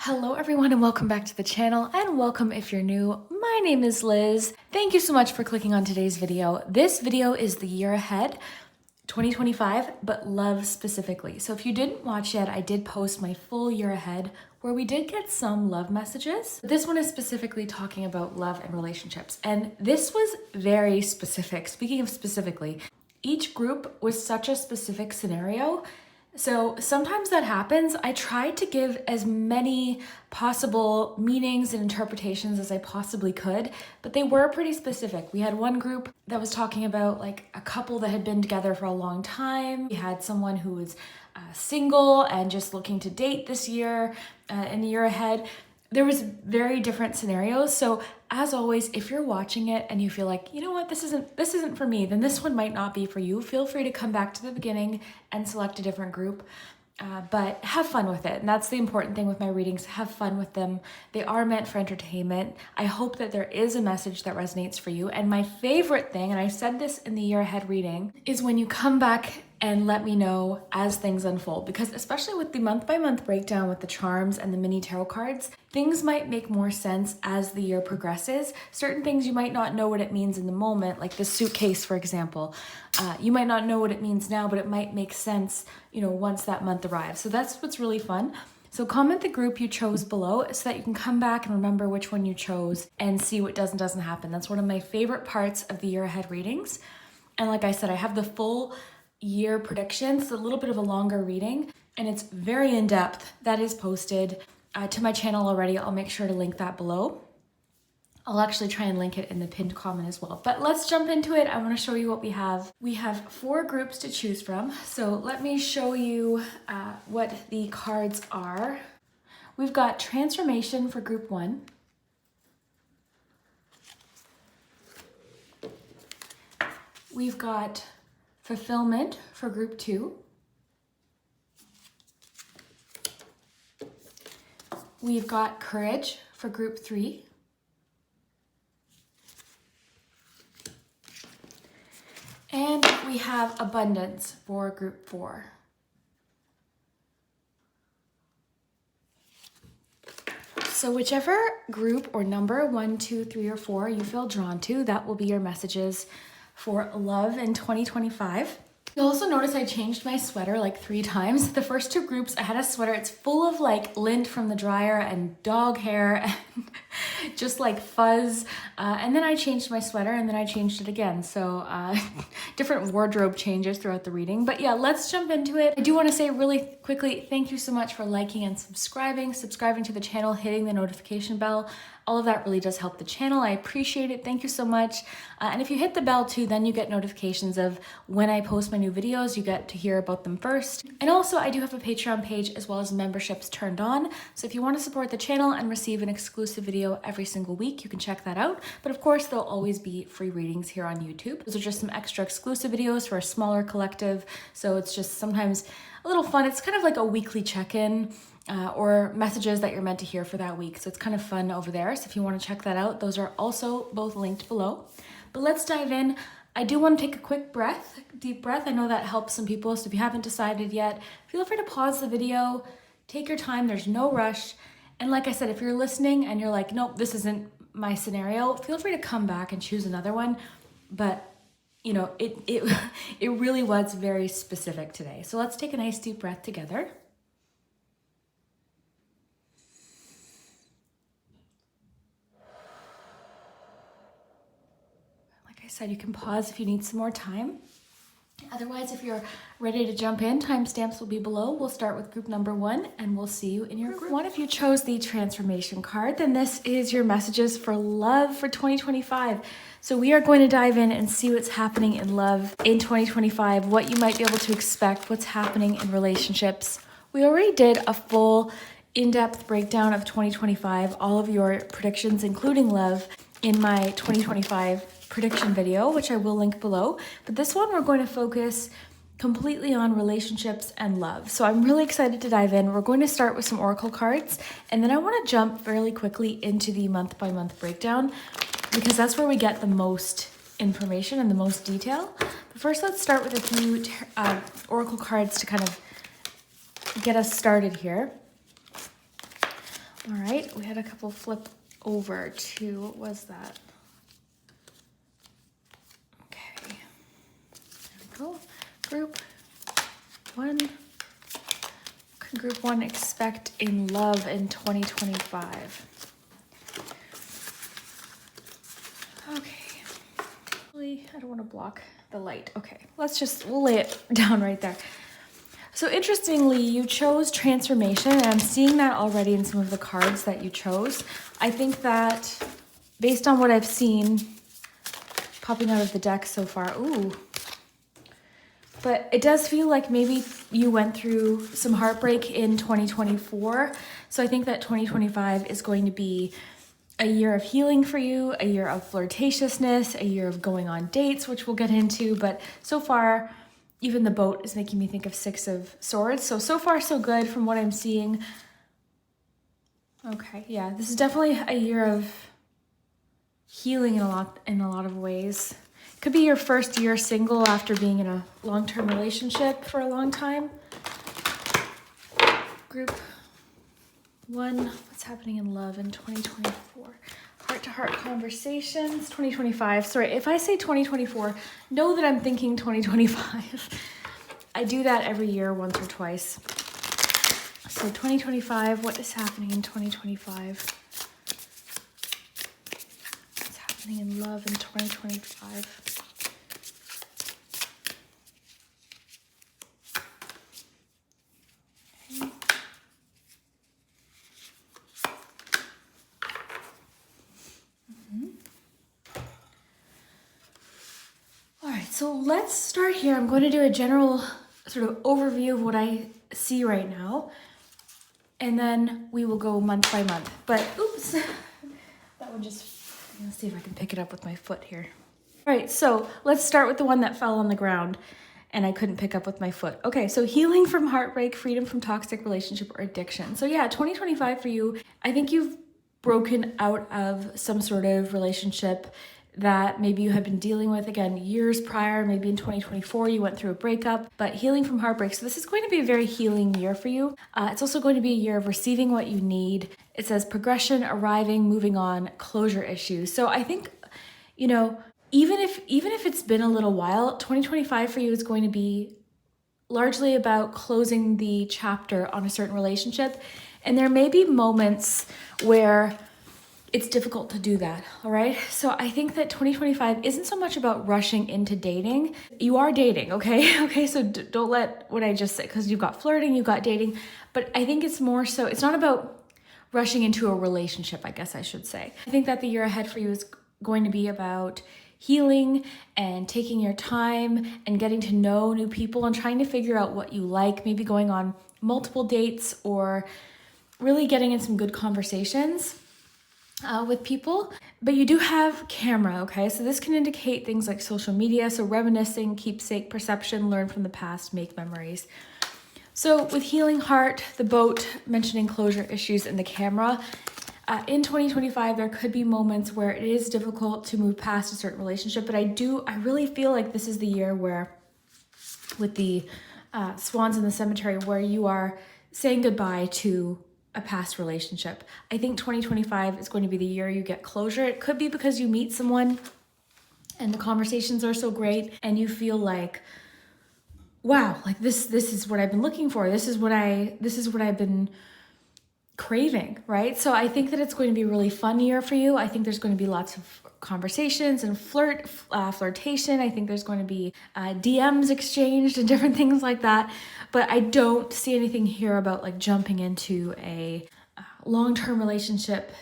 Hello everyone and welcome back to the channel, and welcome if you're new. My name is Liz. Thank you so much for clicking on today's video. This video is the year ahead, 2025, but love specifically. So if you didn't watch yet, I did post my full year ahead where we did get some love messages. This one is specifically talking about love and relationships. And this was very specific. Speaking of specifically, each group was such a specific scenario. So sometimes that happens. I tried to give as many possible meanings and interpretations as I possibly could, but they were pretty specific. We had one group that was talking about like a couple that had been together for a long time. We had someone who was single and just looking to date this year, in the year ahead. There was very different scenarios. So as always, if you're watching it and you feel like, you know what, this isn't for me, then this one might not be for you. Feel free to come back to the beginning and select a different group, but have fun with it. And that's the important thing with my readings, have fun with them. They are meant for entertainment. I hope that there is a message that resonates for you. And my favorite thing, and I said this in the year ahead reading, is when you come back and let me know as things unfold, because especially with the month by month breakdown with the charms and the mini tarot cards, things might make more sense as the year progresses. Certain things you might not know what it means in the moment, like the suitcase, for example. You might not know what it means now, but it might make sense, once that month arrives. So that's what's really fun. So comment the group you chose below so that you can come back and remember which one you chose and see what does and doesn't happen. That's one of my favorite parts of the year ahead readings. And like I said, I have the full year predictions, a little bit of a longer reading, and it's very in-depth. That is posted to my channel already. I'll make sure to link that below. I'll actually try and link it in the pinned comment as well. But let's jump into it. I want to show you what we have. We have 4 groups to choose from. So let me show you what the cards are. We've got Transformation for group 1. We've got Fulfillment for group 2. We've got Courage for group 3. And we have Abundance for group 4. So whichever group or number, 1, 2, 3, or 4, you feel drawn to, that will be your messages for love in 2025. You'll also notice I changed my sweater like 3 times. The first 2 groups, I had a sweater, it's full of like lint from the dryer and dog hair and just like fuzz. And then I changed my sweater and then I changed it again. So different wardrobe changes throughout the reading. But yeah, let's jump into it. I do want to say really quickly, thank you so much for liking and subscribing to the channel, hitting the notification bell. All of that really does help the channel. I appreciate it. Thank you so much. And if you hit the bell too, then you get notifications of when I post my new videos. You get to hear about them first. And also I do have a Patreon page as well as memberships turned on. So if you want to support the channel and receive an exclusive video every single week, you can check that out. But of course, there'll always be free readings here on YouTube. Those are just some extra exclusive videos for a smaller collective. So it's just sometimes a little fun. It's kind of like a weekly check-in. Or messages that you're meant to hear for that week. So it's kind of fun over there. So if you want to check that out, those are also both linked below. But let's dive in. I do want to take a quick breath, deep breath. I know that helps some people. So if you haven't decided yet, feel free to pause the video, take your time. There's no rush. And like I said, if you're listening and you're like, nope, this isn't my scenario, feel free to come back and choose another one. But it really was very specific today. So let's take a nice deep breath together. I said, you can pause if you need some more time. Otherwise, if you're ready to jump in, timestamps will be below. We'll start with group number 1 and we'll see you in your group 1. If you chose the Transformation card, then this is your messages for love for 2025. So we are going to dive in and see what's happening in love in 2025, what you might be able to expect, what's happening in relationships. We already did a full in-depth breakdown of 2025, all of your predictions, including love, in my 2025 prediction video, which I will link below. But this one, we're going to focus completely on relationships and love. So I'm really excited to dive in. We're going to start with some oracle cards, and then I want to jump fairly quickly into the month by month breakdown because that's where we get the most information and the most detail. But first, let's start with a few oracle cards to kind of get us started here. All right, we had a couple flip over to, what was that? Okay, there we go. Group 1. What can Group 1 expect in love in 2025? Okay. I don't want to block the light. Okay, we'll lay it down right there. So interestingly, you chose transformation, and I'm seeing that already in some of the cards that you chose. I think that based on what I've seen popping out of the deck so far, but it does feel like maybe you went through some heartbreak in 2024. So I think that 2025 is going to be a year of healing for you, a year of flirtatiousness, a year of going on dates, which we'll get into. But so far, even the boat is making me think of 6 of Swords. So far so good from what I'm seeing. Okay, yeah, this is definitely a year of healing in a lot of ways. Could be your first year single after being in a long-term relationship for a long time. Group 1, what's happening in love in 2024? Heart-to-heart conversations, 2025. Sorry, if I say 2024, know that I'm thinking 2025. I do that every year, once or twice. So 2025, what is happening in 2025? What's happening in love in 2025? So let's start here. I'm going to do a general sort of overview of what I see right now, and then we will go month by month. But oops, that one just, let's see if I can pick it up with my foot here. All right, so let's start with the one that fell on the ground and I couldn't pick up with my foot. Okay, so healing from heartbreak, freedom from toxic relationship or addiction. So yeah, 2025 for you, I think you've broken out of some sort of relationship that maybe you have been dealing with, again, years prior. Maybe in 2024 you went through a breakup, but healing from heartbreak. So this is going to be a very healing year for you. It's also going to be a year of receiving what you need. It says progression, arriving, moving on, closure issues. So I think, you know, even if it's been a little while, 2025 for you is going to be largely about closing the chapter on a certain relationship. And there may be moments where it's difficult to do that, all right? So I think that 2025 isn't so much about rushing into dating. You are dating, okay? Okay, so don't let what I just said, because you've got flirting, you've got dating, but I think it's more so, it's not about rushing into a relationship, I guess I should say. I think that the year ahead for you is going to be about healing and taking your time and getting to know new people and trying to figure out what you like, maybe going on multiple dates or really getting in some good conversations with people. But you do have camera, okay? So this can indicate things like social media, so reminiscing, keepsake, perception, learn from the past, make memories. So with healing heart, the boat, mentioning closure issues, and the camera, in 2025, there could be moments where it is difficult to move past a certain relationship, but I really feel like this is the year where, with the swans in the cemetery, where you are saying goodbye to a past relationship. I think 2025 is going to be the year you get closure. It could be because you meet someone and the conversations are so great and you feel like, wow, like this is what I've been looking for. This is what I've been craving, right? So I think that it's going to be a really fun year for you. I think there's going to be lots of conversations and flirtation. I think there's going to be DMs exchanged and different things like that. But I don't see anything here about like jumping into a long-term relationship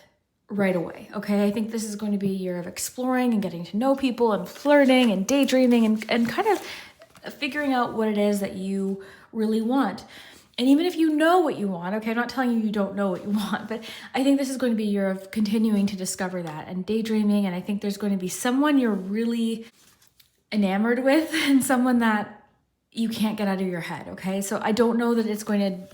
right away, okay? I think this is going to be a year of exploring and getting to know people and flirting and daydreaming and kind of figuring out what it is that you really want. And even if you know what you want, okay, I'm not telling you don't know what you want, but I think this is going to be a year of continuing to discover that and daydreaming. And I think there's going to be someone you're really enamored with and someone that you can't get out of your head, okay? So I don't know that it's going to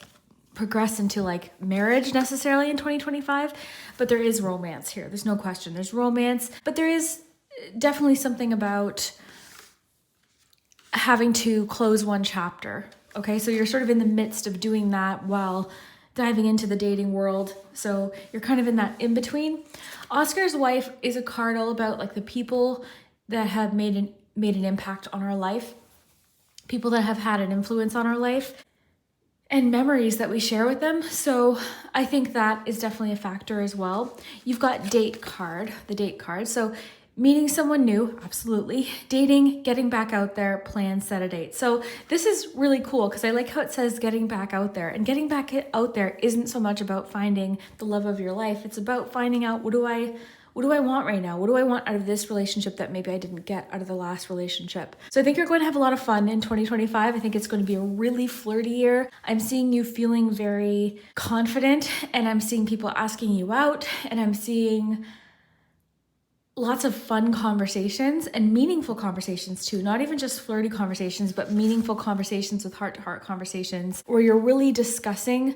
progress into like marriage necessarily in 2025, but there is romance here. There's no question. There's romance, but there is definitely something about having to close one chapter. Okay, so you're sort of in the midst of doing that while diving into the dating world. So you're kind of in that in between. Oscar's wife is a card all about like the people that have made an impact on our life, people that have had an influence on our life, and memories that we share with them. So I think that is definitely a factor as well. You've got date card, the date card. So meeting someone new, absolutely. Dating, getting back out there, plan, set a date. So this is really cool because I like how it says getting back out there. And getting back out there isn't so much about finding the love of your life. It's about finding out what do I want right now? What do I want out of this relationship that maybe I didn't get out of the last relationship? So I think you're going to have a lot of fun in 2025. I think it's going to be a really flirty year. I'm seeing you feeling very confident, and I'm seeing people asking you out, and I'm seeing lots of fun conversations and meaningful conversations too. Not even just flirty conversations, but meaningful conversations with heart-to-heart conversations where you're really discussing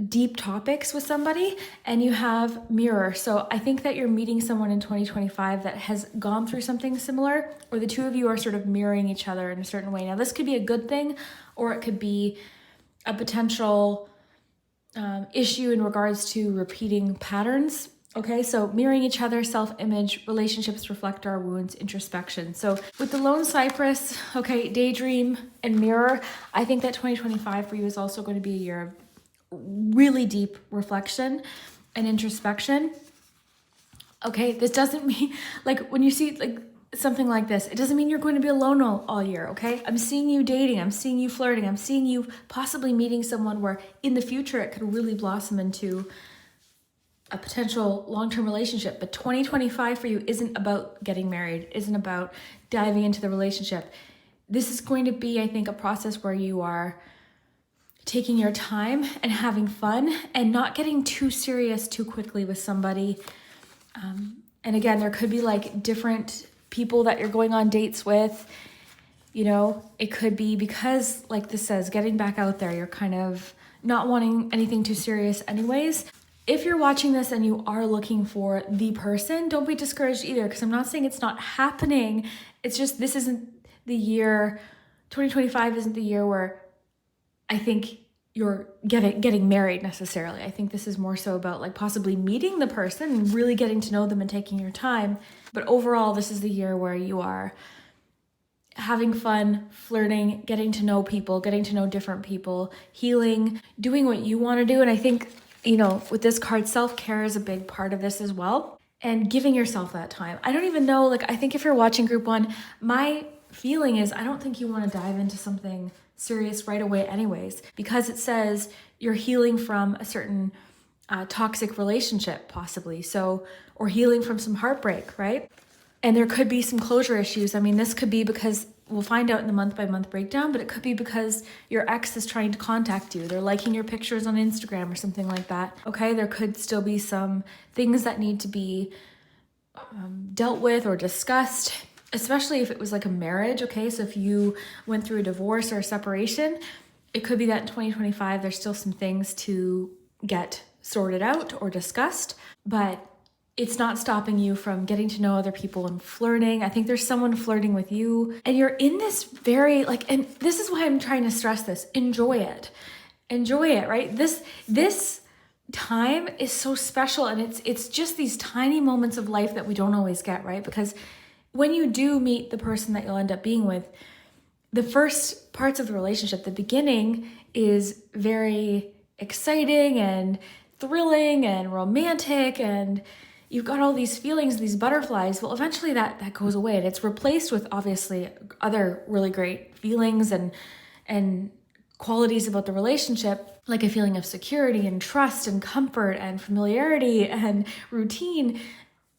deep topics with somebody. And you have mirror. So I think that you're meeting someone in 2025 that has gone through something similar, or the two of you are sort of mirroring each other in a certain way. Now this could be a good thing, or it could be a potential issue in regards to repeating patterns. Okay, so mirroring each other, self-image, relationships reflect our wounds, introspection. So with the lone cypress, okay, daydream and mirror, I think that 2025 for you is also going to be a year of really deep reflection and introspection. Okay, this doesn't mean, like when you see like something like this, it doesn't mean you're going to be alone all year, okay? I'm seeing you dating, I'm seeing you flirting, I'm seeing you possibly meeting someone where in the future it could really blossom into a potential long-term relationship. But 2025 for you isn't about getting married, isn't about diving into the relationship. This is going to be, I think, a process where you are taking your time and having fun and not getting too serious too quickly with somebody. And again, there could be like different people that you're going on dates with. You know, it could be because, like this says, getting back out there, you're kind of not wanting anything too serious anyways. If you're watching this and you are looking for the person, don't be discouraged either, because I'm not saying it's not happening. It's just this isn't the year, 2025 isn't the year where I think you're getting married necessarily. I think this is more so about like possibly meeting the person and really getting to know them and taking your time. But overall, this is the year where you are having fun, flirting, getting to know people, getting to know different people, healing, doing what you want to do. And I think, you know, with this card, self-care is a big part of this as well. And giving yourself that time. I don't even know, like, I think if you're watching group one, my feeling is I don't think you want to dive into something serious right away anyways, because it says you're healing from a certain toxic relationship possibly. So, or healing from some heartbreak, right? And there could be some closure issues. I mean, this could be because we'll find out in the month-by-month breakdown, but it could be because your ex is trying to contact you. They're liking your pictures on Instagram or something like that. Okay, there could still be some things that need to be dealt with or discussed, especially if it was like a marriage. Okay, so if you went through a divorce or a separation, it could be that in 2025, there's still some things to get sorted out or discussed, but it's not stopping you from getting to know other people and flirting. I think there's someone flirting with you, and you're in this very like, and this is why I'm trying to stress this. Enjoy it, right? This time is so special, and it's just these tiny moments of life that we don't always get, right? Because when you do meet the person that you'll end up being with, the first parts of the relationship, the beginning is very exciting and thrilling and romantic, and you've got all these feelings, these butterflies. Well, eventually that goes away, and it's replaced with obviously other really great feelings and qualities about the relationship, like a feeling of security and trust and comfort and familiarity and routine.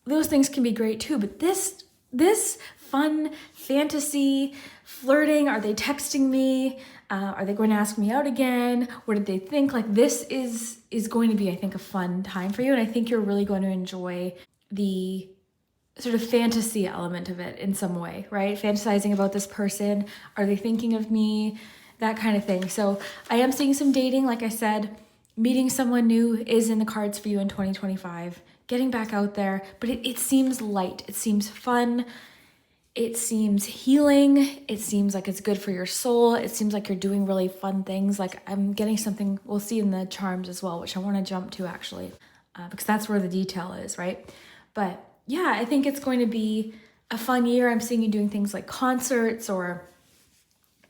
Those things can be great too, but this fun fantasy flirting, are they texting me? Are they going to ask me out again? What did they think? Like, this is going to be, I think, a fun time for you. And I think you're really going to enjoy the sort of fantasy element of it in some way, right? Fantasizing about this person. Are they thinking of me? That kind of thing. So I am seeing some dating. Like I said, meeting someone new is in the cards for you in 2025. Getting back out there, but it seems light. It seems fun. It seems healing. It seems like it's good for your soul. It seems like you're doing really fun things. Like I'm getting something we'll see in the charms as well, which I want to jump to actually, because that's where the detail is, right? But yeah, I think it's going to be a fun year. I'm seeing you doing things like concerts or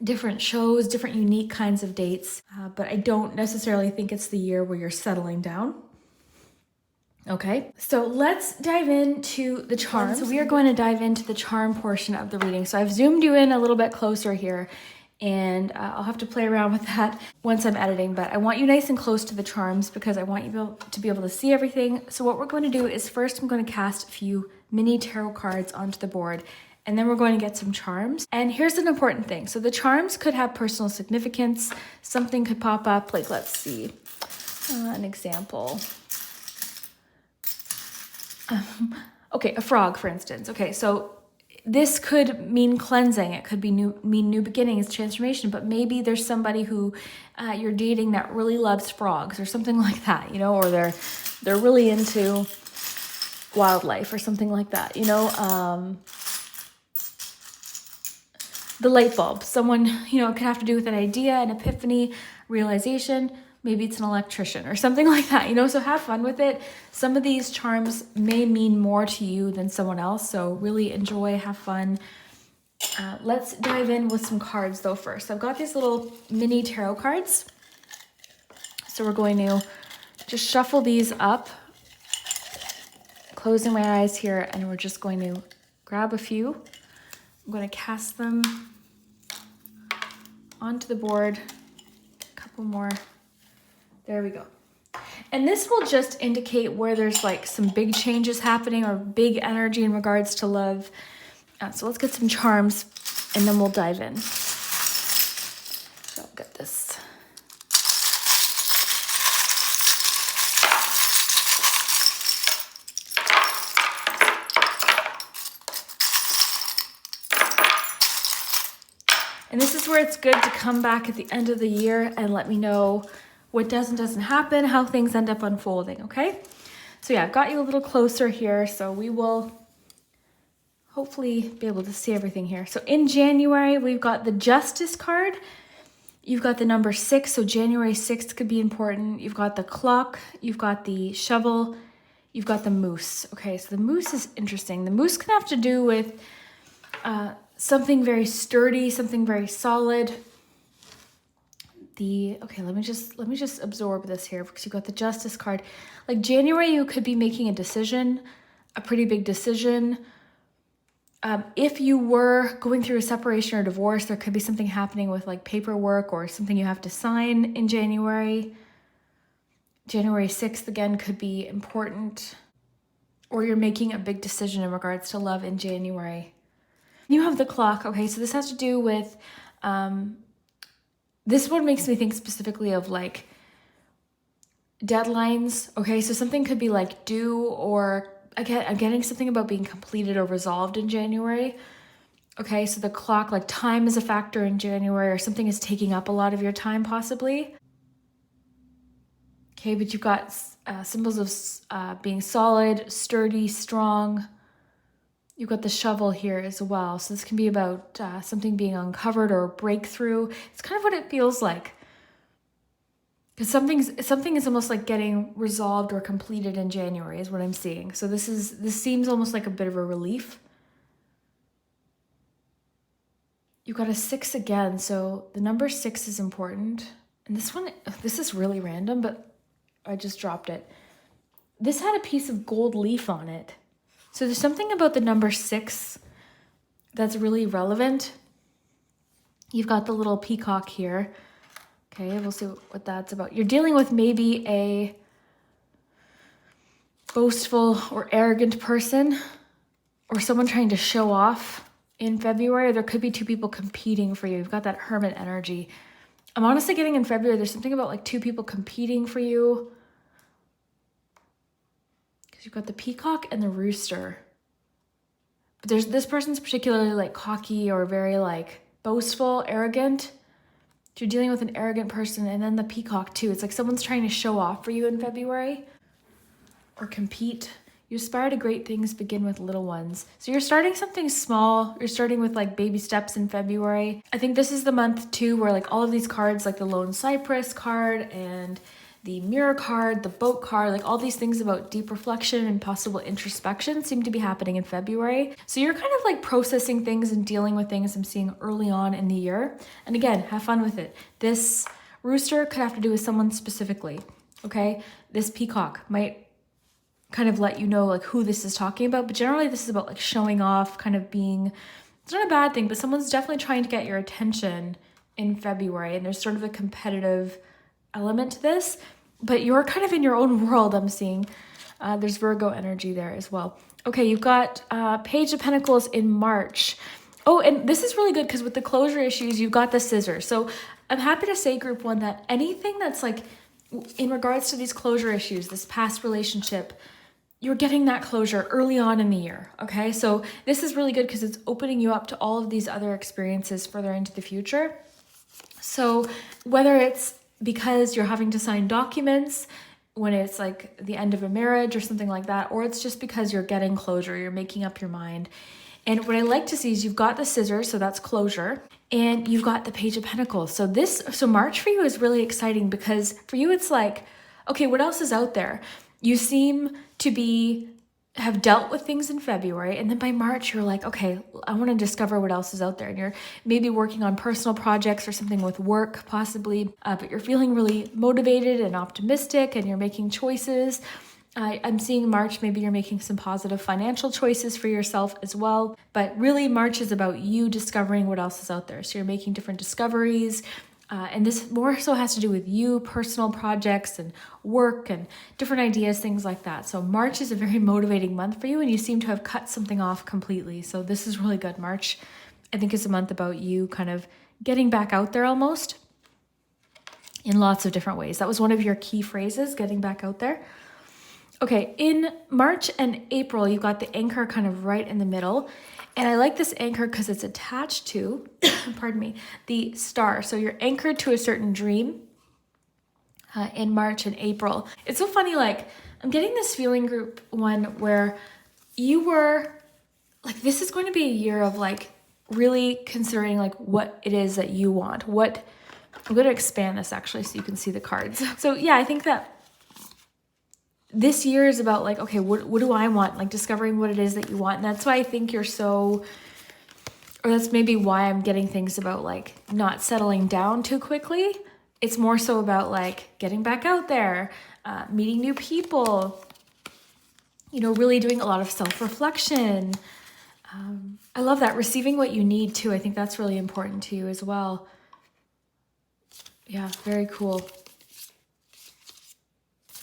different shows, different unique kinds of dates. But I don't necessarily think it's the year where you're settling down. Okay, so let's dive into the charms. So we are going to dive into the charm portion of the reading. So I've zoomed you in a little bit closer here, and I'll have to play around with that once I'm editing, but I want you nice and close to the charms because I want you to be able to see everything. So what we're going to do is first I'm going to cast a few mini tarot cards onto the board, and then we're going to get some charms. And here's an important thing. So the charms could have personal significance. Something could pop up, like let's see, an example. Okay, a frog, for instance. Okay, so this could mean cleansing. It could be mean new beginnings, transformation, but maybe there's somebody who you're dating that really loves frogs or something like that, you know, or they're really into wildlife or something like that, you know. The light bulb, someone, you know, it could have to do with an idea, an epiphany, realization. Maybe it's an electrician or something like that, you know, so have fun with it. Some of these charms may mean more to you than someone else, so really enjoy, have fun. Let's dive in with some cards though first. I've got these little mini tarot cards. So we're going to just shuffle these up, closing my eyes here, and we're just going to grab a few. I'm going to cast them onto the board, a couple more. There we go. And this will just indicate where there's like some big changes happening or big energy in regards to love. So let's get some charms and then we'll dive in. So I'll get this. And this is where it's good to come back at the end of the year and let me know what does and doesn't happen, how things end up unfolding, okay? So yeah, I've got you a little closer here, so we will hopefully be able to see everything here. So in January, we've got the Justice card. You've got the number 6, so January 6th could be important. You've got the clock, you've got the shovel, you've got the moose. Okay, so the moose is interesting. The moose can have to do with something very sturdy, something very solid. Okay, let me just absorb this here because you've got the Justice card. Like January, you could be making a decision, a pretty big decision. If you were going through a separation or divorce, there could be something happening with like paperwork or something you have to sign in January. January 6th, again, could be important. Or you're making a big decision in regards to love in January. You have the clock. Okay, so this has to do with... this one makes me think specifically of like deadlines. Okay, so something could be like due, or again, I'm getting something about being completed or resolved in January. Okay, so the clock, like time is a factor in January, or something is taking up a lot of your time possibly. Okay, but you've got symbols of being solid, sturdy, strong. You've got the shovel here as well. So this can be about something being uncovered or a breakthrough. It's kind of what it feels like. Because something is almost like getting resolved or completed in January is what I'm seeing. So this seems almost like a bit of a relief. You've got a 6 again. So the number 6 is important. And this is really random, but I just dropped it. This had a piece of gold leaf on it. So there's something about the number 6 that's really relevant. You've got the little peacock here. Okay, we'll see what that's about. You're dealing with maybe a boastful or arrogant person or someone trying to show off in February. There could be 2 people competing for you. You've got that hermit energy. I'm honestly getting in February, there's something about like 2 people competing for you. You've got the peacock and the rooster. But this person's particularly like cocky or very like boastful, arrogant. You're dealing with an arrogant person, and then the peacock too. It's like someone's trying to show off for you in February or compete. You aspire to great things, begin with little ones. So you're starting something small. You're starting with like baby steps in February. I think this is the month too where like all of these cards, like the Lone Cypress card and the Mirror card, the Boat card, like all these things about deep reflection and possible introspection seem to be happening in February. So you're kind of like processing things and dealing with things I'm seeing early on in the year. And again, have fun with it. This rooster could have to do with someone specifically, okay? This peacock might kind of let you know like who this is talking about, but generally this is about like showing off, kind of being, it's not a bad thing, but someone's definitely trying to get your attention in February, and there's sort of a competitive element to this, but you're kind of in your own world, I'm seeing. There's Virgo energy there as well. Okay, you've got Page of Pentacles in March. Oh, and this is really good because with the closure issues, you've got the Scissors. So I'm happy to say, group one, that anything that's like in regards to these closure issues, this past relationship, you're getting that closure early on in the year, okay? So this is really good because it's opening you up to all of these other experiences further into the future. So whether it's because you're having to sign documents when it's like the end of a marriage or something like that, or it's just because you're getting closure, you're making up your mind. And what I like to see is you've got the Scissors, so that's closure, and you've got the Page of Pentacles. So March for you is really exciting because for you it's like, okay, what else is out there? You seem to have dealt with things in February, and then by March you're like, okay, I want to discover what else is out there. And you're maybe working on personal projects or something with work possibly, but you're feeling really motivated and optimistic, and you're making choices. I'm seeing March, maybe you're making some positive financial choices for yourself as well, but really March is about you discovering what else is out there. So you're making different discoveries. And this more so has to do with you, personal projects and work and different ideas, things like that. So March is a very motivating month for you, and you seem to have cut something off completely. So this is really good. March, I think, is a month about you kind of getting back out there almost in lots of different ways. That was one of your key phrases, getting back out there. Okay, in March and April, you've got the anchor kind of right in the middle. And I like this anchor because it's attached to, pardon me, the star. So you're anchored to a certain dream in March and April. It's so funny, like I'm getting this feeling, group one, where you were like, this is going to be a year of like really considering like what it is that you want. I'm going to expand this actually so you can see the cards. So yeah, I think that this year is about like, okay, what do I want? Like discovering what it is that you want. And that's why I think you're so, or that's maybe why I'm getting things about like not settling down too quickly. It's more so about like getting back out there, meeting new people, you know, really doing a lot of self-reflection. I love that. Receiving what you need too. I think that's really important to you as well. Yeah, very cool.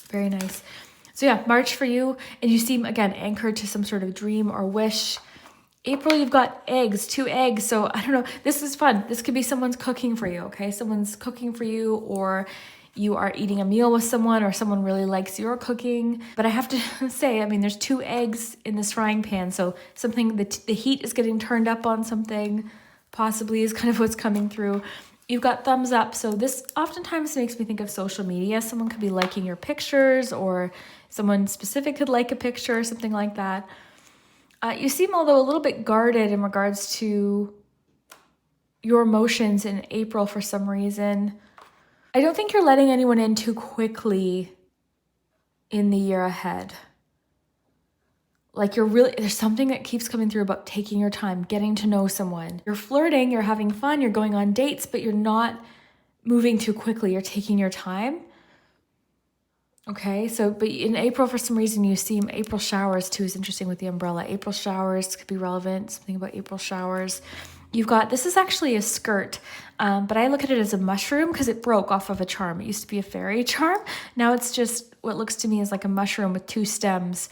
Very nice. So yeah, March for you, and you seem, again, anchored to some sort of dream or wish. April, you've got eggs, 2 eggs. So I don't know, this is fun. This could be someone's cooking for you, okay? Someone's cooking for you, or you are eating a meal with someone, or someone really likes your cooking. But I have to say, I mean, there's 2 eggs in this frying pan. So something, the heat is getting turned up on something, possibly is kind of what's coming through. You've got thumbs up. So this oftentimes makes me think of social media. Someone could be liking your pictures, or someone specific could like a picture or something like that. You seem, although a little bit guarded in regards to your emotions in April for some reason. I don't think you're letting anyone in too quickly in the year ahead. Like there's something that keeps coming through about taking your time, getting to know someone. You're flirting, you're having fun, you're going on dates, but you're not moving too quickly. You're taking your time. Okay, so, but in April, for some reason, you seem, April showers too is interesting with the umbrella. April showers could be relevant, something about April showers. You've got, this is actually a skirt, but I look at it as a mushroom because it broke off of a charm. It used to be a fairy charm. Now it's just what looks to me as like a mushroom with 2 stems.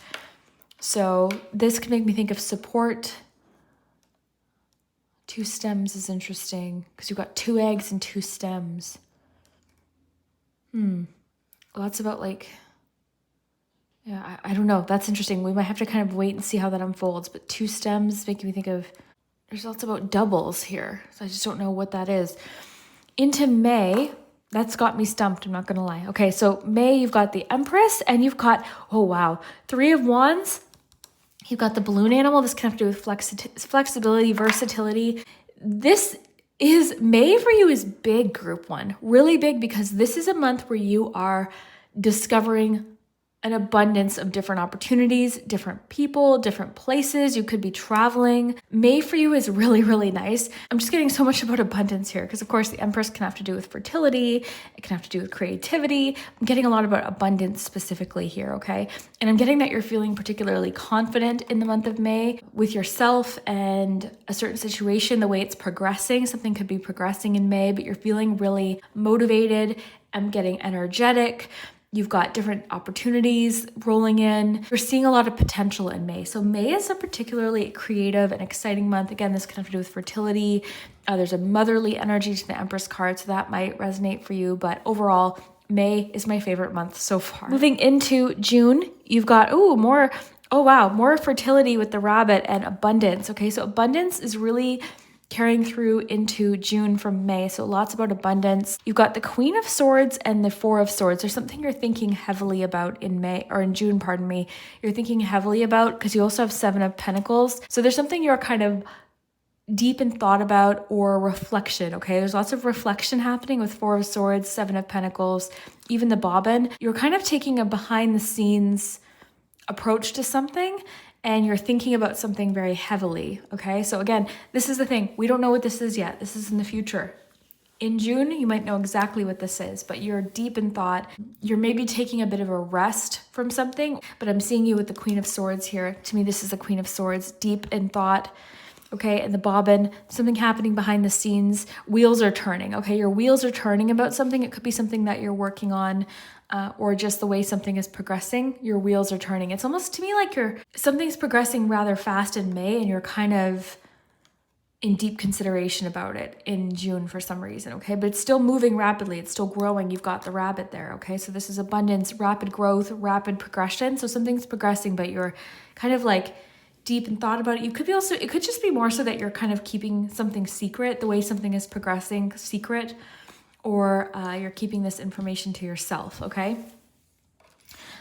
So this could make me think of support. 2 stems is interesting because you've got 2 eggs and 2 stems. Lots about like, yeah, I don't know. That's interesting. We might have to kind of wait and see how that unfolds. But 2 stems making me think of, there's lots about doubles here. So I just don't know what that is. Into May, That's got me stumped, I'm not gonna lie. Okay, so May, you've got the Empress, and you've got, oh wow, Three of Wands. You've got the balloon animal. This can have to do with flexibility, versatility. This is, May for you is big, group one. Really big, because this is a month where you are discovering an abundance of different opportunities, different people, different places. You could be traveling. May for you is really, really nice. I'm just getting so much about abundance here because, of course, the Empress can have to do with fertility. It can have to do with creativity. I'm getting a lot about abundance specifically here, okay? And I'm getting that you're feeling particularly confident in the month of May with yourself and a certain situation, the way it's progressing. Something could be progressing in May, but you're feeling really motivated. I'm getting energetic. You've got different opportunities rolling in. You're seeing a lot of potential in May. So May is a particularly creative and exciting month. Again, this can have to do with fertility. There's a motherly energy to the Empress card, so that might resonate for you. But overall, May is my favorite month so far. Moving into June, you've got, more fertility with the rabbit and abundance. Okay, so abundance is really carrying through into June from May. So lots about abundance. You've got the Queen of Swords and the Four of Swords. There's something you're thinking heavily about in May, or in June, pardon me. You're thinking heavily about because you also have Seven of Pentacles. So there's something you're kind of deep in thought about, or reflection, okay? There's lots of reflection happening with Four of Swords, Seven of Pentacles, even the bobbin. You're kind of taking a behind the scenes approach to something, and you're thinking about something very heavily, okay? So again, this is the thing. We don't know what this is yet. This is in the future. In June, you might know exactly what this is, but you're deep in thought. You're maybe taking a bit of a rest from something, but I'm seeing you with the Queen of Swords here. To me, this is the Queen of Swords, deep in thought, okay? And the bobbin, something happening behind the scenes. Wheels are turning, okay? Your wheels are turning about something. It could be something that you're working on, or just the way something is progressing. Your wheels are turning. It's almost to me like something's progressing rather fast in May, and you're kind of in deep consideration about it in June for some reason, okay? But it's still moving rapidly. It's still growing. You've got the rabbit there, okay? So this is abundance, rapid growth, rapid progression. So something's progressing, but you're kind of like deep in thought about it. It could just be more so that you're kind of keeping something secret, the way something is progressing secret, or you're keeping this information to yourself, okay?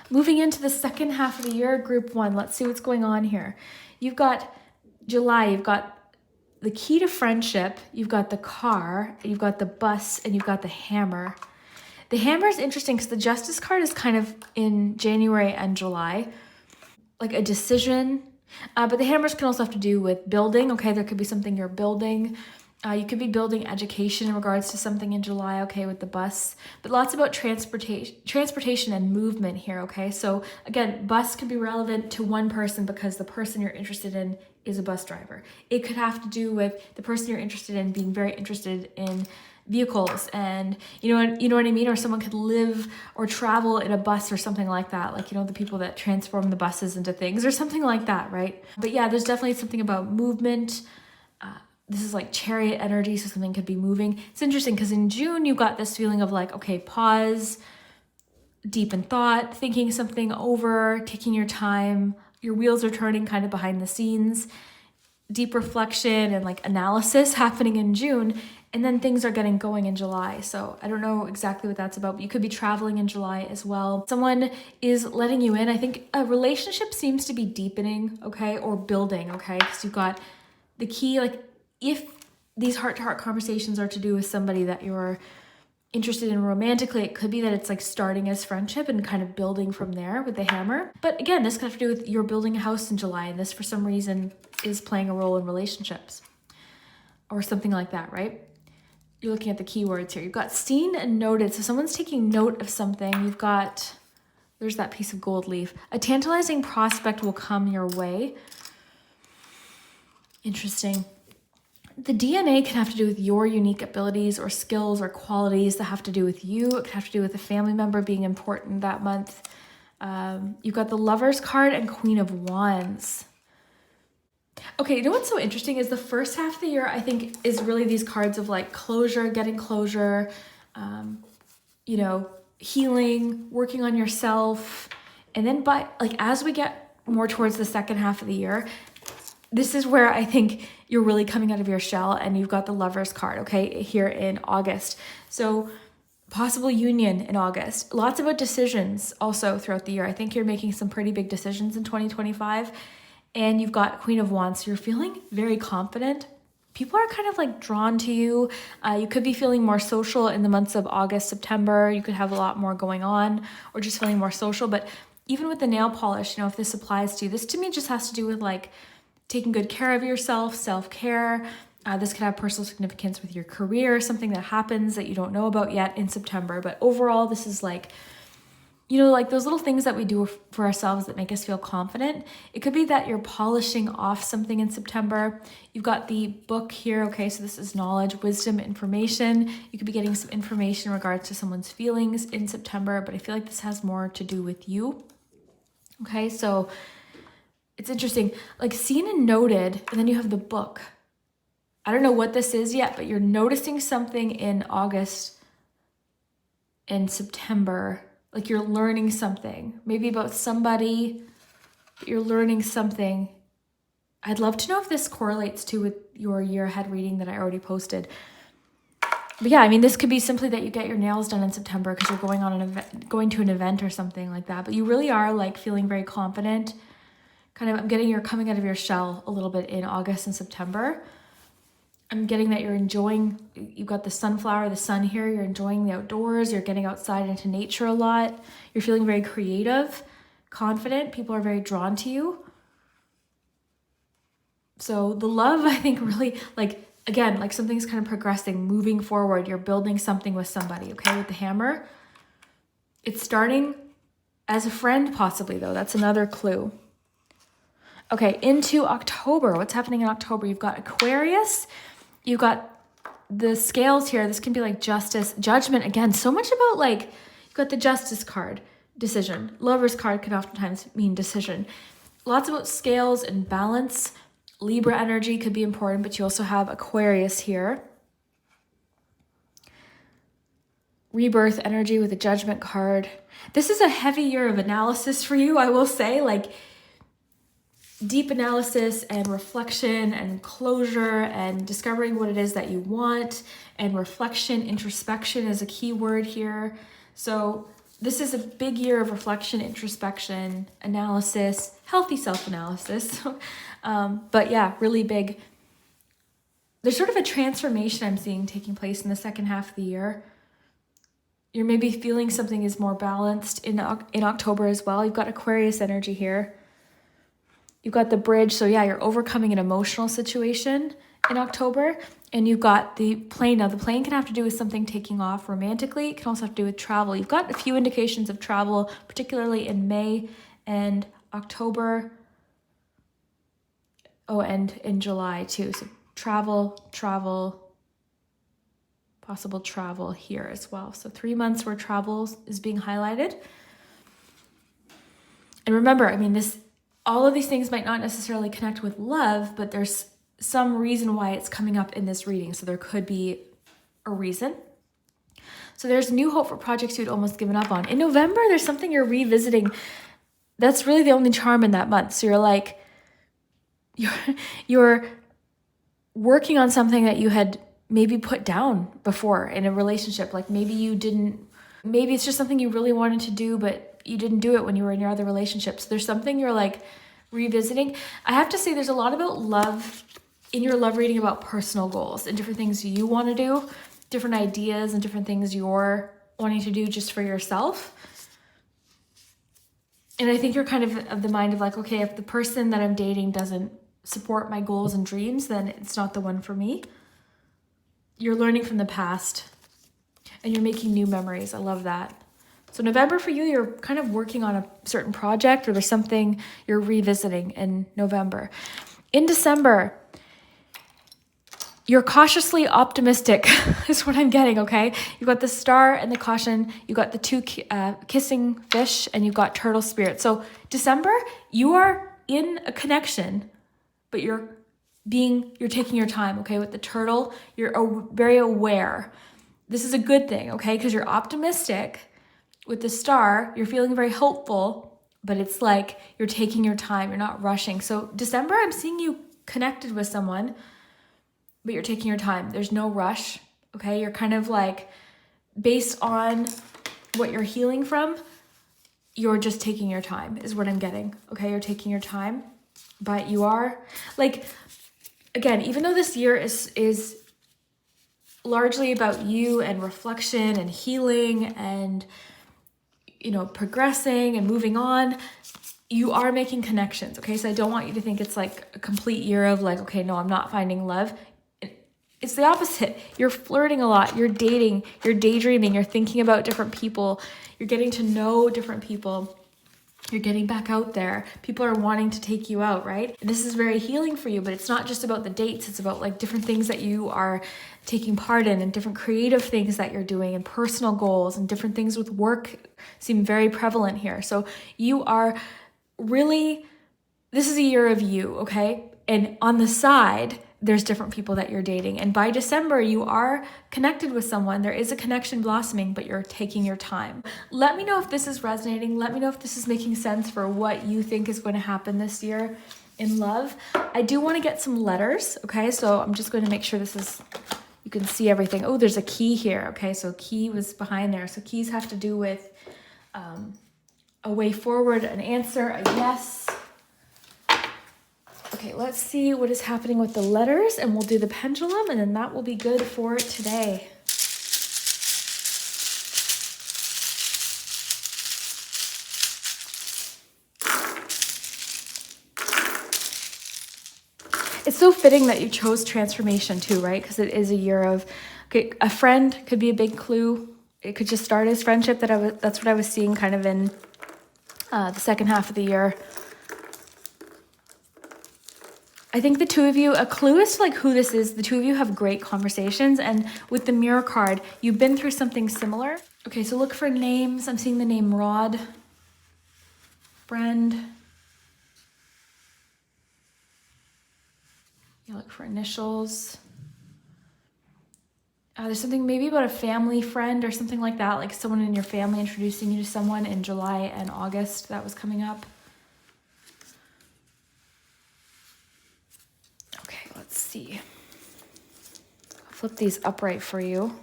Moving into the second half of the year, group one, let's see what's going on here. You've got July, you've got the key to friendship, you've got the car, you've got the bus, and you've got the hammer. The hammer is interesting because the Justice card is kind of in January and July, like a decision. But the hammers can also have to do with building, okay? There could be something you're building. You could be building education in regards to something in July, okay, with the bus. But lots about transportation and movement here, okay? So again, bus could be relevant to one person because the person you're interested in is a bus driver. It could have to do with the person you're interested in being very interested in vehicles, and you know what I mean? Or someone could live or travel in a bus or something like that. Like, the people that transform the buses into things or something like that, right? But yeah, there's definitely something about movement. This is like chariot energy, so something could be moving. It's interesting because in June, you got this feeling of like, okay, pause, deep in thought, thinking something over, taking your time. Your wheels are turning kind of behind the scenes. Deep reflection and like analysis happening in June. And then things are getting going in July. So I don't know exactly what that's about, but you could be traveling in July as well. Someone is letting you in. I think a relationship seems to be deepening, okay, or building, okay? Because you've got the key, like if these heart-to-heart conversations are to do with somebody that you're interested in romantically, it could be that it's like starting as friendship and kind of building from there with the hammer. But again, this could have to do with you're building a house in July, and this for some reason is playing a role in relationships or something like that, right? You're looking at the keywords here. You've got seen and noted. So someone's taking note of something. You've got, there's that piece of gold leaf. A tantalizing prospect will come your way. Interesting. The DNA can have to do with your unique abilities or skills or qualities that have to do with you. It could have to do with a family member being important that month. You've got the Lover's card and Queen of Wands. Okay, you know what's so interesting is the first half of the year, I think, is really these cards of like closure, getting closure, healing, working on yourself. And then as we get more towards the second half of the year, this is where I think you're really coming out of your shell, and you've got the Lover's card, okay, here in August. So Possible union in August. Lots about decisions also throughout the year. I think you're making some pretty big decisions in 2025. And you've got Queen of Wands. So you're feeling very confident. People are kind of like drawn to you. You could be feeling more social in the months of August, September. You could have a lot more going on or just feeling more social. But even with the nail polish, if this applies to you, this to me just has to do with like taking good care of yourself, self-care. This could have personal significance with your career, something that happens that you don't know about yet in September. But overall, this is like, like those little things that we do for ourselves that make us feel confident. It could be that you're polishing off something in September. You've got the book here. Okay, so this is knowledge, wisdom, information. You could be getting some information in regards to someone's feelings in September, but I feel like this has more to do with you. Okay, so it's interesting. Like seen and noted, and then you have the book. I don't know what this is yet, but you're noticing something in August and September. Like you're learning something, maybe about somebody, but you're learning something. I'd love to know if this correlates to with your year ahead reading that I already posted. But yeah, I mean, this could be simply that you get your nails done in September because you're going to an event or something like that. But you really are like feeling very confident. I'm getting you're coming out of your shell a little bit in August and September. I'm getting that you're enjoying, you've got the sunflower, the sun here, you're enjoying the outdoors, you're getting outside into nature a lot. You're feeling very creative, confident. People are very drawn to you. So the love, I think really again, like something's kind of progressing, moving forward. You're building something with somebody, okay, with the hammer. It's starting as a friend possibly though. That's another clue. Okay, into October. What's happening in October? You've got Aquarius. You've got the scales here. This can be like justice, judgment. Again, so much about like, you've got the justice card, decision. Lover's card can oftentimes mean decision. Lots about scales and balance. Libra energy could be important, but you also have Aquarius here. Rebirth energy with a judgment card. This is a heavy year of analysis for you, I will say, like deep analysis and reflection and closure and discovering what it is that you want, and reflection, introspection is a key word here. So this is a big year of reflection, introspection, analysis, healthy self-analysis. But yeah, really big. There's sort of a transformation I'm seeing taking place in the second half of the year. You're maybe feeling something is more balanced in October as well. You've got Aquarius energy here. You've got the bridge. So yeah, you're overcoming an emotional situation in October. And you've got the plane. Now the plane can have to do with something taking off romantically. It can also have to do with travel. You've got a few indications of travel, particularly in May and October. Oh, and in July too. So travel, possible travel here as well. So 3 months where travel is being highlighted. And remember, I mean, all of these things might not necessarily connect with love, but there's some reason why it's coming up in this reading. So there could be a reason. So there's new hope for projects you'd almost given up on. In November, there's something you're revisiting. That's really the only charm in that month. So you're like, you're working on something that you had maybe put down before in a relationship. Like maybe it's just something you really wanted to do, but you didn't do it when you were in your other relationships. There's something you're like revisiting. I have to say there's a lot about love in your love reading, about personal goals and different things you want to do, different ideas and different things you're wanting to do just for yourself. And I think you're kind of the mind of like, okay, if the person that I'm dating doesn't support my goals and dreams, then it's not the one for me. You're learning from the past and you're making new memories. I love that. So November for you, you're kind of working on a certain project, or there's something you're revisiting in November. In December, you're cautiously optimistic is what I'm getting, okay? You've got the star and the caution. You've got the two kissing fish, and you've got turtle spirit. So December, you are in a connection, but you're taking your time, okay? With the turtle, you're very aware. This is a good thing, okay? Because you're optimistic. With the star, you're feeling very hopeful, but it's like you're taking your time. You're not rushing. So December, I'm seeing you connected with someone, but you're taking your time. There's no rush, okay? You're kind of like based on what you're healing from, you're just taking your time is what I'm getting. Okay, you're taking your time, but you are like, again, even though this year is largely about you and reflection and healing and, you know, progressing and moving on, you are making connections. Okay, so I don't want you to think it's like a complete year of like, okay, no, I'm not finding love. It's the opposite. You're flirting a lot, you're dating, you're daydreaming, you're thinking about different people, you're getting to know different people, you're getting back out there. People are wanting to take you out, right? And this is very healing for you, but it's not just about the dates. It's about like different things that you are taking part in and different creative things that you're doing and personal goals and different things with work seem very prevalent here. So you are really, this is a year of you, okay? And on the side, there's different people that you're dating. And by December, you are connected with someone. There is a connection blossoming, but you're taking your time. Let me know if this is resonating. Let me know if this is making sense for what you think is going to happen this year in love. I do want to get some letters, okay? So I'm just going to make sure this is, you can see everything. Oh, there's a key here, okay? So key was behind there. So keys have to do with a way forward, an answer, a yes. Okay, let's see what is happening with the letters, and we'll do the pendulum, and then that will be good for today. It's so fitting that you chose transformation too, right? Because it is a year of, okay, a friend could be a big clue. It could just start as friendship. That's what I was seeing kind of in the second half of the year. I think the two of you, a clue as to like who this is, the two of you have great conversations, and with the mirror card, you've been through something similar. Okay, so look for names. I'm seeing the name Rod, friend. You look for initials. There's something maybe about a family friend or something like that, like someone in your family introducing you to someone in July and August that was coming up. Okay, let's see. I'll flip these upright for you.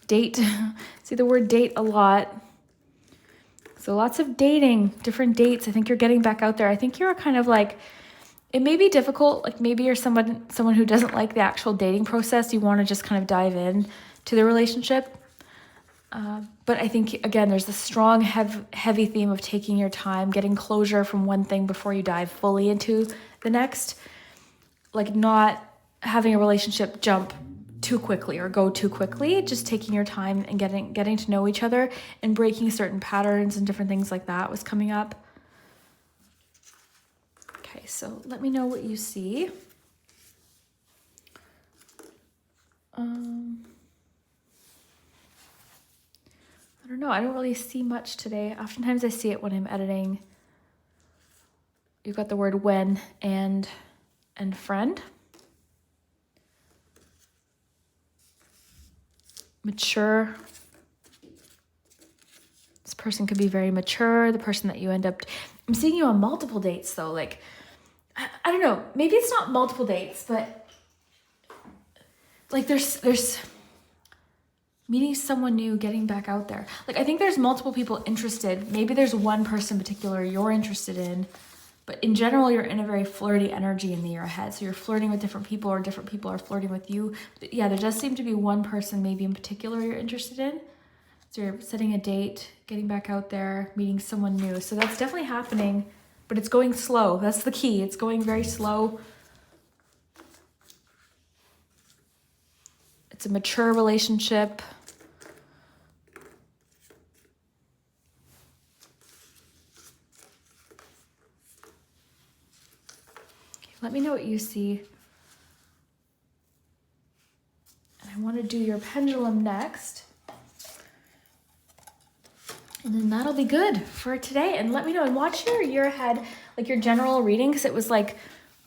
Date. See the word date a lot. So lots of dating, different dates. I think you're getting back out there. I think you're kind of like, it may be difficult, like maybe you're someone who doesn't like the actual dating process. You want to just kind of dive in to the relationship. But I think, again, there's this strong, heavy theme of taking your time, getting closure from one thing before you dive fully into the next. Like not having a relationship jump too quickly or go too quickly, just taking your time and getting to know each other and breaking certain patterns and different things like that was coming up. Okay, so let me know what you see. I don't know. I don't really see much today. Oftentimes I see it when I'm editing. You've got the word when and friend. Mature. This person could be very mature. The person that you end up... I'm seeing you on multiple dates though. Like, I don't know. Maybe it's not multiple dates, but like there's meeting someone new, getting back out there. Like I think there's multiple people interested. Maybe there's one person in particular you're interested in, but in general, you're in a very flirty energy in the year ahead. So you're flirting with different people or different people are flirting with you. But yeah, there does seem to be one person maybe in particular you're interested in. So you're setting a date, getting back out there, meeting someone new. So that's definitely happening, but it's going slow. That's the key. It's going very slow. It's a mature relationship. Let me know what you see. And I want to do your pendulum next. And then that'll be good for today. And let me know and watch your year ahead, like your general reading, because it was like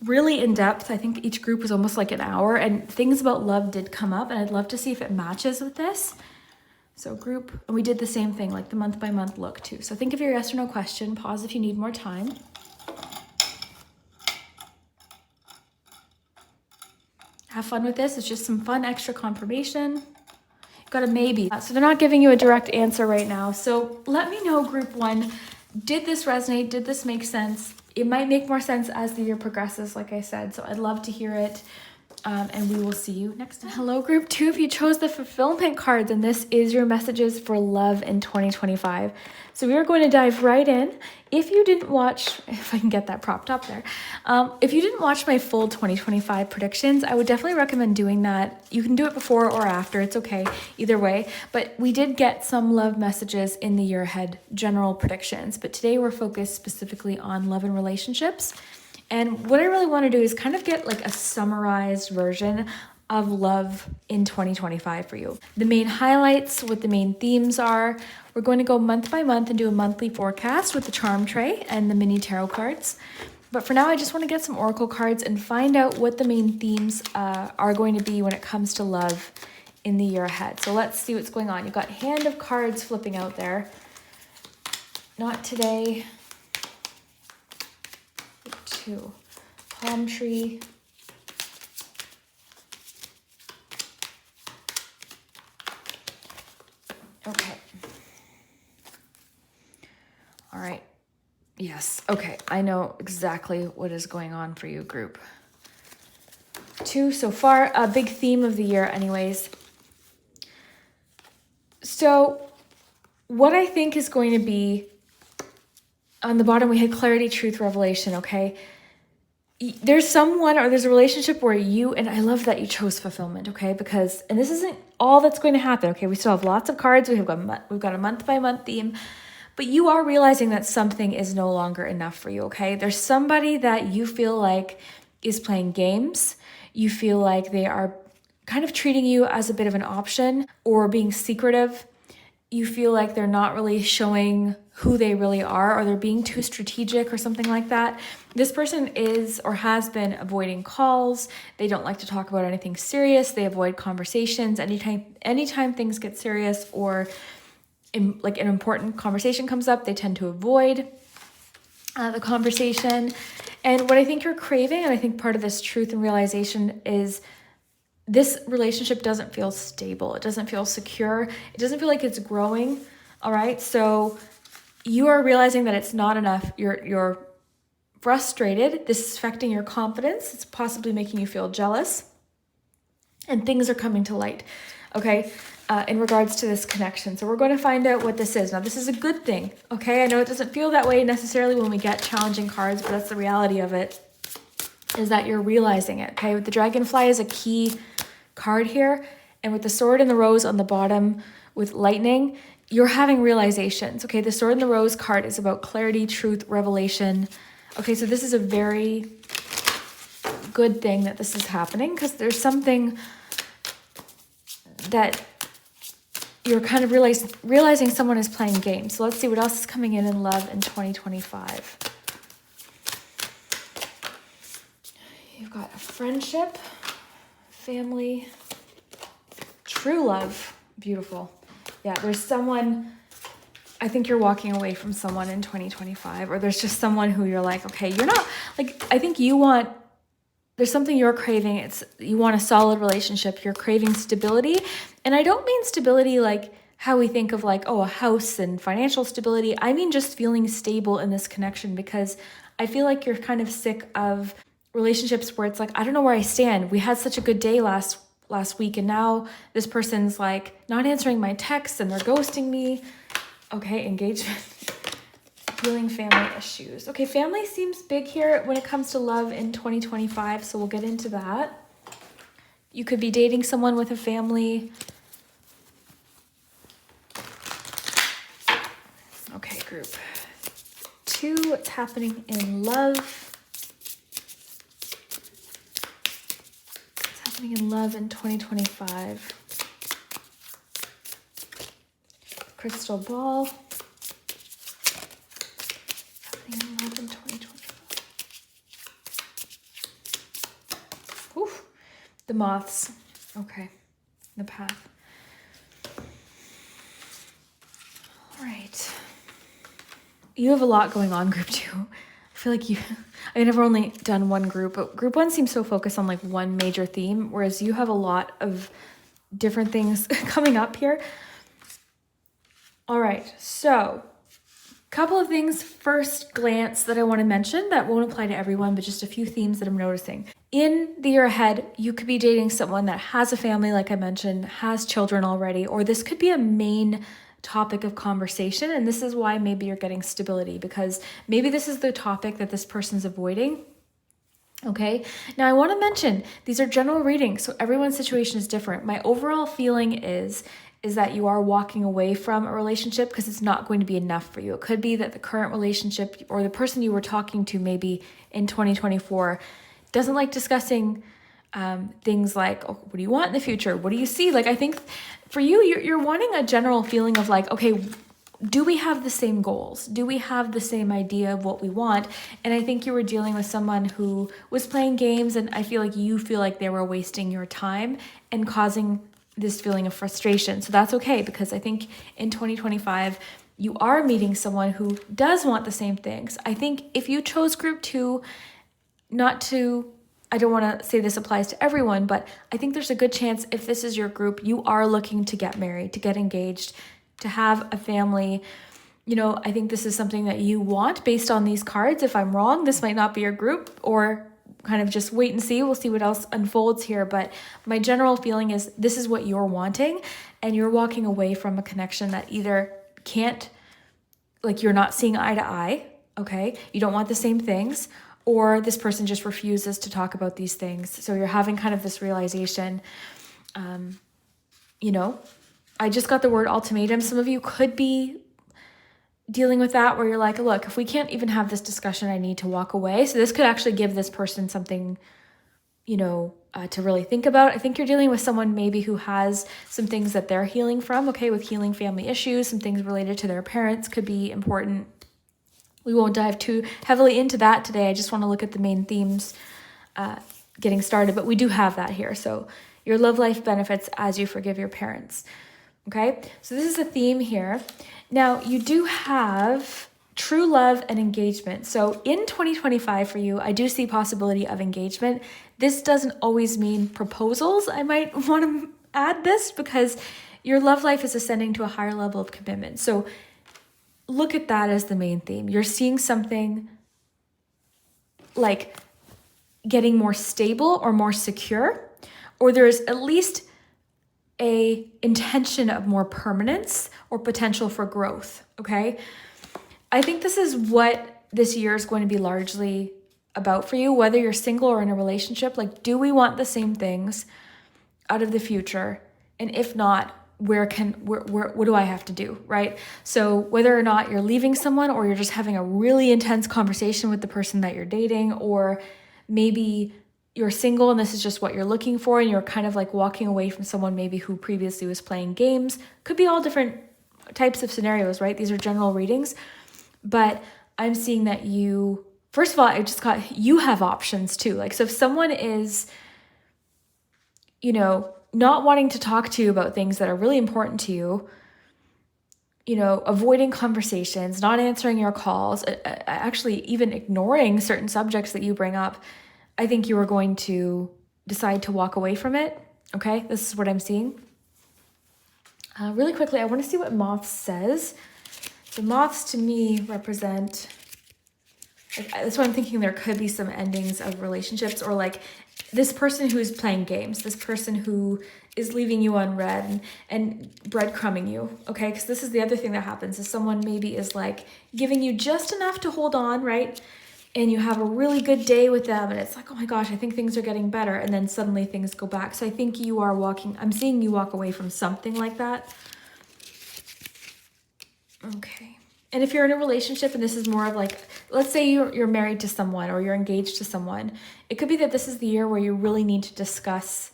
really in depth. I think each group was almost like an hour and things about love did come up and I'd love to see if it matches with this. So group, and we did the same thing, like the month by month look too. So think of your yes or no question, pause if you need more time. have fun with this. It's just some fun extra confirmation. Got a maybe. So they're not giving you a direct answer right now. So let me know, group 1, did this resonate? Did this make sense? It might make more sense as the year progresses, like I said. So I'd love to hear it. And we will see you next time. Hello, group 2. If you chose the fulfillment card, then this is your messages for love in 2025. So we are going to dive right in. If you didn't watch, if I can get that propped up there, if you didn't watch my full 2025 predictions, I would definitely recommend doing that. You can do it before or after. It's okay either way. But we did get some love messages in the year ahead, general predictions. But today we're focused specifically on love and relationships. And what I really want to do is kind of get like a summarized version of love in 2025 for you. The main highlights, what the main themes are. We're going to go month by month and do a monthly forecast with the charm tray and the mini tarot cards. But for now, I just want to get some oracle cards and find out what the main themes are going to be when it comes to love in the year ahead. So let's see what's going on. You've got hand of cards flipping out there. Not today. 2. Palm tree. Okay. All right. Yes. Okay. I know exactly what is going on for you, group 2 so far. A big theme of the year anyways. So what I think is going to be on the bottom, we had clarity, truth, revelation. Okay. There's someone or there's a relationship where you, and I love that you chose fulfillment, okay? Because, and this isn't all that's going to happen, okay? We still have lots of cards. We've got a month by month theme, but you are realizing that something is no longer enough for you, okay? There's somebody that you feel like is playing games. You feel like they are kind of treating you as a bit of an option or being secretive. You feel like they're not really showing who they really are, or they're being too strategic or something like that. This person is or has been avoiding calls. They don't like to talk about anything serious. They avoid conversations. Anytime things get serious or like an important conversation comes up, they tend to avoid the conversation. And what I think you're craving, and I think part of this truth and realization is this relationship doesn't feel stable. It doesn't feel secure. It doesn't feel like it's growing. All right. So you are realizing that it's not enough. You're frustrated. This is affecting your confidence. It's possibly making you feel jealous. And things are coming to light. Okay. In regards to this connection. So we're going to find out what this is. Now, this is a good thing. Okay. I know it doesn't feel that way necessarily when we get challenging cards, but that's the reality of it, is that you're realizing it. Okay. With the dragonfly is a key card here. And with the sword and the rose on the bottom with lightning, you're having realizations. Okay. The sword and the rose card is about clarity, truth, revelation. Okay. So this is a very good thing that this is happening, because there's something that you're kind of realizing someone is playing games. So let's see what else is coming in love in 2025. You've got a friendship, family, true love. Beautiful. Yeah, there's someone, I think you're walking away from someone in 2025, or there's just someone who you're like, okay, you're not, like, I think there's something you're craving. You want a solid relationship. You're craving stability. And I don't mean stability like how we think of like, oh, a house and financial stability. I mean just feeling stable in this connection, because I feel like you're kind of sick of relationships where it's like, I don't know where I stand. We had such a good day last week, and now this person's like not answering my texts and they're ghosting me. Okay, engagement. Healing family issues. Okay, family seems big here when it comes to love in 2025, so we'll get into that. You could be dating someone with a family. Okay, group 2, what's happening in love? In love in 2025. Crystal ball. Happening in love in 2025. Oof. The moths. Okay. The path. All right. You have a lot going on, group 2. I feel like I've never only done one group, but group one seems so focused on like one major theme, whereas you have a lot of different things coming up here. All right, so couple of things first glance that I want to mention that won't apply to everyone, but just a few themes that I'm noticing. In the year ahead, you could be dating someone that has a family, like I mentioned, has children already, or this could be a main topic of conversation. And this is why maybe you're getting stability, because maybe this is the topic that this person's avoiding. Okay, now I want to mention these are general readings, so everyone's situation is different. My overall feeling is that you are walking away from a relationship because it's not going to be enough for you. It could be that the current relationship or the person you were talking to maybe in 2024 doesn't like discussing things like, oh, what do you want in the future? What do you see? Like, I think for you, you're wanting a general feeling of like, okay, do we have the same goals? Do we have the same idea of what we want? And I think you were dealing with someone who was playing games, and I feel like you feel like they were wasting your time and causing this feeling of frustration. So that's okay, because I think in 2025, you are meeting someone who does want the same things. I think if you chose group two, I don't want to say this applies to everyone, but I think there's a good chance if this is your group, you are looking to get married, to get engaged, to have a family. You know, I think this is something that you want based on these cards. If I'm wrong, this might not be your group, or kind of just wait and see. We'll see what else unfolds here. But my general feeling is this is what you're wanting, and you're walking away from a connection that either can't, like you're not seeing eye to eye, okay? You don't want the same things, or this person just refuses to talk about these things. So you're having kind of this realization, you know, I just got the word ultimatum. Some of you could be dealing with that where you're like, look, if we can't even have this discussion, I need to walk away. So this could actually give this person something, you know, to really think about. I think you're dealing with someone maybe who has some things that they're healing from, okay, with healing family issues, some things related to their parents could be important. We won't dive too heavily into that today. I just want to look at the main themes getting started, but we do have that here. So your love life benefits as you forgive your parents. Okay, so this is a theme here. Now, you do have true love and engagement. So in 2025 for you, I do see possibility of engagement. This doesn't always mean proposals. I might want to add this because your love life is ascending to a higher level of commitment. So look at that as the main theme. You're seeing something like getting more stable or more secure, or there's at least a intention of more permanence or potential for growth, okay? I think this is what this year is going to be largely about for you, whether you're single or in a relationship. Like, do we want the same things out of the future? And if not, what do I have to do, right? So whether or not you're leaving someone, or you're just having a really intense conversation with the person that you're dating, or maybe you're single and this is just what you're looking for, and you're kind of like walking away from someone maybe who previously was playing games. Could be all different types of scenarios, right? These are general readings, but I'm seeing that you, first of all, you have options too. Like, so if someone is, you know, not wanting to talk to you about things that are really important to you, you know, avoiding conversations, not answering your calls, actually even ignoring certain subjects that you bring up, I think you are going to decide to walk away from it. Okay, this is what I'm seeing. Really quickly, I want to see what moths says. The moths to me represent, like, that's why I'm thinking there could be some endings of relationships, or like this person who's playing games, this person who is leaving you unread and breadcrumbing you, okay? Because this is the other thing that happens, is someone maybe is like giving you just enough to hold on, right? And you have a really good day with them, and it's like, oh my gosh, I think things are getting better. And then suddenly things go back. So I think I'm seeing you walk away from something like that. Okay. And if you're in a relationship and this is more of like, let's say you're married to someone or you're engaged to someone, it could be that this is the year where you really need to discuss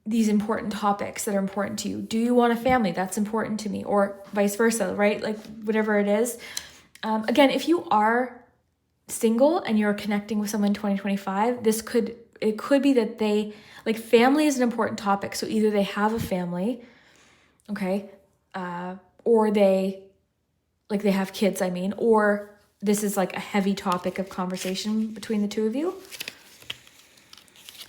these important topics that are important to you. Do you want a family? That's important to me, or vice versa, right? Like whatever it is. Again, if you are single and you're connecting with someone in 2025, it could be that family is an important topic. So either they have a family, okay, or they have kids, or this is like a heavy topic of conversation between the two of you.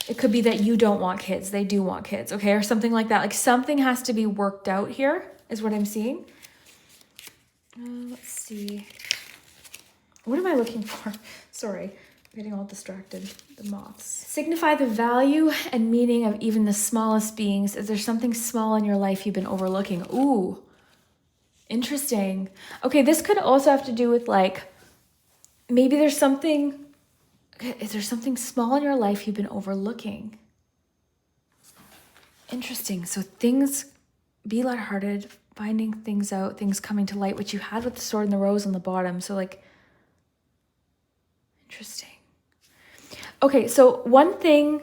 It could be that you don't want kids, they do want kids, okay? Or something like that. Like something has to be worked out here is what I'm seeing. Let's see. What am I looking for? Sorry, I'm getting all distracted. The moths. Signify the value and meaning of even the smallest beings. Is there something small in your life you've been overlooking? Ooh, interesting. Okay, this could also have to do with like, maybe there's something, is there something small in your life you've been overlooking? Interesting. So things, be lighthearted, finding things out, things coming to light, which you had with the sword and the rose on the bottom. So like, interesting. Okay, so one thing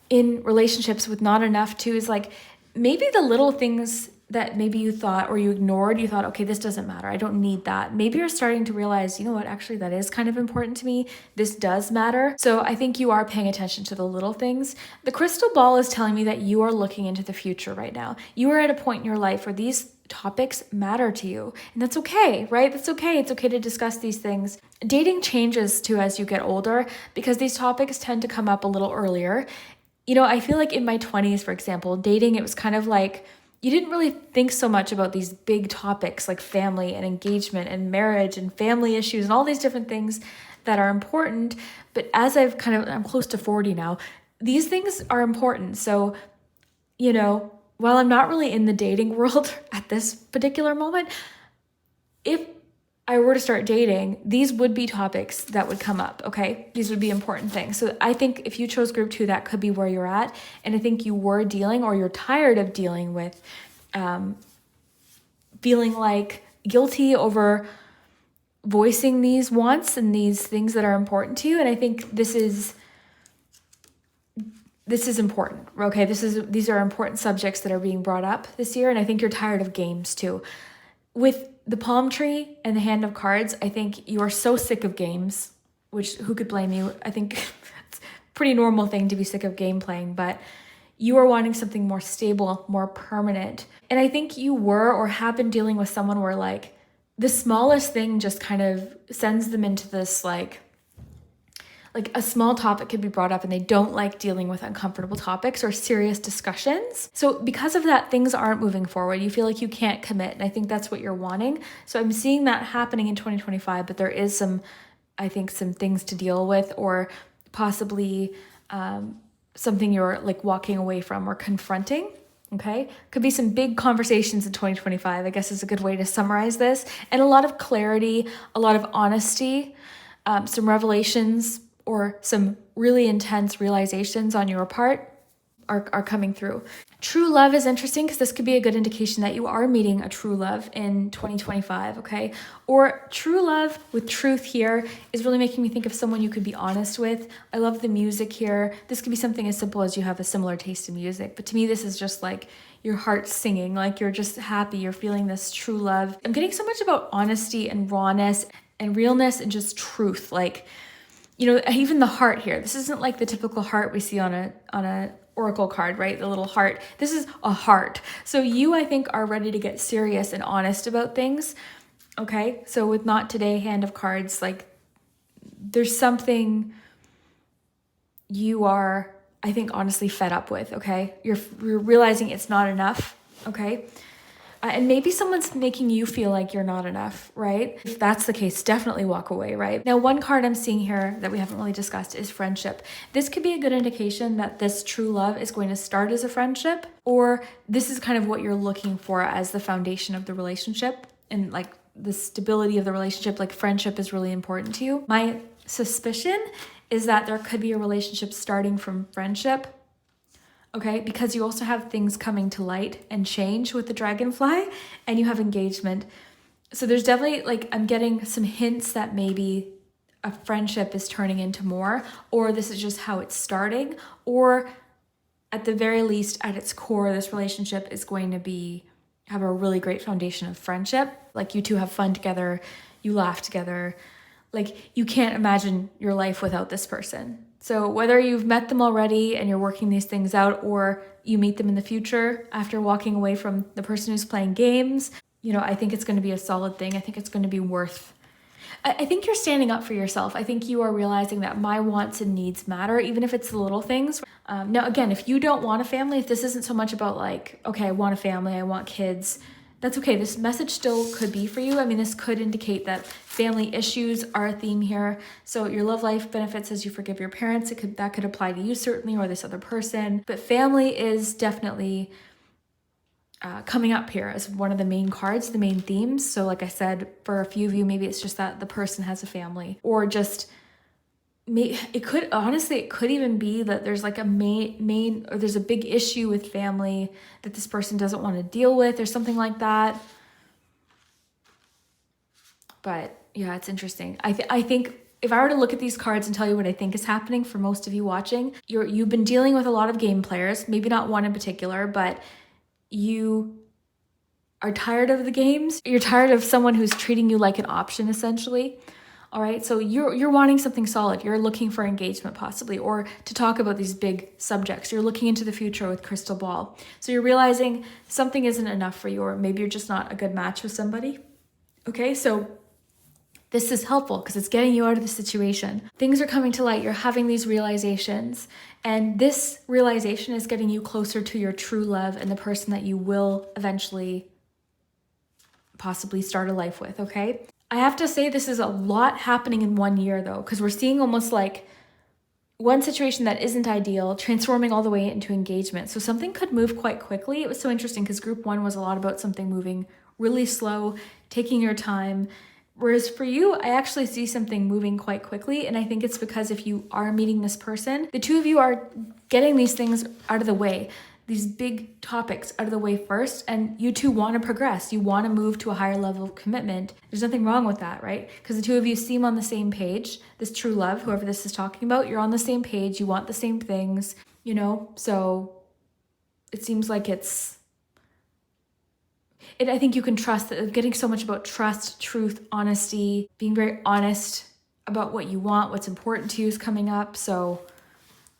in relationships with not enough too is like, maybe the little things that maybe you thought or you ignored, you thought, okay, this doesn't matter, I don't need that. Maybe you're starting to realize, you know what, actually that is kind of important to me. This does matter. So I think you are paying attention to the little things. The crystal ball is telling me that you are looking into the future right now. You are at a point in your life where these topics matter to you. And that's okay, right? That's okay. It's okay to discuss these things. Dating changes too as you get older because these topics tend to come up a little earlier. You know, I feel like in my 20s, for example, dating, it was kind of like, you didn't really think so much about these big topics like family and engagement and marriage and family issues and all these different things that are important. But as I'm close to 40 now, these things are important. So, you know, while I'm not really in the dating world at this particular moment, if I were to start dating, these would be topics that would come up, okay? These would be important things. So I think if you chose group 2, that could be where you're at. And I think you were dealing or you're tired of dealing with feeling like guilty over voicing these wants and these things that are important to you. And I think this is important, okay? These are important subjects that are being brought up this year. And I think you're tired of games too. With the palm tree and the hand of cards, I think you are so sick of games, which who could blame you? I think it's a pretty normal thing to be sick of game playing, but you are wanting something more stable, more permanent. And I think you were or have been dealing with someone where like the smallest thing just kind of sends them into this like a small topic could be brought up and they don't like dealing with uncomfortable topics or serious discussions. So because of that, things aren't moving forward. You feel like you can't commit. And I think that's what you're wanting. So I'm seeing that happening in 2025, but there is some things to deal with or possibly something you're like walking away from or confronting. Okay. Could be some big conversations in 2025, I guess is a good way to summarize this. And a lot of clarity, a lot of honesty, some revelations, or some really intense realizations on your part are coming through. True love is interesting because this could be a good indication that you are meeting a true love in 2025, okay? Or true love with truth here is really making me think of someone you could be honest with. I love the music here. This could be something as simple as you have a similar taste in music, but to me this is just like your heart singing, like you're just happy, you're feeling this true love. I'm getting so much about honesty and rawness and realness and just truth, like, you know, even the heart here. This isn't like the typical heart we see on a oracle card, right? The little heart. This is a heart. So you, I think, are ready to get serious and honest about things. Okay. So with not today, hand of cards, like there's something you are, I think, honestly fed up with. Okay. You're realizing it's not enough. Okay. And maybe someone's making you feel like you're not enough, right? If that's the case, definitely walk away, right? Now, one card I'm seeing here that we haven't really discussed is friendship. This could be a good indication that this true love is going to start as a friendship, or this is kind of what you're looking for as the foundation of the relationship and like the stability of the relationship, like friendship is really important to you. My suspicion is that there could be a relationship starting from friendship. Okay, because you also have things coming to light and change with the dragonfly and you have engagement. So there's definitely like, I'm getting some hints that maybe a friendship is turning into more, or this is just how it's starting, or at the very least at its core, this relationship is going to have a really great foundation of friendship. Like you two have fun together, you laugh together. Like you can't imagine your life without this person. So whether you've met them already and you're working these things out, or you meet them in the future after walking away from the person who's playing games, you know, I think it's going to be a solid thing. I think it's going to be worth I think you're standing up for yourself. I think you are realizing that my wants and needs matter, even if it's the little things. Now, again, if you don't want a family, if this isn't so much about like, okay, I want a family, I want kids, that's okay. This message still could be for you. I mean, this could indicate that family issues are a theme here. So your love life benefits as you forgive your parents. That could apply to you certainly, or this other person. But family is definitely coming up here as one of the main cards, the main themes. So like I said, for a few of you, maybe it's just that the person has a family, or just it could even be that there's like a main or there's a big issue with family that this person doesn't want to deal with or something like that. But yeah, it's interesting. I think if I were to look at these cards and tell you what I think is happening for most of you watching, you've been dealing with a lot of game players, maybe not one in particular, but you are tired of the games. You're tired of someone who's treating you like an option, essentially. All right, so you're wanting something solid. You're looking for engagement possibly, or to talk about these big subjects. You're looking into the future with crystal ball. So you're realizing something isn't enough for you, or maybe you're just not a good match with somebody. Okay, so this is helpful because it's getting you out of the situation. Things are coming to light. You're having these realizations, and this realization is getting you closer to your true love and the person that you will eventually possibly start a life with, okay? I have to say this is a lot happening in 1 year though, because we're seeing almost like one situation that isn't ideal transforming all the way into engagement. So something could move quite quickly. It was so interesting because group 1 was a lot about something moving really slow, taking your time. Whereas for you, I actually see something moving quite quickly. And I think it's because if you are meeting this person, the two of you are getting these things out of the way, these big topics out of the way first, and you two want to progress. You want to move to a higher level of commitment. There's nothing wrong with that, right? Because the two of you seem on the same page. This true love, whoever this is talking about, you're on the same page. You want the same things, so it seems like I think you can trust that. Getting so much about trust, truth, honesty, being very honest about what you want, what's important to you is coming up. So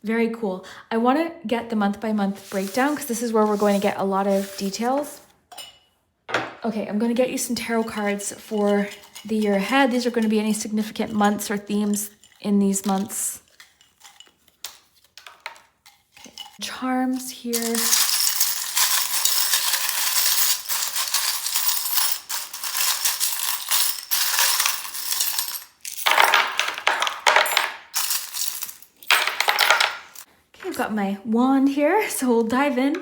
very cool. I want to get the month by month breakdown because this is where we're going to get a lot of details. Okay, I'm going to get you some tarot cards for the year ahead. These are going to be any significant months or themes in these months. Okay. Charms here. I've got my wand here, so we'll dive in.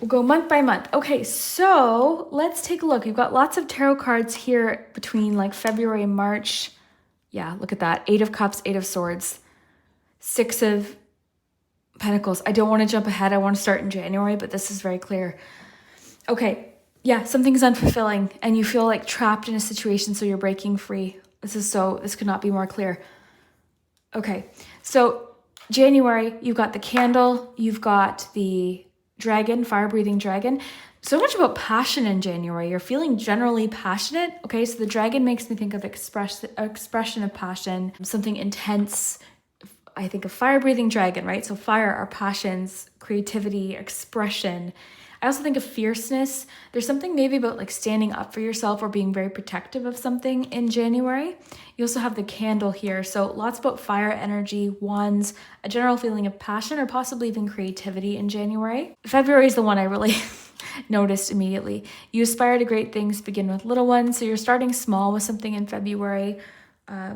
We'll go month by month. Okay, so let's take a look. You've got lots of tarot cards here between like February and March. Yeah, look at that. 8 of Cups, 8 of Swords, 6 of Pentacles. I don't want to jump ahead. I want to start in January, but this is very clear. Okay, yeah, something's unfulfilling and you feel like trapped in a situation, so you're breaking free. This could not be more clear. Okay, so January, you've got the candle, you've got the dragon, fire-breathing dragon. So much about passion in January. You're feeling generally passionate. Okay, so the dragon makes me think of expression of passion, something intense. I think of fire-breathing dragon, right? So fire, our passions, creativity, expression. I also think of fierceness. There's something maybe about like standing up for yourself or being very protective of something in January. You also have the candle here. So lots about fire energy, wands, a general feeling of passion or possibly even creativity in January. February is the one I really noticed immediately. You aspire to great things, begin with little ones. So you're starting small with something in February. I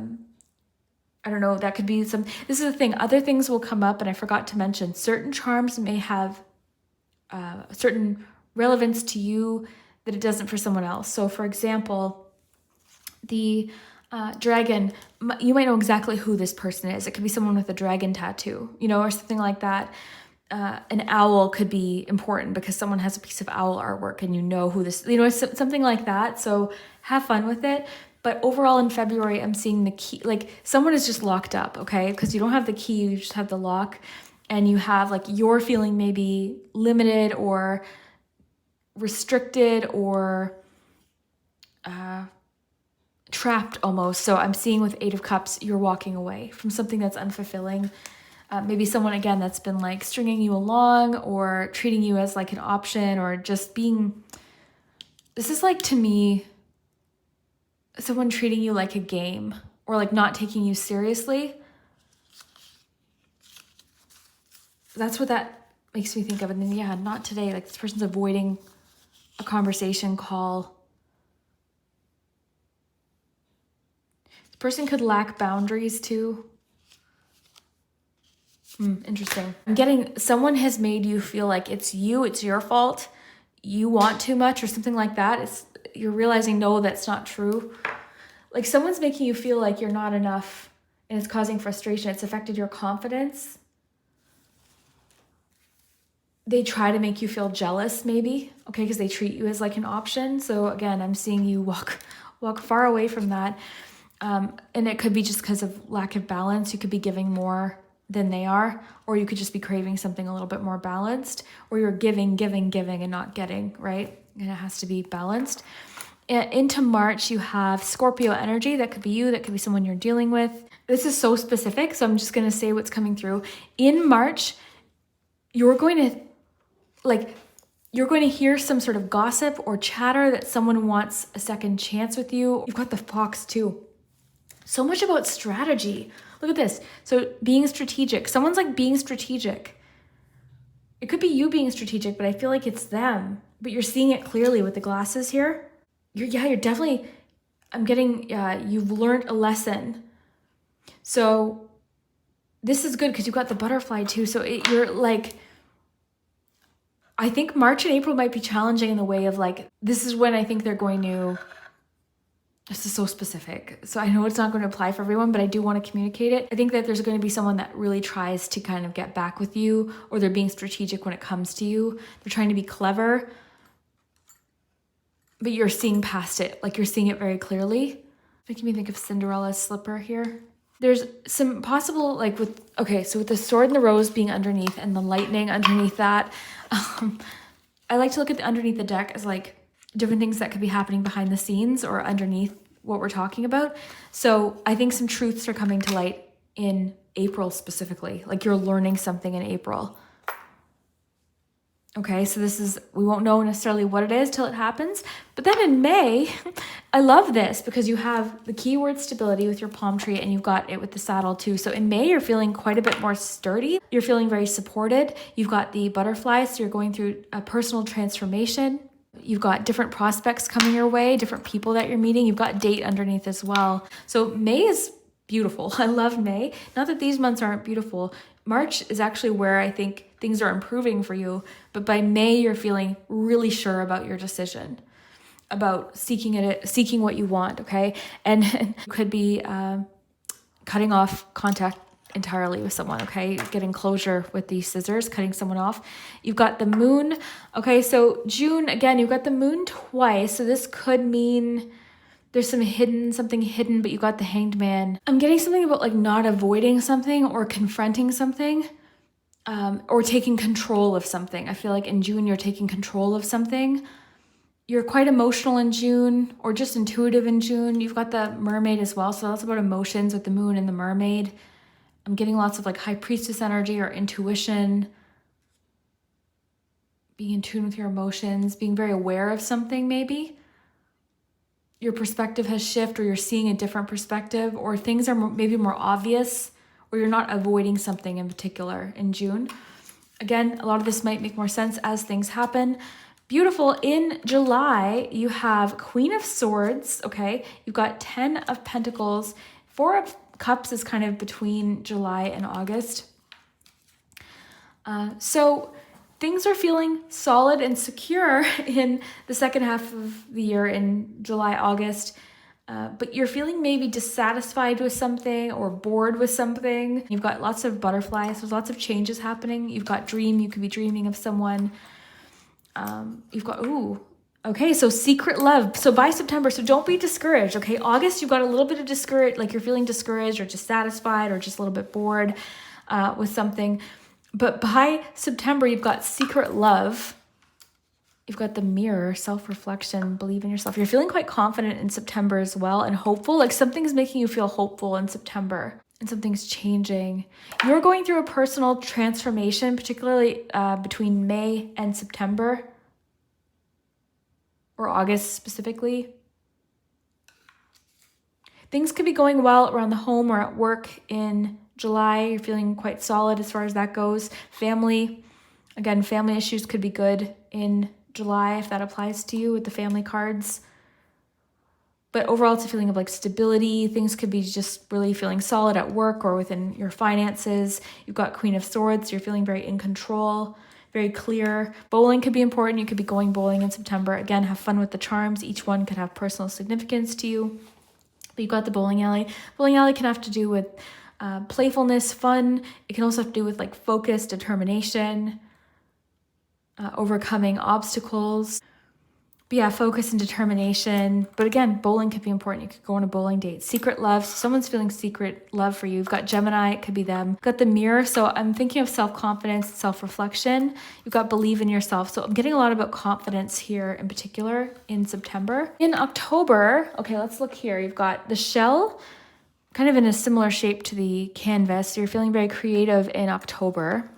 don't know, that could be this is the thing. Other things will come up, and I forgot to mention, certain charms may have a certain relevance to you that it doesn't for someone else. So for example, the dragon, you might know exactly who this person is. It could be someone with a dragon tattoo, or something like that. An owl could be important because someone has a piece of owl artwork and you know who this, something like that. So have fun with it. But overall in February, I'm seeing the key, like someone is just locked up, okay? Because you don't have the key, you just have the lock. And you have like you're feeling maybe limited or restricted or trapped almost. So I'm seeing with 8 of Cups, you're walking away from something that's unfulfilling. Maybe someone, again, that's been like stringing you along or treating you as like an option or just being, this is like to me, someone treating you like a game or like not taking you seriously. That's what that makes me think of. And then, yeah, not today. Like this person's avoiding a conversation call. This person could lack boundaries too. Interesting. I'm getting someone has made you feel like it's your fault. You want too much or something like that. You're realizing, no, that's not true. Like someone's making you feel like you're not enough and it's causing frustration. It's affected your confidence. They try to make you feel jealous maybe, okay, because they treat you as like an option. So again, I'm seeing you walk far away from that. And it could be just because of lack of balance. You could be giving more than they are, or you could just be craving something a little bit more balanced, or you're giving and not getting, right? And it has to be balanced. Into March, you have Scorpio energy. That could be you, that could be someone you're dealing with. This is so specific, so I'm just going to say what's coming through. In March, you're going to hear some sort of gossip or chatter that someone wants a second chance with you. You've got the fox too. So much about strategy. Look at this. So being strategic. Someone's like being strategic. It could be you being strategic, but I feel like it's them. But you're seeing it clearly with the glasses here. You're definitely, I'm getting, you've learned a lesson. So this is good because you've got the butterfly too. So you're like, I think March and April might be challenging in the way of like, this is when I think they're going to, this is so specific. So I know it's not going to apply for everyone, but I do want to communicate it. I think that there's going to be someone that really tries to kind of get back with you, or they're being strategic when it comes to you. They're trying to be clever, but you're seeing past it. Like you're seeing it very clearly. Making me think of Cinderella's slipper here. There's some possible, like so with the sword and the rose being underneath and the lightning underneath that, I like to look at underneath the deck as like different things that could be happening behind the scenes or underneath what we're talking about. So I think some truths are coming to light in April specifically. Like you're learning something in April. Okay, so we won't know necessarily what it is till it happens. But then in May, I love this because you have the keyword stability with your palm tree and you've got it with the saddle too. So in May, you're feeling quite a bit more sturdy. You're feeling very supported. You've got the butterflies, so you're going through a personal transformation. You've got different prospects coming your way, different people that you're meeting. You've got date underneath as well. So May is beautiful. I love May. Not that these months aren't beautiful. March is actually where I think things are improving for you. But by May, you're feeling really sure about your decision, about seeking what you want, okay? And it could be cutting off contact entirely with someone, okay? Getting closure with these scissors, cutting someone off. You've got the moon, okay? So June, again, you've got the moon twice. So this could mean there's something hidden, but you got the Hanged Man. I'm getting something about like not avoiding something or confronting something, or taking control of something. I feel like in June, you're taking control of something. You're quite emotional in June, or just intuitive in June. You've got the mermaid as well. So that's about emotions with the moon and the mermaid. I'm getting lots of like high priestess energy or intuition, being in tune with your emotions, being very aware of something maybe. Your perspective has shifted, or you're seeing a different perspective, or things are maybe more obvious, or you're not avoiding something in particular in June. Again, a lot of this might make more sense as things happen. Beautiful. In July, you have Queen of Swords, okay? You've got 10 of Pentacles. 4 of Cups is kind of between July and August. So things are feeling solid and secure in the second half of the year in July, August, but you're feeling maybe dissatisfied with something or bored with something. You've got lots of butterflies. There's lots of changes happening. You've got dream. You could be dreaming of someone. You've got, okay, so secret love. So by September, so don't be discouraged, okay? August, you've got a little bit of discouraged, like you're feeling discouraged or dissatisfied or just a little bit bored with something. But by September, you've got secret love. You've got the mirror, self-reflection, believe in yourself. You're feeling quite confident in September as well and hopeful. Like something's making you feel hopeful in September and something's changing. You're going through a personal transformation, particularly between May and September or August specifically. Things could be going well around the home or at work in July. You're feeling quite solid as far as that goes. Family, again, family issues could be good in July if that applies to you with the family cards. But overall, it's a feeling of like stability. Things could be just really feeling solid at work or within your finances. You've got Queen of Swords. You're feeling very in control, very clear. Bowling could be important. You could be going bowling in September. Again, have fun with the charms. Each one could have personal significance to you. But you've got the bowling alley. Bowling alley can have to do with playfulness, fun. It can also have to do with like focus, determination, overcoming obstacles. But yeah, focus and determination. But again, bowling could be important. You could go on a bowling date. Secret love. So someone's feeling secret love for you. You've got Gemini. It could be them. You've got the mirror. So I'm thinking of self-confidence, self-reflection. You've got believe in yourself. So I'm getting a lot about confidence here in particular in September. In October, okay, let's look here. You've got the shell, kind of in a similar shape to the canvas. So you're feeling very creative in October.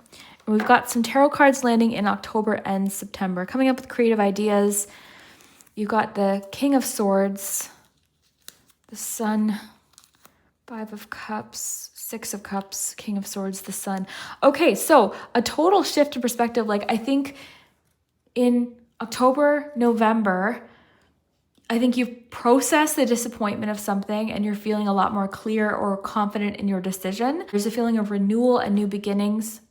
And we've got some tarot cards landing in October and September, coming up with creative ideas. You got the King of Swords, the Sun, 5 of Cups, 6 of Cups, King of Swords, the Sun. Okay, so a total shift in perspective. Like I think in October, November, I think you've processed the disappointment of something and you're feeling a lot more clear or confident in your decision. There's a feeling of renewal and new beginnings,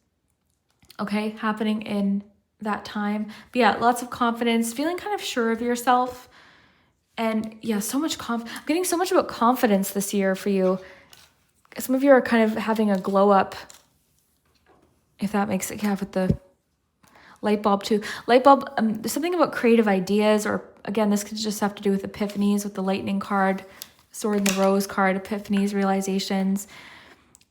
okay, happening in that time. But yeah, lots of confidence, feeling kind of sure of yourself. And yeah, so much I'm getting so much about confidence this year for you. Some of you are kind of having a glow up, if that makes it, yeah, with the light bulb too. Light bulb, there's something about creative ideas, or again, this could just have to do with epiphanies with the lightning card, sword and the rose card, epiphanies, realizations.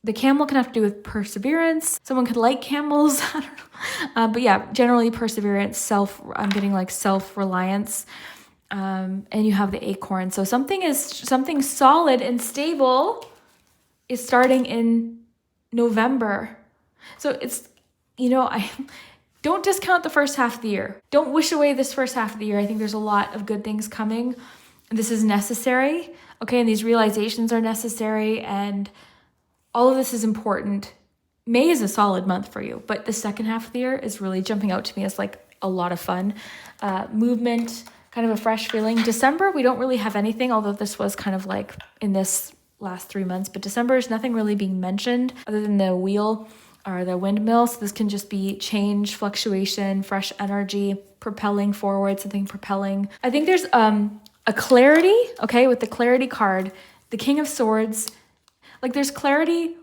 The camel can have to do with perseverance. Someone could like camels. I don't know. But yeah, generally perseverance, I'm getting like self-reliance. And you have the acorn. So something solid and stable is starting in November. So it's, I don't discount the first half of the year. Don't wish away this first half of the year. I think there's a lot of good things coming. This is necessary. Okay. And these realizations are necessary. And all of this is important. May is a solid month for you, but the second half of the year is really jumping out to me as like a lot of fun. Movement, kind of a fresh feeling. December, we don't really have anything, although this was kind of like in this last 3 months, but December is nothing really being mentioned other than the wheel or the windmill. So this can just be change, fluctuation, fresh energy, propelling forward, something propelling. I think there's a clarity, okay, with the clarity card, the King of Swords. Like there's clarity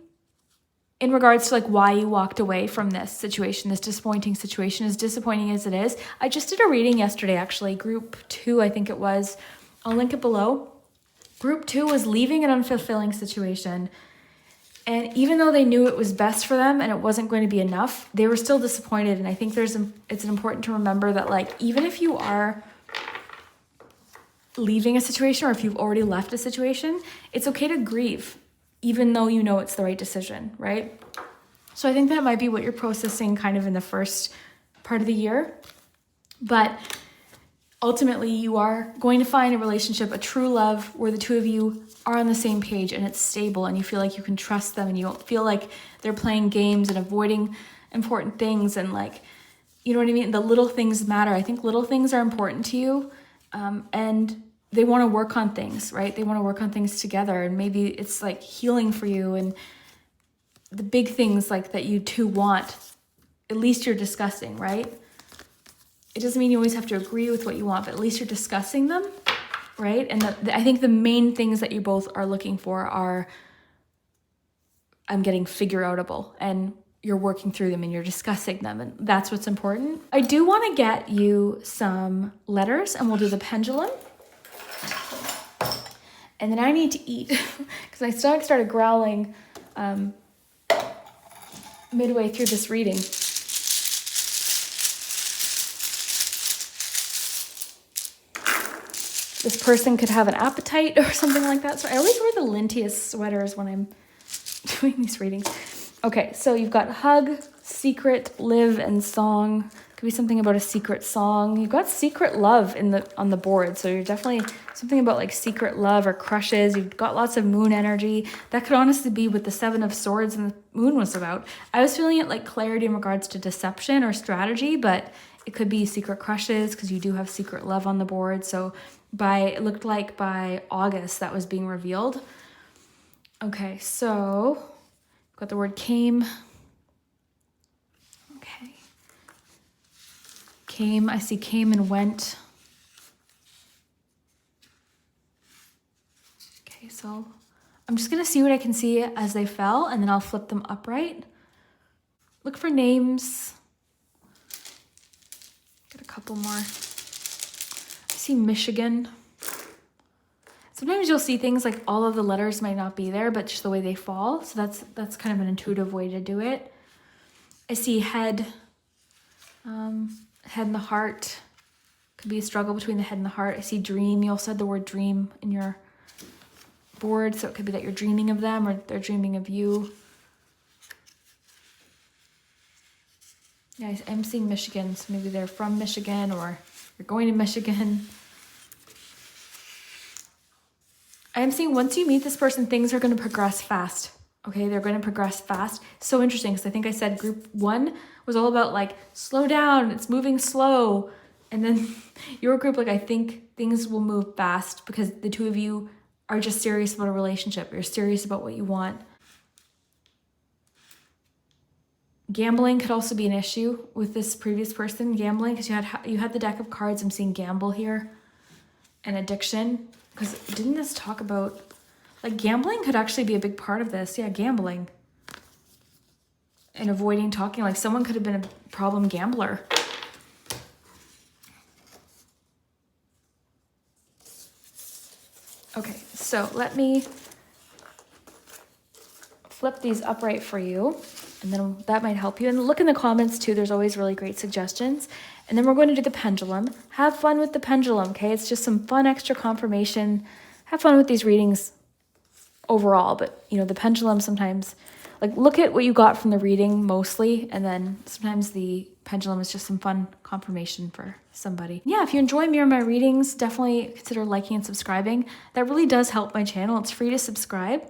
in regards to like why you walked away from this situation, this disappointing situation, as disappointing as it is. I just did a reading yesterday, actually, group 2, I think it was. I'll link it below. Group 2 was leaving an unfulfilling situation. And even though they knew it was best for them and it wasn't going to be enough, they were still disappointed. And I think it's important to remember that like, even if you are leaving a situation or if you've already left a situation, it's okay to grieve, even though you know it's the right decision, right? So I think that might be what you're processing kind of in the first part of the year. But ultimately, you are going to find a relationship, a true love, where the two of you are on the same page and it's stable and you feel like you can trust them and you don't feel like they're playing games and avoiding important things and like, you know what I mean? The little things matter. I think little things are important to you, and they want to work on things, right? They want to work on things together, and maybe it's like healing for you, and the big things like that you two want, at least you're discussing, right? It doesn't mean you always have to agree with what you want, but at least you're discussing them, right? And I think the main things that you both are looking for are, I'm getting figure outable, and you're working through them and you're discussing them, and that's what's important. I do want to get you some letters, and we'll do the pendulum. And then I need to eat because my stomach started growling midway through this reading. This person could have an appetite or something like that. So I always wear the lintiest sweaters when I'm doing these readings. Okay, so you've got hug, secret, live, and song. Could Could be something about a secret song. You've got secret love on the board. So you're definitely something about like secret love or crushes. You've got lots of moon energy. That could honestly be what the Seven of Swords and the moon was about. I was feeling it like clarity in regards to deception or strategy, but it could be secret crushes because you do have secret love on the board. So it looked like by August that was being revealed. Okay, so got the word came. Okay. Came, I see came and went. Okay, so I'm just gonna see what I can see as they fell, and then I'll flip them upright. Look for names. Get a couple more. I see Michigan. Sometimes you'll see things like all of the letters might not be there, but just the way they fall. So that's kind of an intuitive way to do it. I see head. Head and the heart. Could be a struggle between the head and the heart. I see dream. You also had the word dream in your board, so it could be that you're dreaming of them or they're dreaming of you. Yeah, I'm seeing Michigan, so maybe they're from Michigan or you're going to Michigan. I'm seeing once you meet this person, things are going to progress fast. Okay, they're going to progress fast. So interesting, because I think I said group 1 was all about like, slow down, it's moving slow. And then your group, like, I think things will move fast because the two of you are just serious about a relationship. You're serious about what you want. Gambling could also be an issue with this previous person, gambling, because you had the deck of cards. I'm seeing gamble here and addiction, because didn't this talk about, like, gambling could actually be a big part of this. Yeah, gambling. And avoiding talking. Like, someone could have been a problem gambler. Okay, so let me flip these upright for you. And then that might help you. And look in the comments too. There's always really great suggestions. And then we're going to do the pendulum. Have fun with the pendulum, okay? It's just some fun extra confirmation. Have fun with these readings overall, but you know, the pendulum sometimes, like, look at what you got from the reading mostly, and then sometimes the pendulum is just some fun confirmation for somebody. Yeah, if you enjoy me or my readings, definitely consider liking and subscribing. That really does help my channel. It's free to subscribe.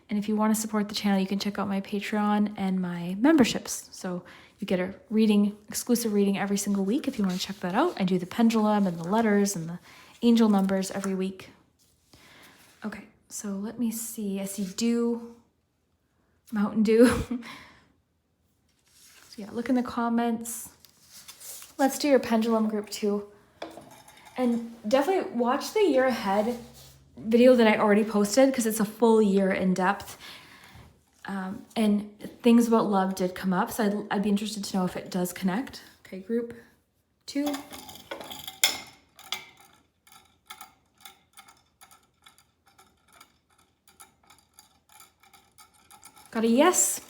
And if you want to support the channel, you can check out my Patreon and my memberships. So you get a reading, exclusive reading every single week if you want to check that out. I do the pendulum and the letters and the angel numbers every week. Okay, so let me see. I see dew, Mountain Dew. So yeah, look in the comments. Let's do your pendulum group 2. And definitely watch the year ahead video that I already posted, because it's a full year in depth. And things about love did come up, so I'd be interested to know if it does connect. Okay, group 2. Got a yes.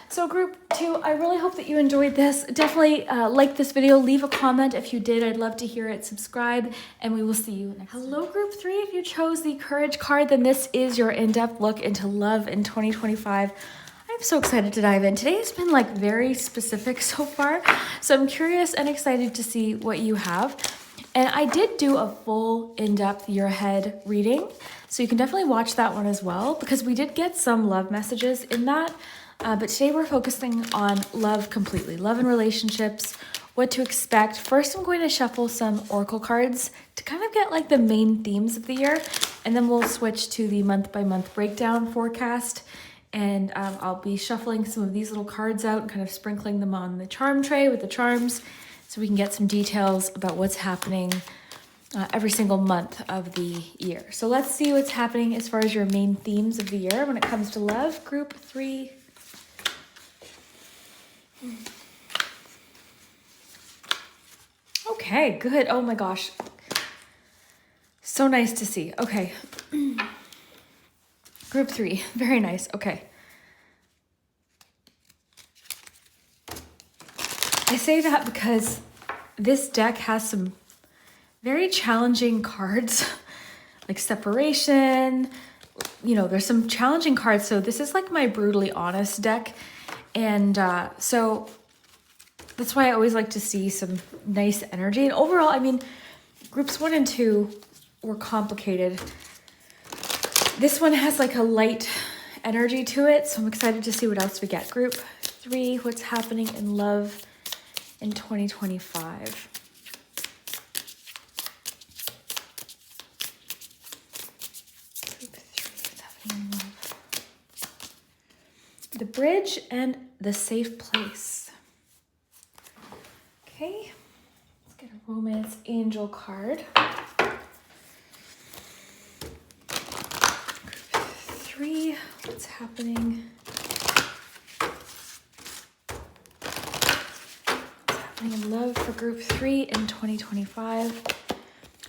So group 2, I really hope that you enjoyed this. Definitely like this video, leave a comment if you did. I'd love to hear it. Subscribe, and we will see you next time. Hello group 3, if you chose the courage card, then this is your in-depth look into love in 2025. I'm so excited to dive in. Today has been like very specific so far, so I'm curious and excited to see what you have. And I did do a full in-depth year ahead reading, so you can definitely watch that one as well, because we did get some love messages in that. But today we're focusing on love completely, love and relationships, what to expect. First, I'm going to shuffle some oracle cards to kind of get like the main themes of the year, and then we'll switch to the month-by-month breakdown forecast. And I'll be shuffling some of these little cards out and kind of sprinkling them on the charm tray with the charms, so we can get some details about what's happening every single month of the year. So let's see what's happening as far as your main themes of the year when it comes to love. Group 3. Okay, good. Oh my gosh. So nice to see. Okay. Group 3. Very nice. Okay. I say that because this deck has some very challenging cards, like separation. You know, there's some challenging cards. So this is like my brutally honest deck. And so that's why I always like to see some nice energy. And overall, I mean, groups 1 and 2 were complicated. This one has like a light energy to it, so I'm excited to see what else we get. Group 3, what's happening in love in 2025? Group 3, what's happening in love? The bridge and the safe place. Okay, let's get a romance angel card. Group 3, what's happening? In love for group 3 in 2025.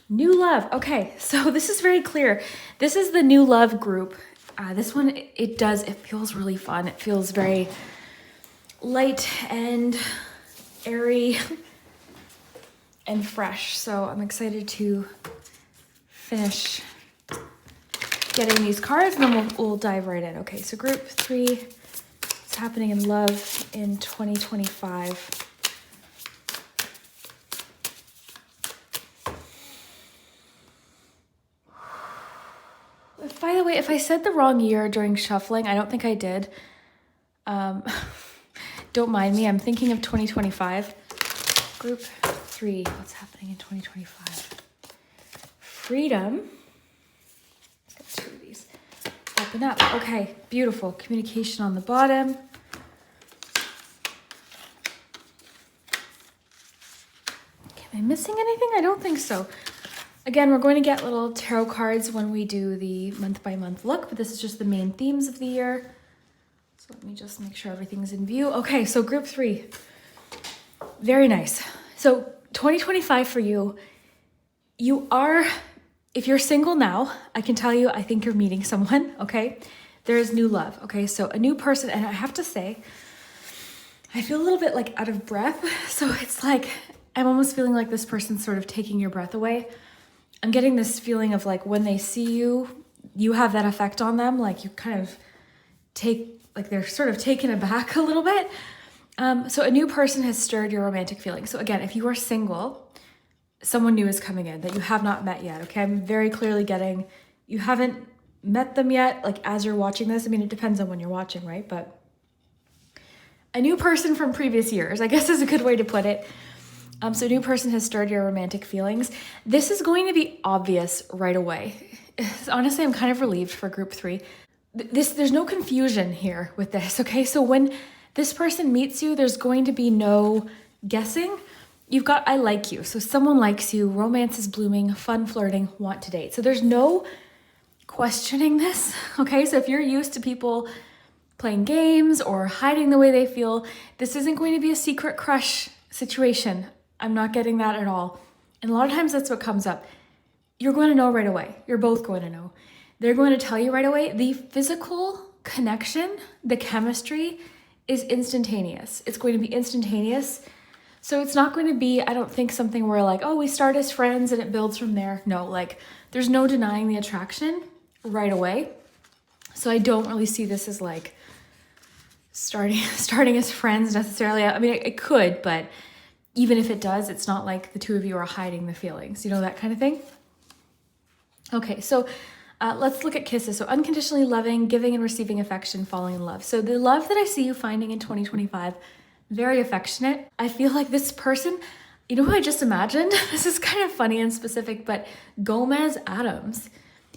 New love. Okay, so this is very clear. This is the new love group. This one, it feels really fun. It feels very light and airy and fresh. So I'm excited to finish getting these cards and then we'll dive right in. Okay, so group 3, what's happening in love in 2025? By the way, if I said the wrong year during shuffling, I don't think I did. Don't mind me. I'm thinking of 2025. Group 3, what's happening in 2025? Freedom. Let's get 2 of these. Open up. Okay, beautiful. Communication on the bottom. Okay, am I missing anything? I don't think so. Again, we're going to get little tarot cards when we do the month-by-month look, but this is just the main themes of the year. So let me just make sure everything's in view. Okay, so group 3. Very nice. So 2025 for you, if you're single now, I can tell you, I think you're meeting someone, okay? There is new love, okay? So a new person, and I have to say, I feel a little bit like out of breath. So it's like, I'm almost feeling like this person's sort of taking your breath away. I'm getting this feeling of like when they see you, you have that effect on them. Like you kind of they're sort of taken aback a little bit. So a new person has stirred your romantic feelings. So again, if you are single, someone new is coming in that you have not met yet. Okay, I'm very clearly getting, you haven't met them yet. Like as you're watching this, I mean, it depends on when you're watching, right? But a new person from previous years, I guess is a good way to put it. So a new person has stirred your romantic feelings. This is going to be obvious right away. Honestly, I'm kind of relieved for group 3. There's no confusion here with this, okay? So when this person meets you, there's going to be no guessing. You've got, I like you. So someone likes you, romance is blooming, fun flirting, want to date. So there's no questioning this, okay? So if you're used to people playing games or hiding the way they feel, this isn't going to be a secret crush situation. I'm not getting that at all. And a lot of times that's what comes up. You're going to know right away. You're both going to know. They're going to tell you right away. The physical connection, the chemistry is instantaneous. It's going to be instantaneous. So it's not going to be, I don't think, something where like, oh, we start as friends and it builds from there. No, like there's no denying the attraction right away. So I don't really see this as like starting as friends necessarily. I mean, it could, but even if it does, it's not like the two of you are hiding the feelings, you know, that kind of thing. Okay, so let's look at kisses. So unconditionally loving, giving and receiving affection, falling in love. So the love that I see you finding in 2025, very affectionate. I feel like this person, you know who I just imagined? This is kind of funny and specific, but Gomez Addams.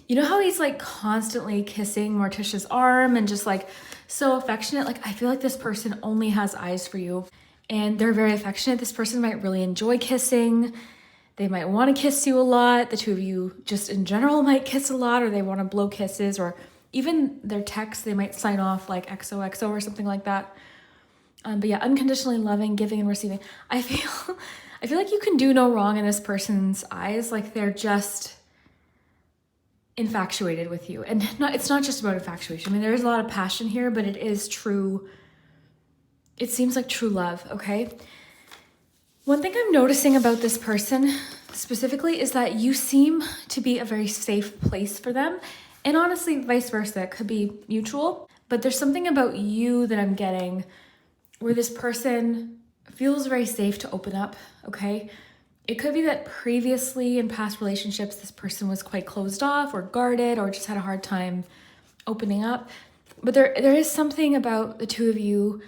You know how he's like constantly kissing Morticia's arm and just like so affectionate? Like I feel like this person only has eyes for you. And they're very affectionate. This person might really enjoy kissing. They might want to kiss you a lot. The two of you just in general might kiss a lot, or they want to blow kisses, or even their texts, they might sign off like XOXO or something like that. But yeah, unconditionally loving, giving and receiving. I feel like you can do no wrong in this person's eyes. Like they're just infatuated with you. And it's not just about infatuation. I mean, there is a lot of passion here, but it is true. It seems like true love, okay? One thing I'm noticing about this person specifically is that you seem to be a very safe place for them. And honestly, vice versa, it could be mutual. But there's something about you that I'm getting where this person feels very safe to open up, okay? It could be that previously in past relationships, this person was quite closed off or guarded or just had a hard time opening up. But there is something about the two of you,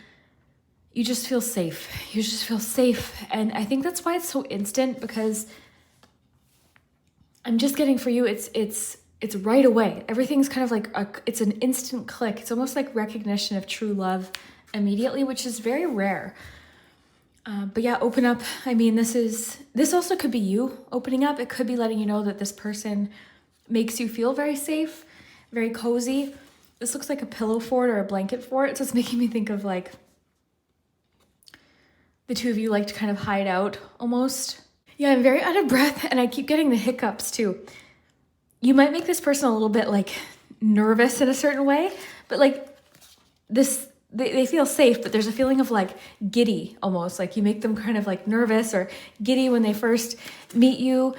you just feel safe. You just feel safe. And I think that's why it's so instant, because I'm just getting for you, it's right away. Everything's kind of like, it's an instant click. It's almost like recognition of true love immediately, which is very rare. But yeah, open up. I mean, this also could be you opening up. It could be letting you know that this person makes you feel very safe, very cozy. This looks like a pillow fort or a blanket fort. So it's making me think of like the two of you like to kind of hide out almost. Yeah, I'm very out of breath and I keep getting the hiccups too. You might make this person a little bit like nervous in a certain way, but like this, they feel safe, but there's a feeling of like giddy almost. Like you make them kind of like nervous or giddy when they first meet you.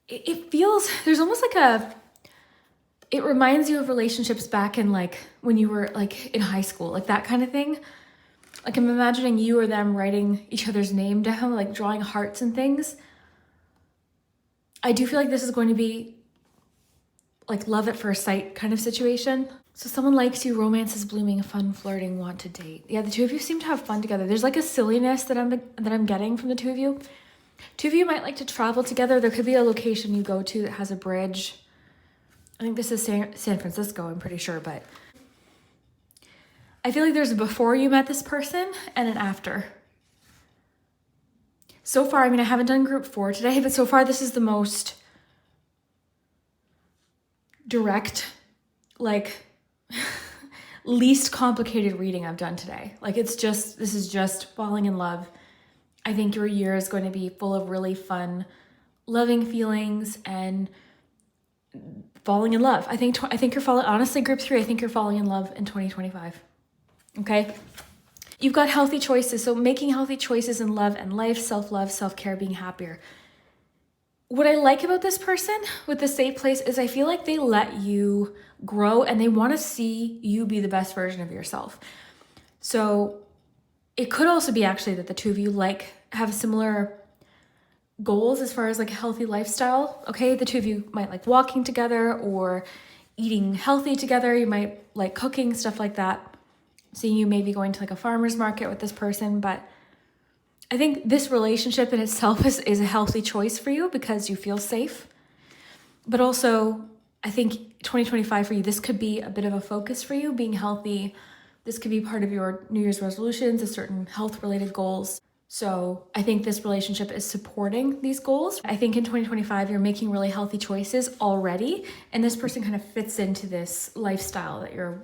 It feels, there's almost like it reminds you of relationships back in like when you were like in high school, like that kind of thing. Like I'm imagining you or them writing each other's name down, like drawing hearts and things. I do feel like this is going to be like love at first sight kind of situation. So someone likes you, romance is blooming, fun, flirting, want to date. Yeah, the two of you seem to have fun together. There's like a silliness that I'm getting from the two of you. Two of you might like to travel together. There could be a location you go to that has a bridge. I think this is San Francisco, I'm pretty sure, but I feel like there's a before you met this person and an after. So far, I mean, I haven't done group 4 today, but so far this is the most direct, like least complicated reading I've done today. Like this is just falling in love. I think your year is going to be full of really fun, loving feelings and falling in love. I think you're falling, honestly, group 3, I think you're falling in love in 2025. Okay. You've got healthy choices. So making healthy choices in love and life, self-love, self-care, being happier. What I like about this person with the safe place is I feel like they let you grow and they want to see you be the best version of yourself. So it could also be actually that the two of you like have similar goals as far as like a healthy lifestyle. Okay. The two of you might like walking together or eating healthy together. You might like cooking, stuff like that. Seeing you maybe going to like a farmer's market with this person, but I think this relationship in itself is a healthy choice for you because you feel safe. But also, I think 2025 for you, this could be a bit of a focus for you, being healthy. This could be part of your New Year's resolutions, a certain health-related goals. So I think this relationship is supporting these goals. I think in 2025, you're making really healthy choices already, and this person kind of fits into this lifestyle that you're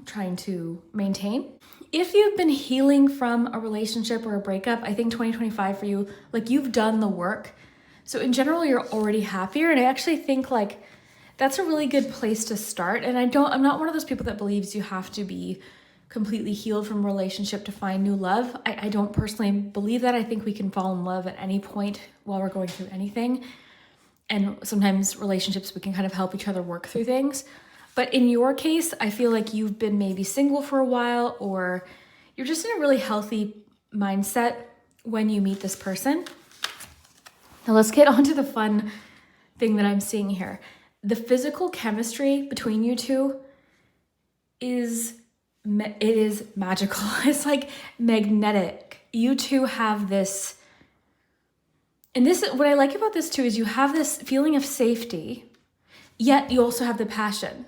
trying to maintain. If you've been healing from a relationship or a breakup, I think 2025 for you, like you've done the work. So in general, you're already happier. And I actually think like that's a really good place to start. And I'm not one of those people that believes you have to be completely healed from a relationship to find new love. I don't personally believe that. I think we can fall in love at any point while we're going through anything. And sometimes relationships, we can kind of help each other work through things. But in your case, I feel like you've been maybe single for a while or you're just in a really healthy mindset when you meet this person. Now let's get on to the fun thing that I'm seeing here. The physical chemistry between you two is magical. It's like magnetic. You two have this, and this, what I like about this too is you have this feeling of safety, yet you also have the passion.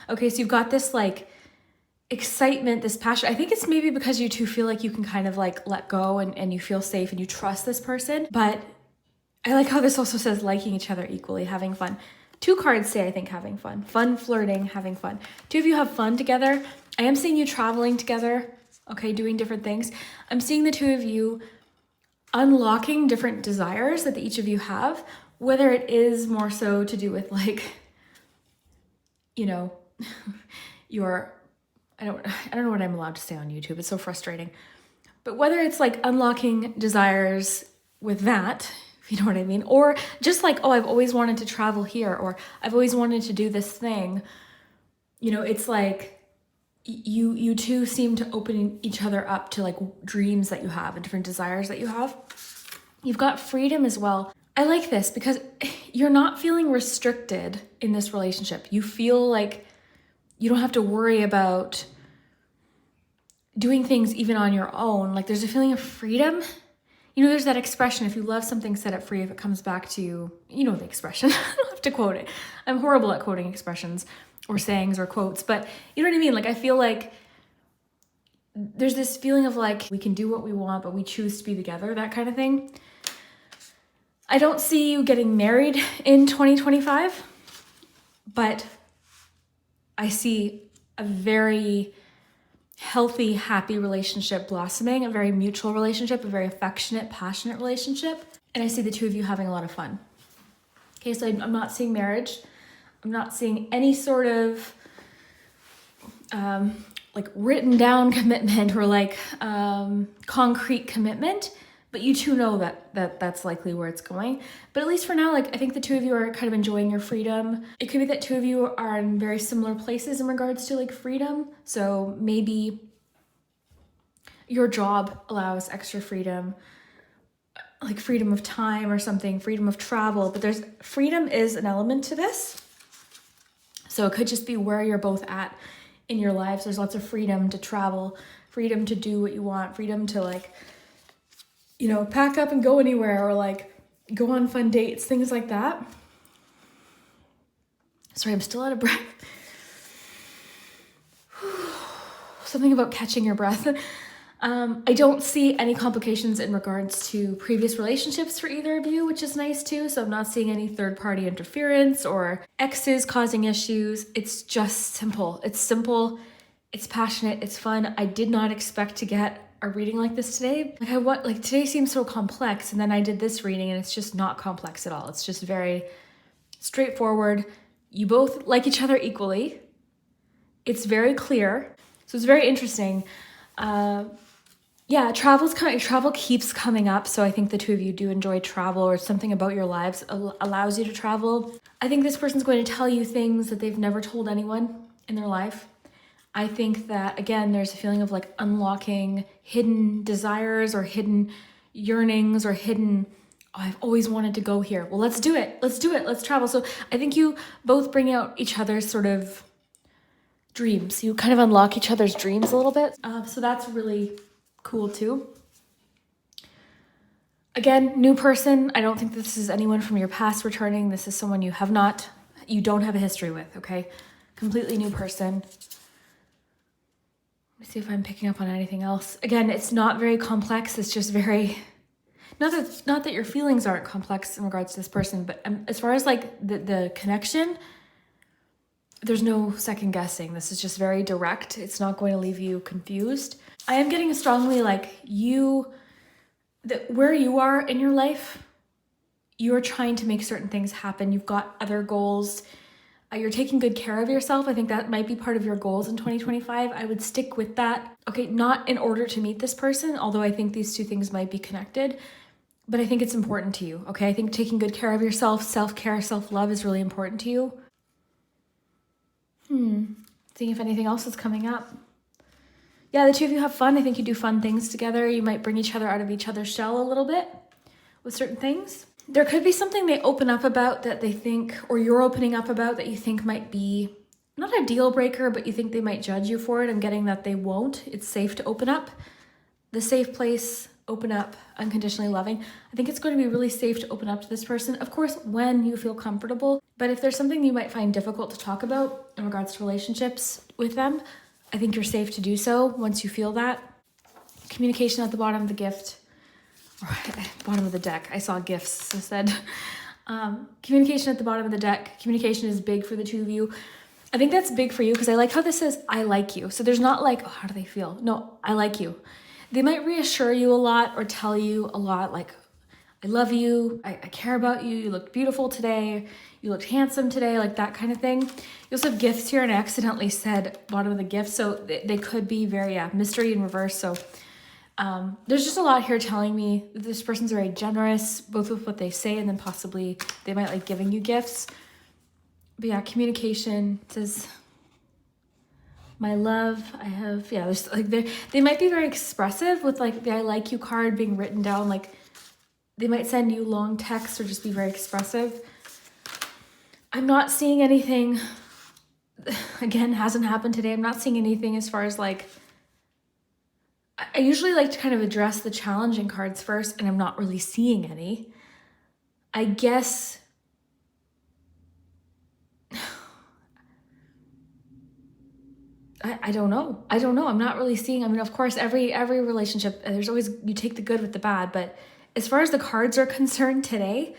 Okay, so you've got this like excitement, this passion. I think it's maybe because you two feel like you can kind of like let go and you feel safe and you trust this person. But I like how this also says liking each other equally, having fun. 2 cards say, I think, having fun. Fun, flirting, having fun. 2 of you have fun together. I am seeing you traveling together, okay, doing different things. I'm seeing the 2 of you unlocking different desires that each of you have, whether it is more so to do with like, you know, I don't know what I'm allowed to say on YouTube. It's so frustrating. But whether it's like unlocking desires with that, if you know what I mean, or just like, oh, I've always wanted to travel here, or I've always wanted to do this thing. You know, it's like you two seem to open each other up to like dreams that you have and different desires that you have. You've got freedom as well. I like this because you're not feeling restricted in this relationship. You feel like you don't have to worry about doing things even on your own. Like there's a feeling of freedom. You know, there's that expression, if you love something, set it free. If it comes back to you, you know the expression. I don't have to quote it. I'm horrible at quoting expressions or sayings or quotes, but you know what I mean? Like I feel like there's this feeling of like we can do what we want, but we choose to be together, that kind of thing. I don't see you getting married in 2025, but I see a very healthy, happy relationship blossoming, a very mutual relationship, a very affectionate, passionate relationship. And I see the two of you having a lot of fun. Okay, so I'm not seeing marriage. I'm not seeing any sort of like written down commitment or like concrete commitment. But you two know that's likely where it's going. But at least for now, like I think the two of you are kind of enjoying your freedom. It could be that two of you are in very similar places in regards to like freedom. So maybe your job allows extra freedom, like freedom of time or something, freedom of travel. But there's freedom is an element to this. So it could just be where you're both at in your lives. There's lots of freedom to travel, freedom to do what you want, freedom to like, you know, pack up and go anywhere or like go on fun dates, things like that. Sorry, I'm still out of breath. Something about catching your breath. I don't see any complications in regards to previous relationships for either of you, which is nice too. So I'm not seeing any third-party interference or exes causing issues. It's just simple. It's simple. It's passionate. It's fun. I did not expect to get a reading like this today. Like today seems so complex, and then I did this reading and it's just not complex at all. It's just very straightforward. You both like each other equally. It's very clear. So it's very interesting. Yeah, travel keeps coming up. So I think the two of you do enjoy travel, or something about your lives allows you to travel. I think this person's going to tell you things that they've never told anyone in their life. I think that, again, there's a feeling of like unlocking hidden desires or hidden yearnings or hidden, oh, I've always wanted to go here. Well, let's do it. Let's do it. Let's travel. So I think you both bring out each other's sort of dreams. You kind of unlock each other's dreams a little bit. So that's really cool too. Again, new person. I don't think this is anyone from your past returning. This is someone you don't have a history with, okay? Completely new person. Let me see if I'm picking up on anything else. Again, it's not very complex. It's just very, not that your feelings aren't complex in regards to this person, but as far as like the connection, there's no second guessing. This is just very direct. It's not going to leave you confused. I am getting strongly like where you are in your life, you're trying to make certain things happen. You've got other goals. You're taking good care of yourself. I think that might be part of your goals in 2025. I would stick with that. Okay, not in order to meet this person, although I think these two things might be connected, but I think it's important to you, okay? I think taking good care of yourself, self-care, self-love is really important to you. Seeing if anything else is coming up. Yeah, the two of you have fun. I think you do fun things together. You might bring each other out of each other's shell a little bit with certain things. There could be something they open up about that they think, or you're opening up about that you think might be not a deal breaker, but you think they might judge you for it. I'm getting that they won't. It's safe to open up. The safe place, open up, unconditionally loving. I think it's going to be really safe to open up to this person. Of course, when you feel comfortable, but if there's something you might find difficult to talk about in regards to relationships with them, I think you're safe to do so once you feel that. Communication at the bottom of the gift. Or bottom of the deck. I saw gifts, so said. Communication at the bottom of the deck. Communication is big for the two of you. I think that's big for you because I like how this says, I like you. So there's not like, oh, how do they feel? No, I like you. They might reassure you a lot or tell you a lot like, I love you, I care about you, you looked beautiful today, you looked handsome today, like that kind of thing. You also have gifts here, and I accidentally said bottom of the gift, so they could be very, mystery in reverse. So there's just a lot here telling me that this person's very generous, both with what they say and then possibly they might like giving you gifts. But yeah, communication says my love. I have, yeah, there's like, they might be very expressive with like the I like you card being written down. Like they might send you long texts or just be very expressive. I'm not seeing anything, again, hasn't happened today. I'm not seeing anything as far as like, I usually like to kind of address the challenging cards first, and I'm not really seeing any. I guess I don't know. I don't know. I'm not really seeing, I mean, of course, every relationship, there's always, you take the good with the bad, but as far as the cards are concerned today,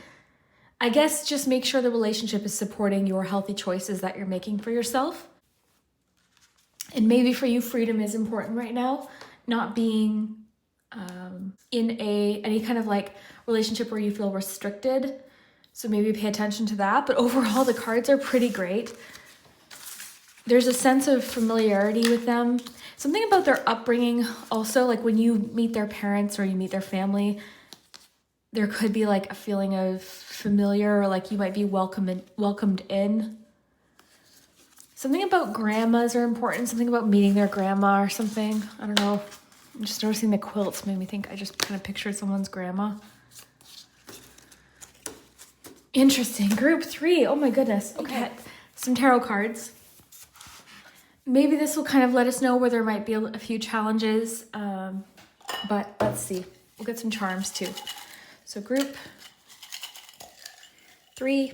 I guess just make sure the relationship is supporting your healthy choices that you're making for yourself. And maybe for you, freedom is important right now. Not being in any kind of like relationship where you feel restricted. So maybe pay attention to that. But overall, the cards are pretty great. There's a sense of familiarity with them. Something about their upbringing also, like when you meet their parents or you meet their family, there could be like a feeling of familiar, or like you might be welcomed in. Something about grandmas are important. Something about meeting their grandma or something. I don't know. I'm just noticing the quilts made me think I just kind of pictured someone's grandma. Interesting. Group 3. Oh my goodness. Okay. Some tarot cards. Maybe this will kind of let us know where there might be a few challenges. But let's see. We'll get some charms too. So group 3.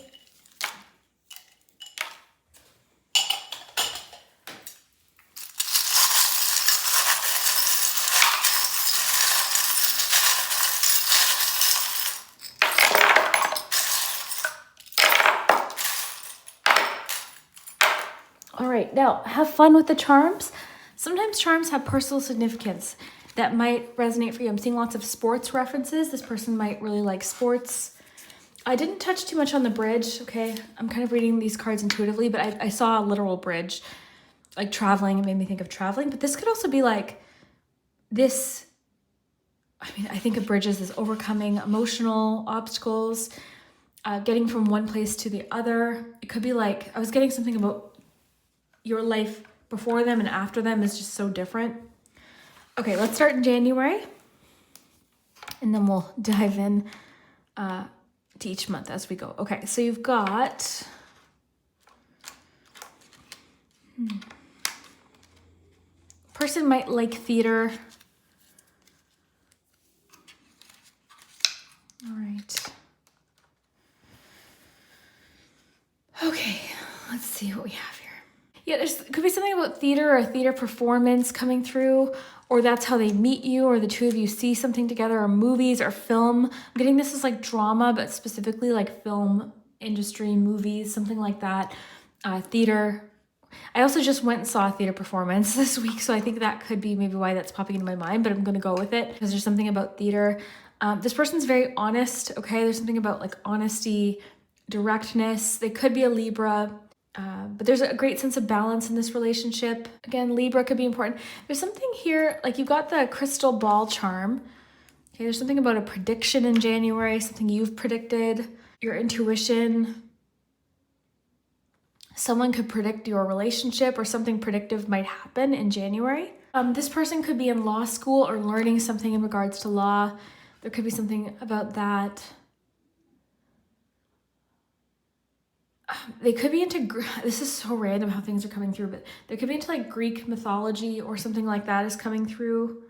All right, now have fun with the charms. Sometimes charms have personal significance that might resonate for you. I'm seeing lots of sports references. This person might really like sports. I didn't touch too much on the bridge, okay? I'm kind of reading these cards intuitively, but I saw a literal bridge, like traveling. It made me think of traveling, but this could also be like this. I mean, I think of bridges as overcoming emotional obstacles, getting from one place to the other. It could be like, I was getting something about your life before them and after them is just so different. Okay, let's start in January, and then we'll dive in to each month as we go. Okay, so you've got person might like theater. All right. Okay, let's see what we have here. Yeah, could be something about theater or a theater performance coming through, or that's how they meet you, or the two of you see something together, or movies or film. I'm getting this as like drama, but specifically like film industry, movies, something like that. Theater. I also just went and saw a theater performance this week, so I think that could be maybe why that's popping into my mind, but I'm going to go with it because there's something about theater. This person's very honest, okay? There's something about like honesty, directness. They could be a Libra. But there's a great sense of balance in this relationship. Again, Libra could be important. There's something here, like you've got the crystal ball charm. Okay, there's something about a prediction in January, something you've predicted, your intuition. Someone could predict your relationship, or something predictive might happen in January. This person could be in law school or learning something in regards to law. There could be something about that. They could be into, this is so random how things are coming through, but they could be into like Greek mythology or something like that is coming through.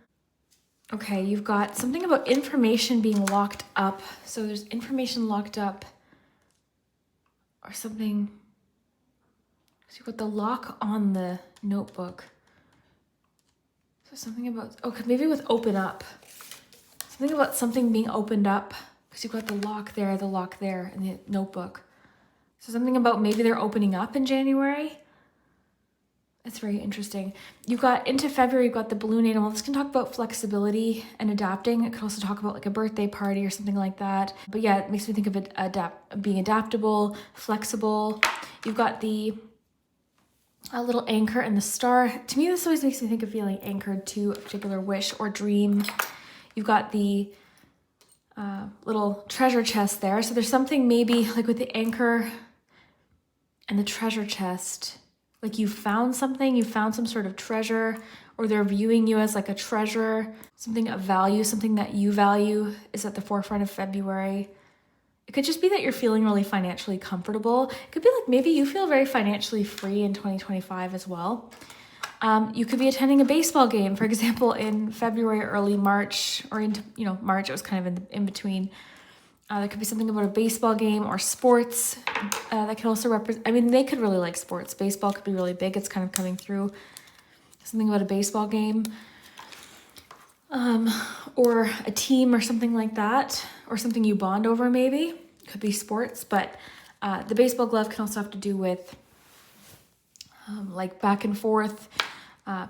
Okay, you've got something about information being locked up. So there's information locked up or something. So you've got the lock on the notebook. So something about, okay, maybe with open up. Something about something being opened up because you've got the lock there in the notebook. So something about maybe they're opening up in January. It's very interesting. You've got into February, you've got the balloon animal. This can talk about flexibility and adapting. It could also talk about like a birthday party or something like that. But yeah, it makes me think of it being adaptable, flexible. You've got the a little anchor and the star. To me, this always makes me think of feeling anchored to a particular wish or dream. You've got the little treasure chest there. So there's something maybe like with the anchor and the treasure chest. Like you found something, you found some sort of treasure, or they're viewing you as like a treasure, something of value, something that you value is at the forefront of February. It could just be that you're feeling really financially comfortable. It could be like maybe you feel very financially free in 2025 as well. You could be attending a baseball game, for example, in February, early March, or into, March, it was kind of in between. There could be something about a baseball game or sports that can also represent, I mean, they could really like sports. Baseball could be really big. It's kind of coming through. Something about a baseball game or a team or something like that, or something you bond over maybe. Could be sports, but the baseball glove can also have to do with like back and forth,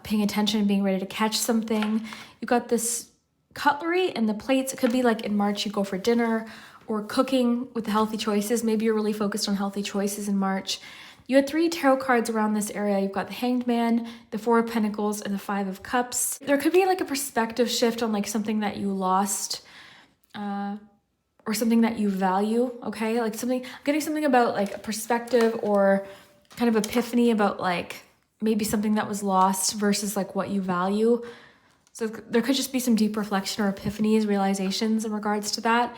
paying attention, being ready to catch something. You've got this cutlery and the plates. It could be like in March you go for dinner or cooking with the healthy choices. Maybe you're really focused on healthy choices in March. You had 3 tarot cards around this area. You've got the Hanged Man, the 4 of Pentacles, and the 5 of Cups. There could be like a perspective shift on like something that you lost or something that you value, okay? Like something, I'm getting something about like a perspective or kind of epiphany about like maybe something that was lost versus like what you value. So there could just be some deep reflection or epiphanies, realizations in regards to that.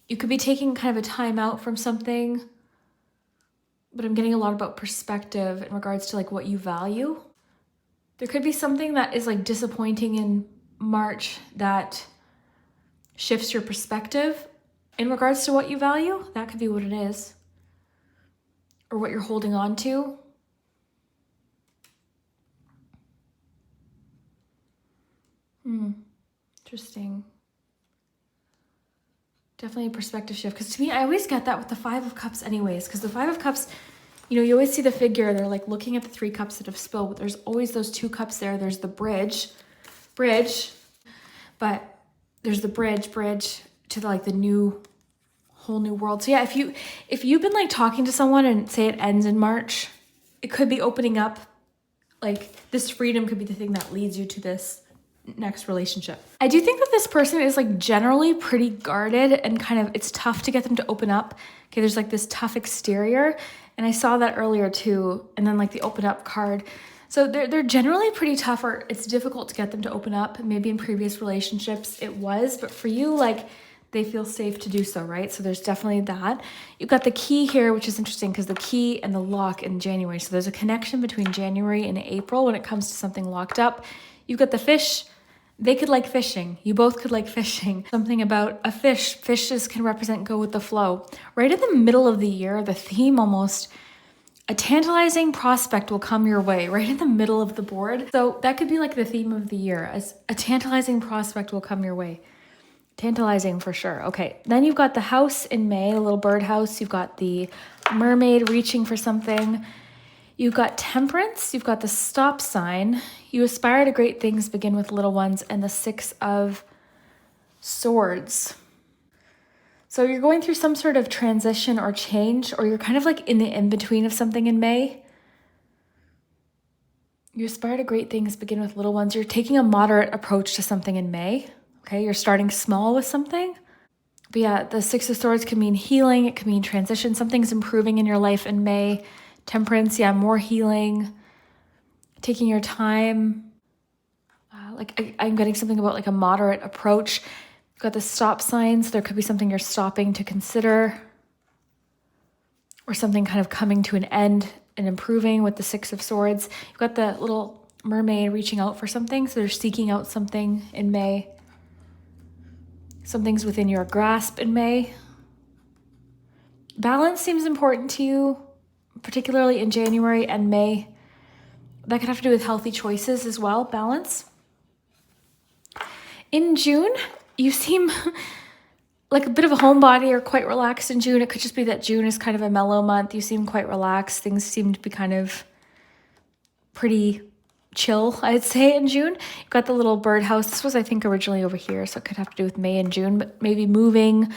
You could be taking kind of a time out from something, but I'm getting a lot about perspective in regards to like what you value. There could be something that is like disappointing in March that shifts your perspective in regards to what you value. That could be what it is, or what you're holding on to. Interesting. Definitely a perspective shift. Because to me, I always get that with the 5 of Cups anyways. Because the 5 of Cups, you always see the figure. They're like looking at the 3 cups that have spilled. But there's always those 2 cups there. There's the bridge. But there's the bridge to the new, whole new world. So yeah, if you've been like talking to someone and say it ends in March, it could be opening up. Like this freedom could be the thing that leads you to this next relationship. I do think that this person is like generally pretty guarded and kind of, it's tough to get them to open up. Okay, there's like this tough exterior, and I saw that earlier too. And then like the open up card. So they're generally pretty tough, or it's difficult to get them to open up. Maybe in previous relationships it was, but for you, like they feel safe to do so, right? So there's definitely that. You've got the key here, which is interesting because the key and the lock in January. So there's a connection between January and April when it comes to something locked up. You've got the fish. They could like fishing. You both could like fishing. Something about a fish. Fishes can represent go with the flow. Right in the middle of the year, the theme almost, a tantalizing prospect will come your way right in the middle of the board. So that could be like the theme of the year, as a tantalizing prospect will come your way. Tantalizing for sure. Okay, then you've got the house in May, a little birdhouse. You've got the mermaid reaching for something. You've got temperance, you've got the stop sign. You aspire to great things, begin with little ones, and the 6 of swords. So you're going through some sort of transition or change, or you're kind of like in the in-between of something in May. You aspire to great things, begin with little ones. You're taking a moderate approach to something in May. Okay, you're starting small with something. But yeah, the 6 of swords can mean healing. It can mean transition. Something's improving in your life in May. Temperance, yeah, more healing, taking your time. I'm getting something about like a moderate approach. You've got the stop signs. There could be something you're stopping to consider, or something kind of coming to an end and improving with the 6 of swords. You've got the little mermaid reaching out for something. So they're seeking out something in May. Something's within your grasp in May. Balance seems important to you, particularly in January and May. That could have to do with healthy choices as well, balance. In June, you seem like a bit of a homebody or quite relaxed in June. It could just be that June is kind of a mellow month. You seem quite relaxed. Things seem to be kind of pretty chill, I'd say, in June. You've got the little birdhouse. This was, I think, originally over here, so it could have to do with May and June, but maybe moving,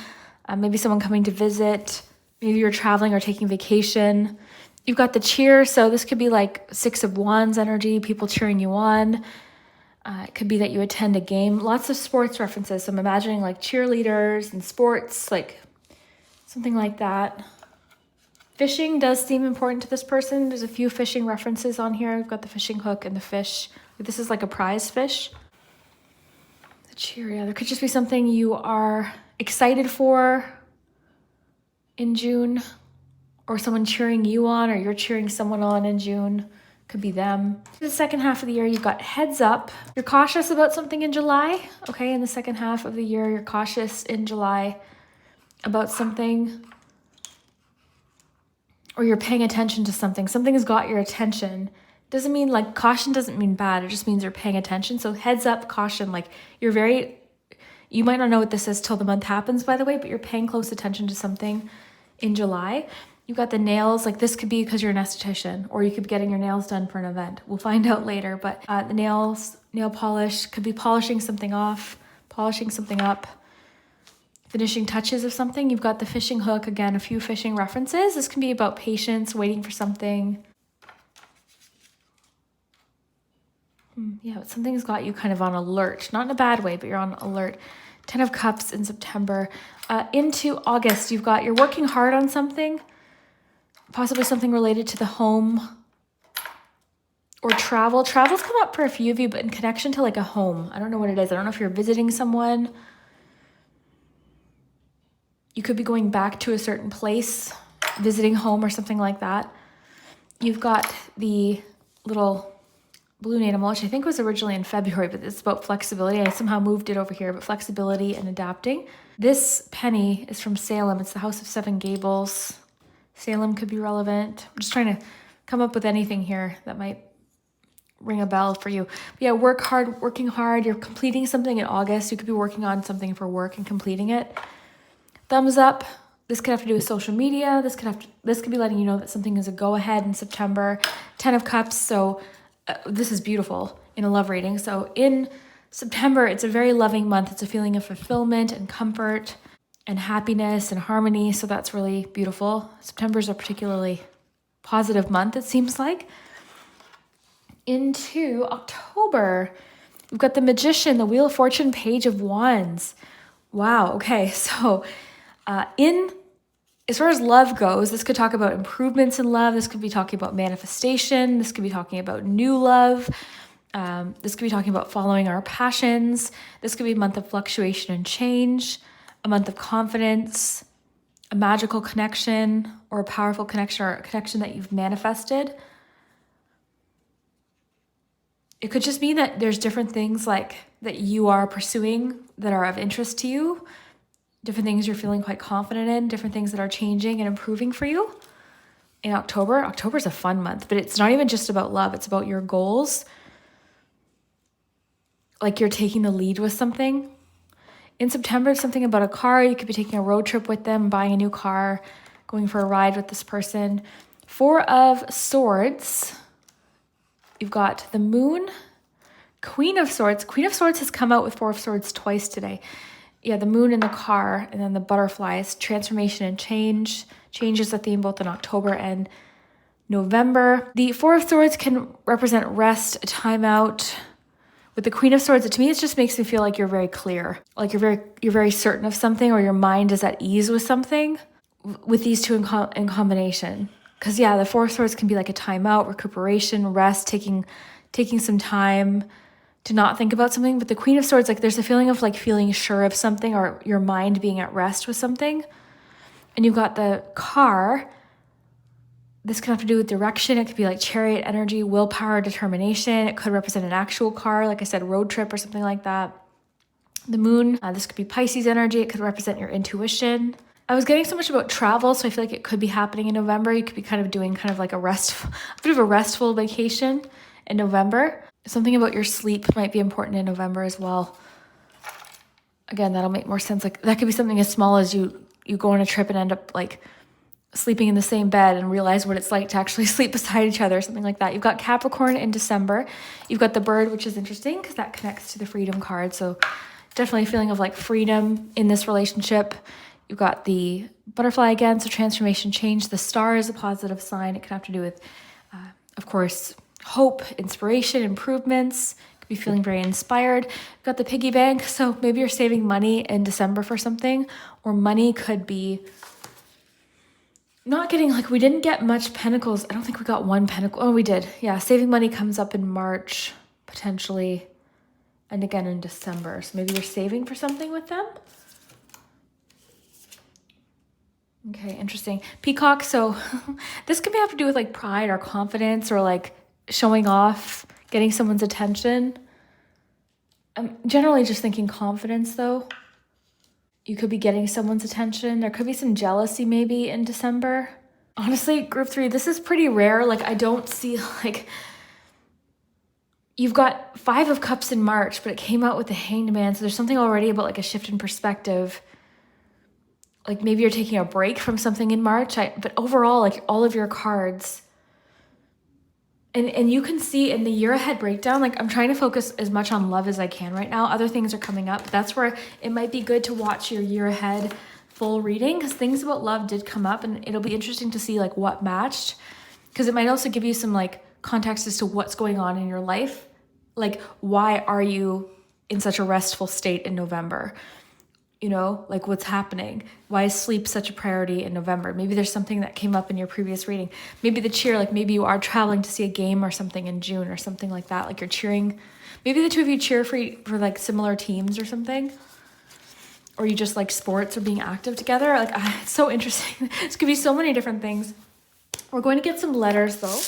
maybe someone coming to visit. Maybe you're traveling or taking vacation. You've got the cheer, so this could be like 6 of wands energy, people cheering you on. It could be that you attend a game. Lots of sports references, so I'm imagining like cheerleaders and sports, like something like that. Fishing does seem important to this person. There's a few fishing references on here. I've got the fishing hook and the fish. This is like a prize fish. The cheer, yeah, there could just be something you are excited for in June, or someone cheering you on, or you're cheering someone on in June. Could be them. The second half of the year, you've got heads up. You're cautious about something in July. Okay, in the second half of the year, you're cautious in July about something, or you're paying attention to something. Something has got your attention. Doesn't mean like caution doesn't mean bad. It just means you're paying attention. So heads up, caution, like you might not know what this is till the month happens, by the way, but you're paying close attention to something in July. You've got the nails, like this could be because you're an esthetician, or you could be getting your nails done for an event. We'll find out later, but the nails, nail polish, could be polishing something off, polishing something up, finishing touches of something. You've got the fishing hook, again, a few fishing references. This can be about patience, waiting for something. Yeah, something's got you kind of on alert, not in a bad way, but you're on alert. 10 of Cups in September. Into August, you're working hard on something, possibly something related to the home or travel. Travel's come up for a few of you, but in connection to like a home. I don't know what it is. I don't know if you're visiting someone. You could be going back to a certain place, visiting home or something like that. You've got the little balloon animal, which I think was originally in February, but it's about flexibility. I somehow moved it over here, but flexibility and adapting. This penny is from Salem. It's the House of Seven Gables. Salem could be relevant. I'm just trying to come up with anything here that might ring a bell for you. But yeah, working hard. You're completing something in August. You could be working on something for work and completing it. Thumbs up. This could have to do with social media. This could be letting you know that something is a go-ahead in September. 10 of Cups. So this is beautiful in a love reading. So in September, it's a very loving month. It's a feeling of fulfillment and comfort and happiness and harmony. So that's really beautiful. September is a particularly positive month, it seems like. Into October, we've got the Magician, the Wheel of Fortune, Page of Wands. Wow. Okay. So as far as love goes, this could talk about improvements in love. This could be talking about manifestation. This could be talking about new love. This could be talking about following our passions. This could be a month of fluctuation and change, a month of confidence, a magical connection, or a powerful connection, or a connection that you've manifested. It could just mean that there's different things like that you are pursuing that are of interest to you, different things you're feeling quite confident in, different things that are changing and improving for you in October. October's a fun month, but it's not even just about love. It's about your goals. Like you're taking the lead with something. In September, it's something about a car. You could be taking a road trip with them, buying a new car, going for a ride with this person. 4 of Swords. You've got the Moon, Queen of Swords. Queen of Swords has come out with 4 of Swords twice today. Yeah, the Moon in the car, and then the butterflies, transformation and change. Change is a theme both in October and November. The 4 of Swords can represent rest, a time out. With the Queen of Swords, to me, it just makes me feel like you're very clear. Like you're very certain of something, or your mind is at ease with something. With these two in combination. Because yeah, the 4 of Swords can be like a time out, recuperation, rest, taking some time to not think about something. But the Queen of Swords, like there's a feeling of like feeling sure of something, or your mind being at rest with something. And you've got the car. This can have to do with direction. It could be like chariot energy, willpower, determination. It could represent an actual car, like I said, road trip or something like that. The Moon, this could be Pisces energy. It could represent your intuition. I was getting so much about travel, so I feel like it could be happening in November. You could be kind of doing kind of like a bit of a restful vacation in November. Something about your sleep might be important in November as well. Again, that'll make more sense. Like that could be something as small as you go on a trip and end up like sleeping in the same bed and realize what it's like to actually sleep beside each other, something like that. You've got Capricorn in December. You've got the Bird, which is interesting because that connects to the Freedom card. So definitely a feeling of like freedom in this relationship. You've got the Butterfly again, so transformation, change. The Star is a positive sign. It can have to do with, of course, hope, inspiration, improvements. Could be feeling very inspired. You've got the Piggy Bank, so maybe you're saving money in December for something, or money could be not getting, like, we didn't get much pentacles. I don't think we got one pentacle. Oh, we did. Yeah, saving money comes up in March, potentially, and again in December. So maybe you're saving for something with them. Okay, interesting. Peacock, so this could have to do with like pride or confidence or like showing off, getting someone's attention. I'm generally just thinking confidence though. You could be getting someone's attention. There could be some jealousy maybe in December. Honestly, group 3, this is pretty rare. Like I don't see like, you've got 5 of Cups in March, but it came out with the Hanged Man. So there's something already about like a shift in perspective. Like maybe you're taking a break from something in March, but overall, like all of your cards, and you can see in the year ahead breakdown, like I'm trying to focus as much on love as I can right now. Other things are coming up. That's where it might be good to watch your year ahead full reading, because things about love did come up, and it'll be interesting to see like what matched, because it might also give you some like context as to what's going on in your life. Like, why are you in such a restful state in November? You know, like what's happening? Why is sleep such a priority in November? Maybe there's something that came up in your previous reading. Maybe the cheer, like maybe you are traveling to see a game or something in June or something like that. Like you're cheering. Maybe the two of you cheer for like similar teams or something. Or you just like sports or being active together. Like it's so interesting. This could be so many different things. We're going to get some letters though.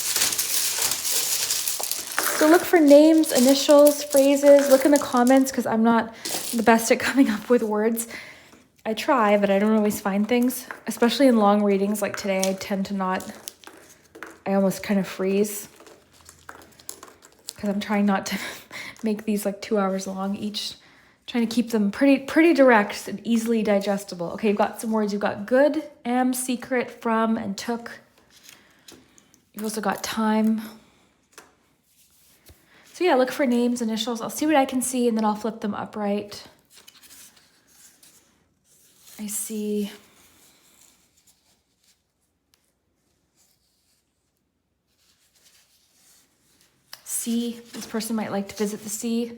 So look for names, initials, phrases. Look in the comments because I'm not the best at coming up with words. I try, but I don't always find things, especially in long readings like today. I tend to not, I almost kind of freeze because I'm trying not to make these like 2 hours long each, trying to keep them pretty direct and easily digestible. Okay, you've got some words. You've got good, am, secret, from, and took. You've also got time. So yeah, look for names, initials. I'll see what I can see, and then I'll flip them upright. I see sea. This person might like to visit the sea.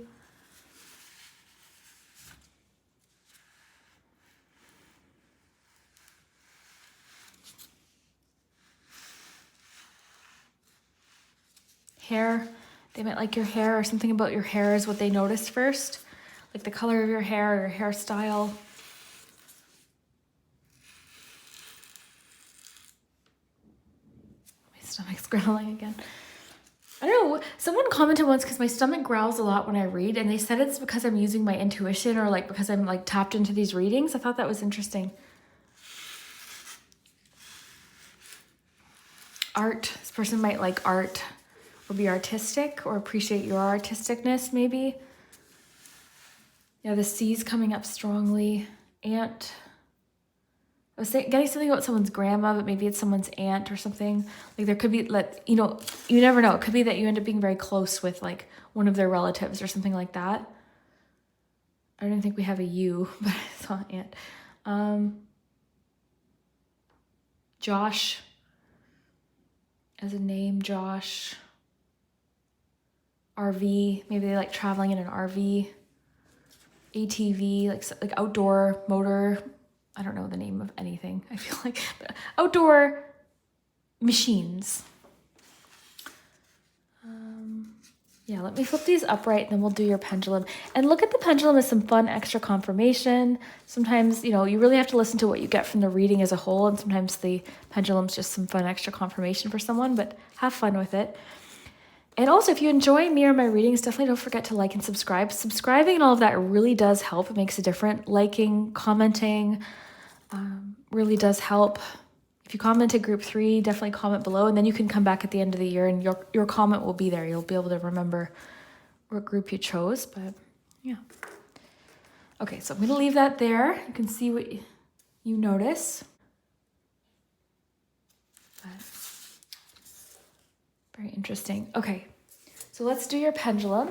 Hair. They might like your hair, or something about your hair is what they notice first. Like the color of your hair or your hairstyle. My stomach's growling again. I don't know. Someone commented once because my stomach growls a lot when I read, and they said it's because I'm using my intuition or like because I'm like tapped into these readings. I thought that was interesting. Art. This person might like art or be artistic or appreciate your artisticness maybe. Yeah, the C's coming up strongly. Aunt. I was getting something about someone's grandma, but maybe it's someone's aunt or something. Like there could be, like, you know, you never know. It could be that you end up being very close with like one of their relatives or something like that. I don't think we have a U, but I saw aunt. Josh. As a name, Josh. RV. Maybe they like traveling in an RV. ATV, like outdoor motor. I don't know the name of anything. I feel like outdoor machines. Yeah, let me flip these upright and then we'll do your pendulum. And look at the pendulum as some fun extra confirmation. Sometimes, you know, you really have to listen to what you get from the reading as a whole, and sometimes the pendulum's just some fun extra confirmation for someone, but have fun with it. And also, if you enjoy me or my readings, definitely don't forget to like and subscribe. Subscribing and all of that really does help. It makes a difference. Liking, commenting really does help. If you commented group 3, definitely comment below, and then you can come back at the end of the year and your comment will be there. You'll be able to remember what group you chose, but yeah. Okay, so I'm going to leave that there. You can see what you notice. But very interesting. Okay, so let's do your pendulum.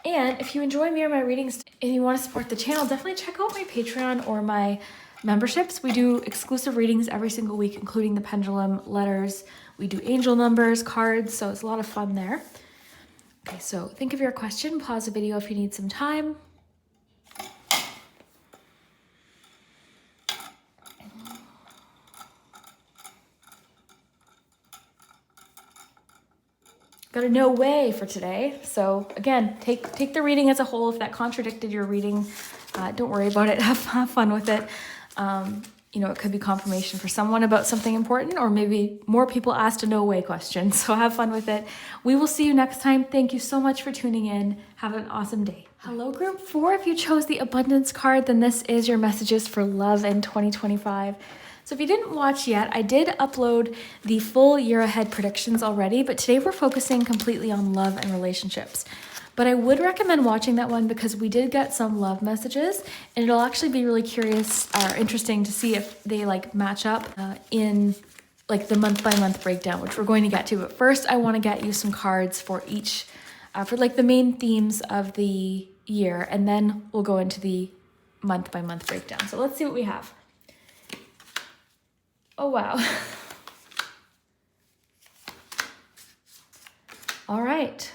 And if you enjoy me or my readings and you want to support the channel, definitely check out my Patreon or my memberships. We do exclusive readings every single week, including the pendulum, letters. We do angel numbers, cards, so it's a lot of fun there. Okay, so think of your question, pause the video if you need some time. got a no way for today. So again, take the reading as a whole. If that contradicted your reading, don't worry about it. Have fun with it. You know, it could be confirmation for someone about something important, or maybe more people asked a no way question. So have fun with it. We will see you next time. Thank you so much for tuning in. Have an awesome day. Hello, group 4. If you chose the abundance card, then this is your messages for love in 2025. So if you didn't watch yet, I did upload the full year ahead predictions already, but today we're focusing completely on love and relationships. But I would recommend watching that one because we did get some love messages, and it'll actually be really curious or interesting to see if they like match up in like the month by month breakdown, which we're going to get to. But first I want to get you some cards for each, for like the main themes of the year, and then we'll go into the month by month breakdown. So let's see what we have. Oh, wow. All right.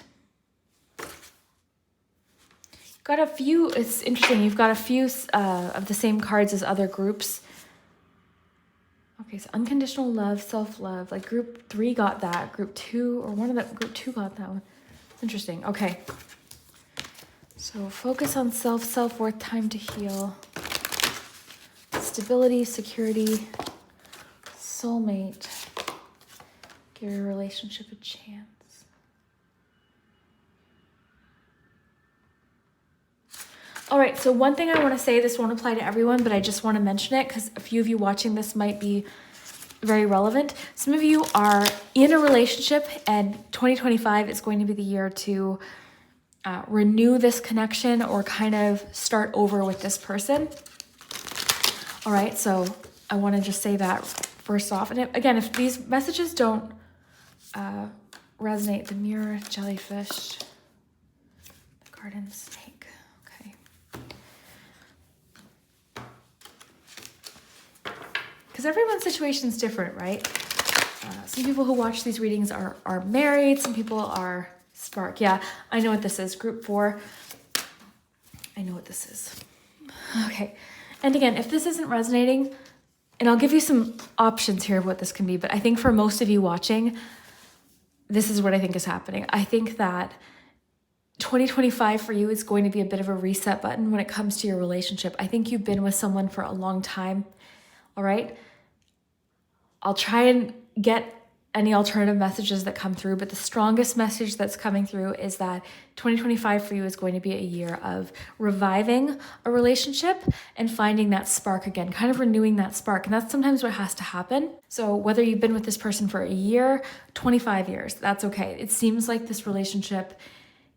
Got a few, it's interesting, you've got a few of the same cards as other groups. Okay, so unconditional love, self-love, like group 3 got that, group 2, or one of the group 2 got that one. It's interesting. Okay. So focus on self-worth, time to heal. Stability, security, soulmate. Give your relationship a chance. All right, so one thing I want to say, this won't apply to everyone, but I just want to mention it because a few of you watching this might be very relevant. Some of you are in a relationship, and 2025 is going to be the year to renew this connection or kind of start over with this person. All right, so I want to just say that first off. And again, if these messages don't resonate, the mirror, jellyfish, the garden snake. Okay. Because everyone's situation is different, right? Some people who watch these readings are married. Some people are spark. Yeah, I know what this is. Group 4. I know what this is. Okay. And again, if this isn't resonating, and I'll give you some options here of what this can be, but I think for most of you watching, this is what I think is happening. I think that 2025 for you is going to be a bit of a reset button when it comes to your relationship. I think you've been with someone for a long time. All right. I'll try and get any alternative messages that come through, but the strongest message that's coming through is that 2025 for you is going to be a year of reviving a relationship and finding that spark again, kind of renewing that spark. And that's sometimes what has to happen. So whether you've been with this person for a year, 25 years, that's okay. It seems like this relationship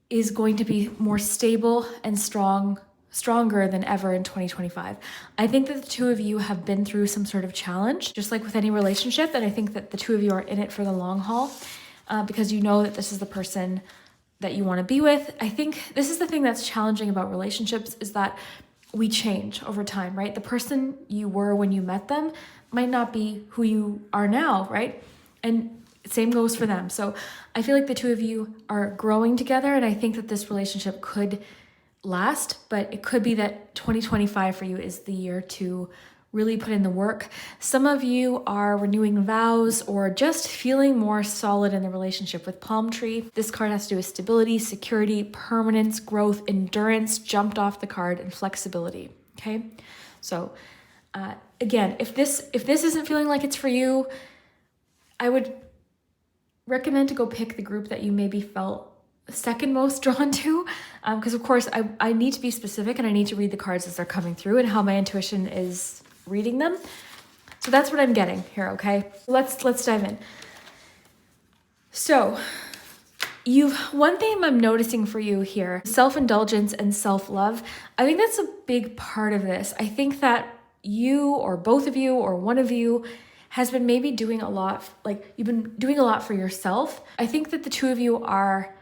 is going to be more stable and stronger than ever in 2025. I think that the two of you have been through some sort of challenge, just like with any relationship, and I think that the two of you are in it for the long haul because you know that this is the person that you want to be with. I think this is the thing that's challenging about relationships is that we change over time, right? The person you were when you met them might not be who you are now, right? And same goes for them. So I feel like the two of you are growing together, and I think that this relationship could last, but it could be that 2025 for you is the year to really put in the work. Some of you are renewing vows or just feeling more solid in the relationship. With Palm Tree, this card has to do with stability, security, permanence, growth, endurance, jumped off the card, and flexibility. Okay, so again, if this isn't feeling like it's for you, I would recommend to go pick the group that you maybe felt second most drawn to, because of course I need to be specific and I need to read the cards as they're coming through and how my intuition is reading them. So that's what I'm getting here. Okay, let's dive in. So one thing I'm noticing for you here, self-indulgence and self-love. I think that's a big part of this. I think that you or both of you or one of you has been maybe doing a lot, like you've been doing a lot for yourself. I think that the two of you are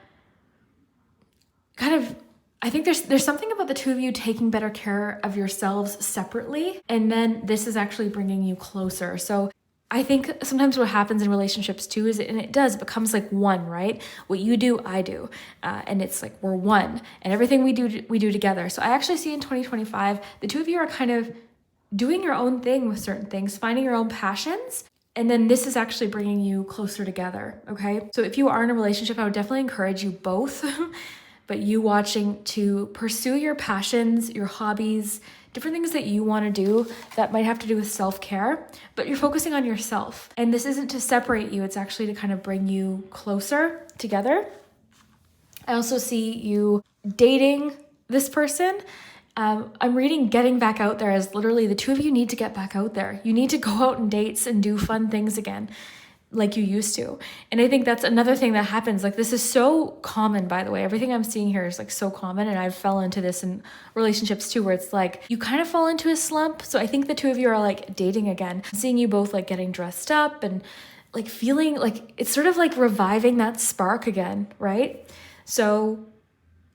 I think there's something about the two of you taking better care of yourselves separately, and then this is actually bringing you closer. So I think sometimes what happens in relationships too is, and it becomes like one, right? What you do, I do, and it's like we're one, and everything we do together. So I actually see in 2025, the two of you are kind of doing your own thing with certain things, finding your own passions, And then this is actually bringing you closer together, okay? So if you are in a relationship, I would definitely encourage you both, but you watching to pursue your passions, your hobbies, different things that you want to do that might have to do with self-care, but you're focusing on yourself. And this isn't to separate you, it's actually to kind of bring you closer together. I also see you dating this person. I'm reading getting back out there as literally the two of you need to get back out there. You need to go out on dates and do fun things again like you used to. And I think that's another thing that happens. Like this is so common, by the way. Everything I'm seeing here is like so common. And I've fell into this in relationships too, where it's like you kind of fall into a slump. So I think the two of you are like dating again, seeing you both like getting dressed up and like feeling like it's sort of like reviving that spark again, right? So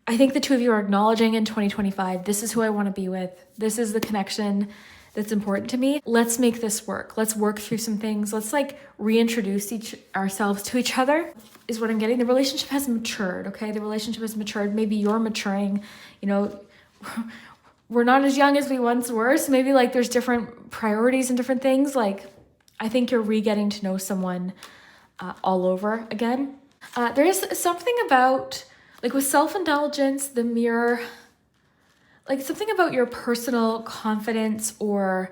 I think the two of you are acknowledging in 2025, this is who I want to be with. This is the connection that's important to me. Let's make this work. Let's work through some things. Let's like reintroduce ourselves to each other is what I'm getting. The relationship has matured, okay? The relationship has matured. Maybe you're maturing, you know, we're not as young as we once were. So maybe like there's different priorities and different things. Like I think you're re-getting to know someone all over again. There is something about like with self-indulgence, the mirror, like something about your personal confidence or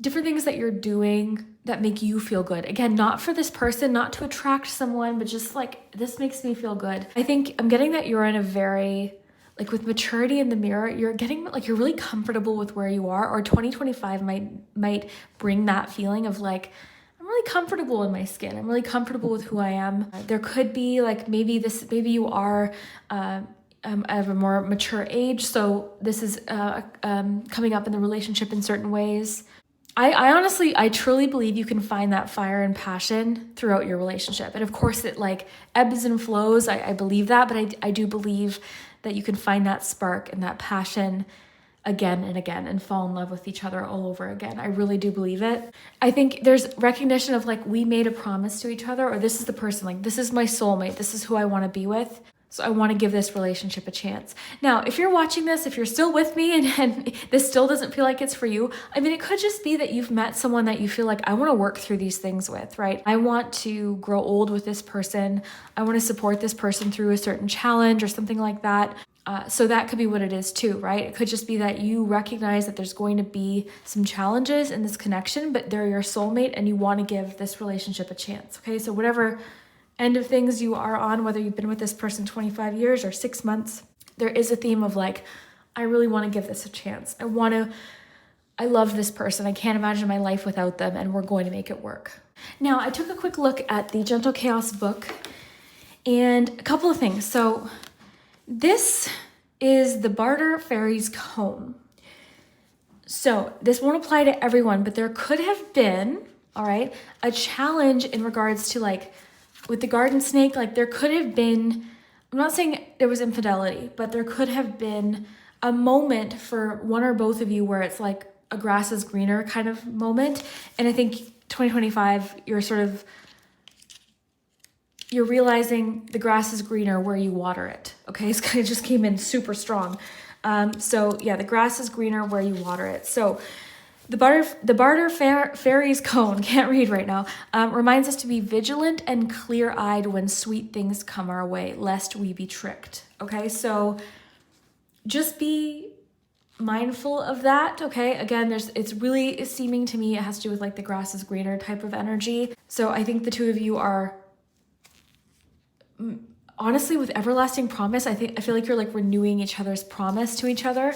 different things that you're doing that make you feel good. Again, not for this person, not to attract someone, but just like, this makes me feel good. I think I'm getting that you're in a very, like with maturity in the mirror, you're getting like, you're really comfortable with where you are, or 2025 might bring that feeling of like, I'm really comfortable in my skin. I'm really comfortable with who I am. There could be like, maybe you are, of a more mature age. So this is coming up in the relationship in certain ways. I truly believe you can find that fire and passion throughout your relationship. And of course it like ebbs and flows. I believe that, but I do believe that you can find that spark and that passion again and again and fall in love with each other all over again. I really do believe it. I think there's recognition of like, we made a promise to each other, or this is the person, like this is my soulmate. This is who I want to be with. So I want to give this relationship a chance. Now, if you're watching this, if you're still with me and this still doesn't feel like it's for you, I mean, it could just be that you've met someone that you feel like, I want to work through these things with, right? I want to grow old with this person. I want to support this person through a certain challenge or something like that. So that could be what it is too, right? It could just be that you recognize that there's going to be some challenges in this connection, but they're your soulmate and you want to give this relationship a chance, okay? So whatever end of things you are on, whether you've been with this person 25 years or 6 months, there is a theme of like, I really want to give this a chance. I love this person. I can't imagine my life without them, and we're going to make it work. Now, I took a quick look at the Gentle Chaos book and a couple of things. So this is the Barter Fairies Comb. So this won't apply to everyone, but there could have been, all right, a challenge in regards to like, with the garden snake, like there could have been, I'm not saying there was infidelity, but there could have been a moment for one or both of you where it's like a grass is greener kind of moment. And I think 2025, you're realizing the grass is greener where you water it. Okay, it kind of just came in super strong. So yeah, the grass is greener where you water it. So the Barter Fairies Cone, can't read right now, reminds us to be vigilant and clear-eyed when sweet things come our way, lest we be tricked. Okay, so just be mindful of that. Okay, again, it's really seeming to me it has to do with like the grass is greener type of energy. So I think the two of you are honestly with everlasting promise. I feel like you're like renewing each other's promise to each other.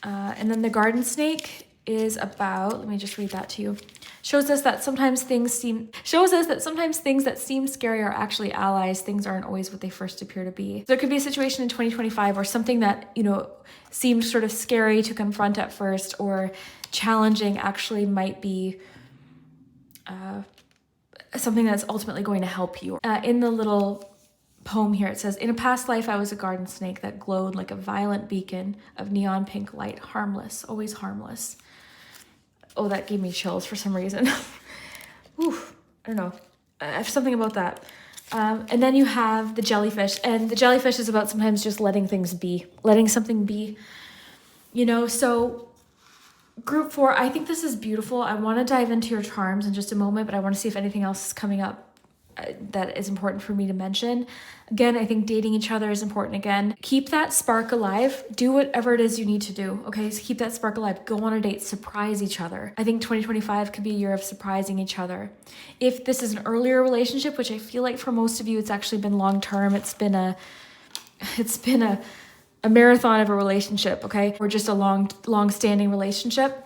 And then the garden snake is about, let me just read that to you. Shows us that sometimes things that seem scary are actually allies. Things aren't always what they first appear to be. There could be a situation in 2025 or something that, you know, seemed sort of scary to confront at first or challenging actually might be something that's ultimately going to help you. In the little poem here, it says, in a past life, I was a garden snake that glowed like a violent beacon of neon pink light, harmless, always harmless. Oh, that gave me chills for some reason. Oof, I don't know. I have something about that. And then you have the jellyfish, and the jellyfish is about sometimes just letting things be, letting something be, you know, so Group 4, I think this is beautiful. I want to dive into your charms in just a moment, but I want to see if anything else is coming up that is important for me to mention. Again, I think dating each other is important again. Keep that spark alive. Do whatever it is you need to do, okay? So keep that spark alive. Go on a date. Surprise each other. I think 2025 could be a year of surprising each other. If this is an earlier relationship, which I feel like for most of you, it's actually been long-term. It's been a marathon of a relationship, okay? Or just a long-standing relationship.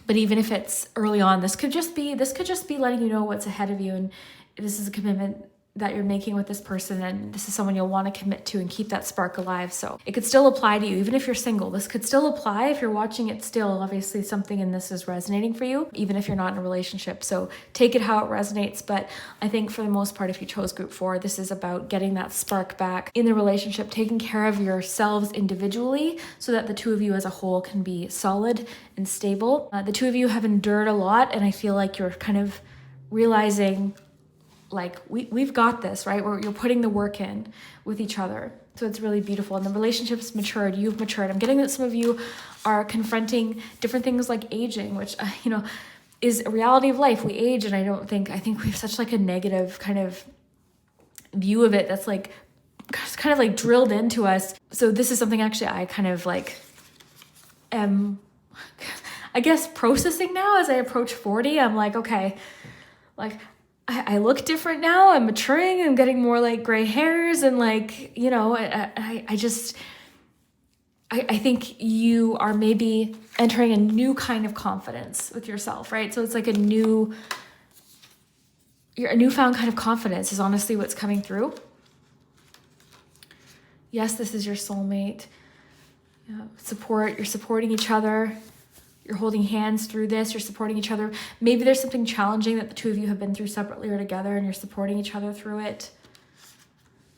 But even if it's early on, this could just be letting you know what's ahead of you, and this is a commitment that you're making with this person, and this is someone you'll want to commit to and keep that spark alive. So it could still apply to you, even if you're single. This could still apply if you're watching it still. Obviously, something in this is resonating for you, even if you're not in a relationship. So take it how it resonates. But I think for the most part, if you chose group 4, this is about getting that spark back in the relationship, taking care of yourselves individually so that the two of you as a whole can be solid and stable. The two of you have endured a lot, and I feel like you're kind of realizing, like, we've got this, right? You're putting the work in with each other. So it's really beautiful. And the relationship's matured. You've matured. I'm getting that some of you are confronting different things like aging, which, is a reality of life. We age, and I think we have such like a negative kind of view of it that's like kind of like drilled into us. So this is something actually I kind of like am, I guess, processing now as I approach 40. I'm like, okay, like, I look different now. I'm maturing. I'm getting more like gray hairs, and like, I think you are maybe entering a new kind of confidence with yourself, right? So it's like a newfound kind of confidence is honestly what's coming through. Yes, this is your soulmate. You're supporting each other. You're holding hands through this. You're supporting each other. Maybe there's something challenging that the two of you have been through separately or together, and you're supporting each other through it.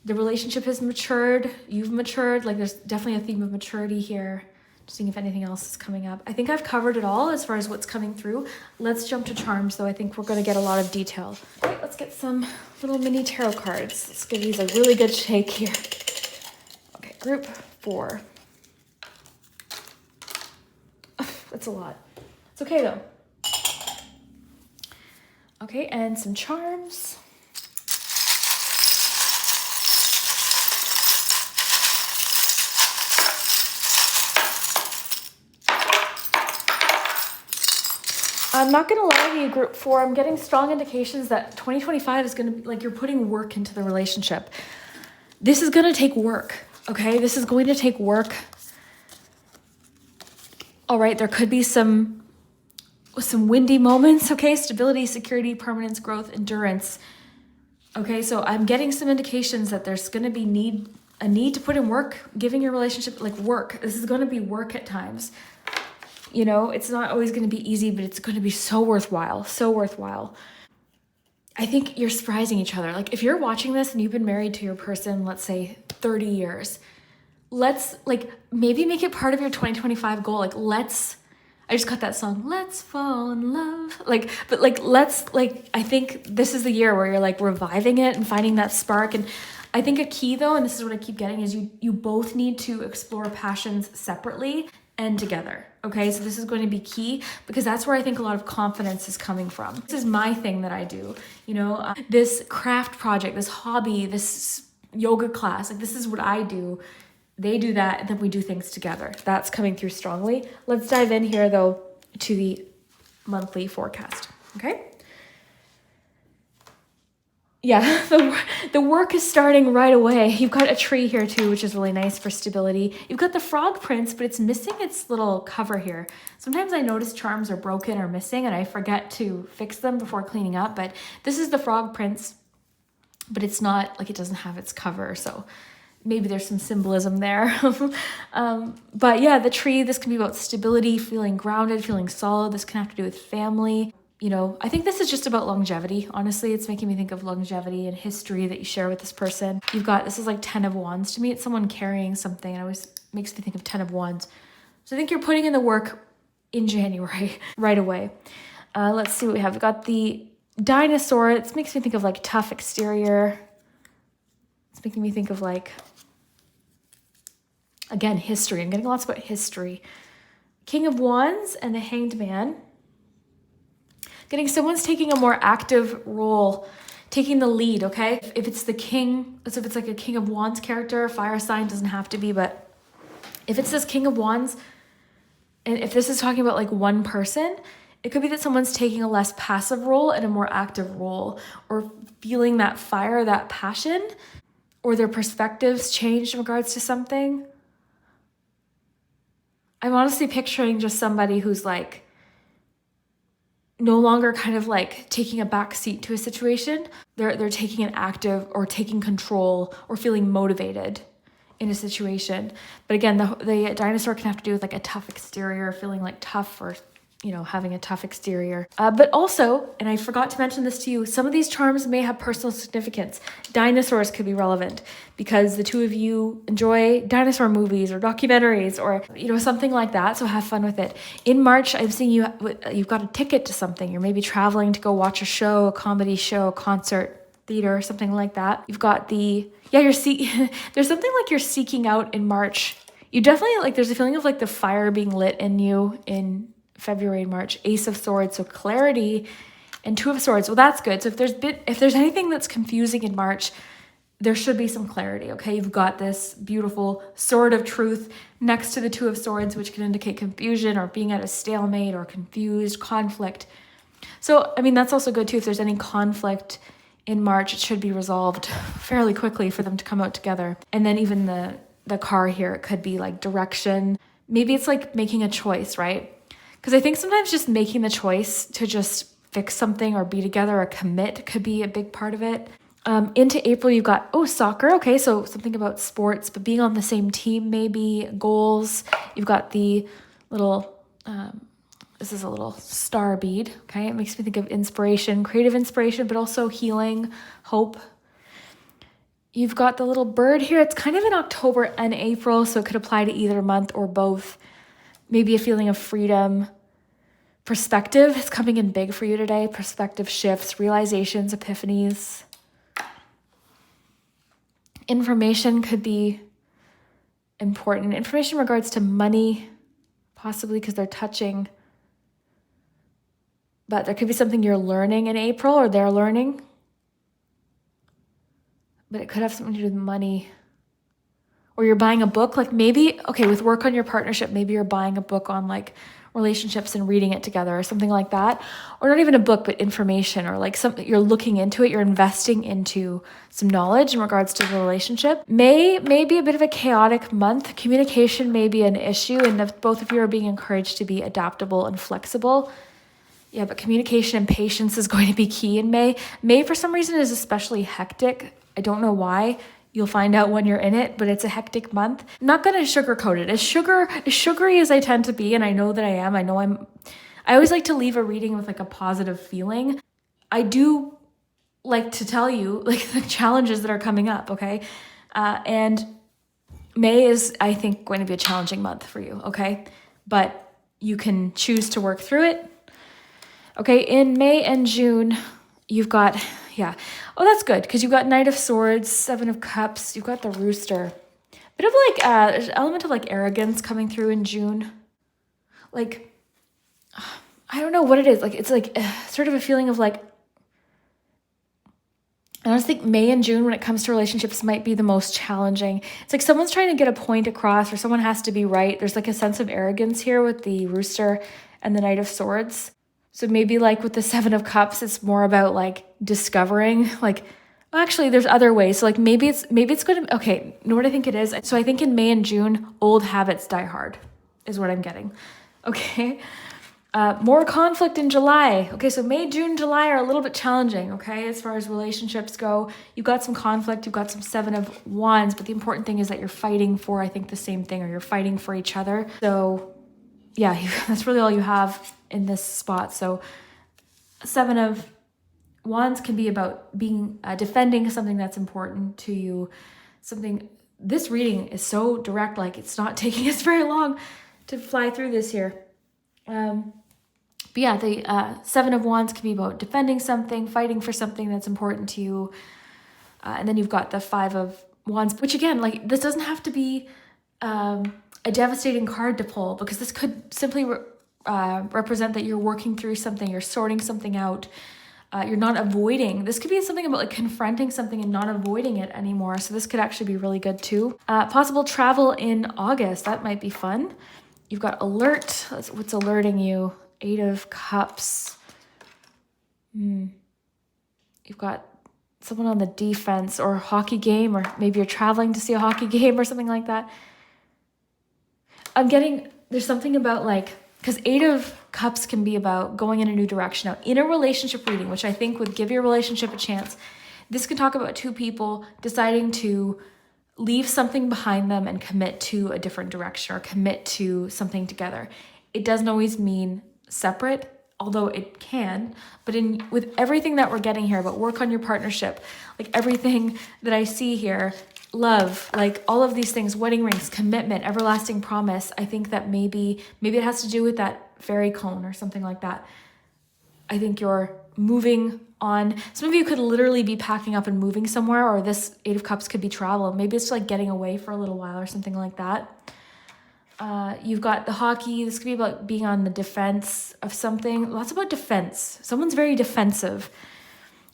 The relationship has matured. You've matured. Like, there's definitely a theme of maturity here. Just seeing if anything else is coming up. I think I've covered it all as far as what's coming through. Let's jump to charms, though. I think we're going to get a lot of detail. All right, let's get some little mini tarot cards. Let's give these a really good shake here. Okay, group 4. That's a lot. It's okay though. Okay, and some charms. I'm not gonna lie to you, group 4. I'm getting strong indications that 2025 is gonna be like you're putting work into the relationship. This is gonna take work, okay? This is going to take work. All right, there could be some windy moments, okay? Stability, security, permanence, growth, endurance. Okay, so I'm getting some indications that there's going to be a need to put in work, giving your relationship like work. This is going to be work at times. It's not always going to be easy, but it's going to be so worthwhile, so worthwhile. I think you're surprising each other. Like, if you're watching this and you've been married to your person, let's say 30 years, let's like maybe make it part of your 2025 goal. Like, I just got that song, let's fall in love. I think this is the year where you're like reviving it and finding that spark. And I think a key though, and this is what I keep getting, is you both need to explore passions separately and together. Okay, so this is going to be key because that's where I think a lot of confidence is coming from. This is my thing that I do, this craft project, this hobby, this yoga class, like this is what I do. They do that, and then we do things together. That's coming through strongly. Let's dive in here, though, to the monthly forecast, okay? Yeah, the work is starting right away. You've got a tree here, too, which is really nice for stability. You've got the frog prints, but it's missing its little cover here. Sometimes I notice charms are broken or missing, and I forget to fix them before cleaning up, but this is the frog prints, but it's not, like, it doesn't have its cover, so maybe there's some symbolism there. But yeah, the tree, this can be about stability, feeling grounded, feeling solid. This can have to do with family. I think this is just about longevity. Honestly, it's making me think of longevity and history that you share with this person. This is like 10 of Wands to me. It's someone carrying something. It always makes me think of 10 of Wands. So I think you're putting in the work in January right away. Let's see what we have. We've got the dinosaur. It makes me think of like tough exterior. It's making me think of like, again, history. I'm getting lots about history. King of Wands and the Hanged Man. Getting someone's taking a more active role, taking the lead, okay? If it's the king, as if it's like a King of Wands character, fire sign, doesn't have to be, but if it's this King of Wands, and if this is talking about like one person, it could be that someone's taking a less passive role and a more active role, or feeling that fire, that passion, or their perspectives changed in regards to something. I'm honestly picturing just somebody who's like no longer kind of like taking a back seat to a situation. They're taking an active or taking control or feeling motivated in a situation. But again, the dinosaur can have to do with like a tough exterior, feeling like tough, or having a tough exterior. But also, and I forgot to mention this to you, some of these charms may have personal significance. Dinosaurs could be relevant because the two of you enjoy dinosaur movies or documentaries or, something like that. So have fun with it. In March, I'm seeing you've got a ticket to something. You're maybe traveling to go watch a show, a comedy show, a concert, theater, something like that. You've got there's something like you're seeking out in March. You definitely there's a feeling of like the fire being lit in you in February and March. Ace of Swords, so clarity, and Two of Swords. Well, that's good. So if there's anything that's confusing in March, there should be some clarity, okay? You've got this beautiful Sword of Truth next to the Two of Swords, which can indicate confusion or being at a stalemate or confused, conflict. So, that's also good too. If there's any conflict in March, it should be resolved fairly quickly for them to come out together. And then even the car here, it could be like direction. Maybe it's like making a choice, right? Because I think sometimes just making the choice to just fix something or be together or commit could be a big part of it. Into April, you've got, soccer. Okay, so something about sports, but being on the same team, maybe goals. You've got the little, this is a little star bead. Okay, it makes me think of inspiration, creative inspiration, but also healing, hope. You've got the little bird here. It's kind of in October and April, so it could apply to either month or both. Maybe a feeling of freedom. Perspective is coming in big for you today. Perspective shifts, realizations, epiphanies. Information could be important. Information in regards to money, possibly because they're touching. But there could be something you're learning in April or they're learning. But it could have something to do with money. Or you're buying a book, like maybe, with work on your partnership, maybe you're buying a book on like relationships and reading it together or something like that. Or not even a book, but information, or like something you're looking into it, you're investing into some knowledge in regards to the relationship. May be a bit of a chaotic month. Communication may be an issue, and both of you are being encouraged to be adaptable and flexible. Yeah, but communication and patience is going to be key in May. May, for some reason, is especially hectic. I don't know why. You'll find out when you're in it, but it's a hectic month. I'm not going to sugarcoat it. As sugary as I tend to be, and I know that I am, I always like to leave a reading with like a positive feeling. I do like to tell you like the challenges that are coming up, okay? And May is, I think, going to be a challenging month for you, okay? But you can choose to work through it. Okay, in May and June, you've got, that's good, because you've got Knight of Swords, Seven of Cups, you've got the Rooster. Bit of like, there's an element of like arrogance coming through in June. Like, I don't know what it is. Like, it's like sort of a feeling of like, I honestly think May and June when it comes to relationships might be the most challenging. It's like someone's trying to get a point across or someone has to be right. There's like a sense of arrogance here with the Rooster and the Knight of Swords. So maybe like with the Seven of Cups, it's more about like discovering like, actually there's other ways. So like maybe it's going to, okay, you know what I think it is? So I think in May and June, old habits die hard is what I'm getting. Okay. More conflict in July. Okay, so May, June, July are a little bit challenging, okay, as far as relationships go. You've got some conflict, you've got some Seven of Wands, but the important thing is that you're fighting for, I think, the same thing, or you're fighting for each other. So, yeah, that's really all you have in this spot. So, Seven of Wands can be about being defending something that's important to you. This reading is so direct, like it's not taking us very long to fly through this here. But yeah, the Seven of Wands can be about defending something, fighting for something that's important to you. And then you've got the Five of Wands, which again, like this doesn't have to be a devastating card to pull, because this could simply represent that you're working through something, you're sorting something out, you're not avoiding. This could be something about like confronting something and not avoiding it anymore. So this could actually be really good too. Possible travel in August. That might be fun. You've got alert. What's alerting you? 8 of Cups. You've got someone on the defense, or a hockey game, or maybe you're traveling to see a hockey game or something like that. There's something about like, because 8 of Cups can be about going in a new direction. Now, in a relationship reading, which I think would give your relationship a chance, this could talk about 2 people deciding to leave something behind them and commit to a different direction, or commit to something together. It doesn't always mean separate, although it can, but with everything that we're getting here about work on your partnership, like everything that I see here, love, like all of these things, wedding rings, commitment, everlasting promise, I think that maybe it has to do with that fairy cone or something like that. I think you're moving on. Some of you could literally be packing up and moving somewhere, or this 8 of Cups could be travel. Maybe it's like getting away for a little while or something like that. You've got the hockey. This could be about being on the defense of something. Lots about defense. Someone's very defensive,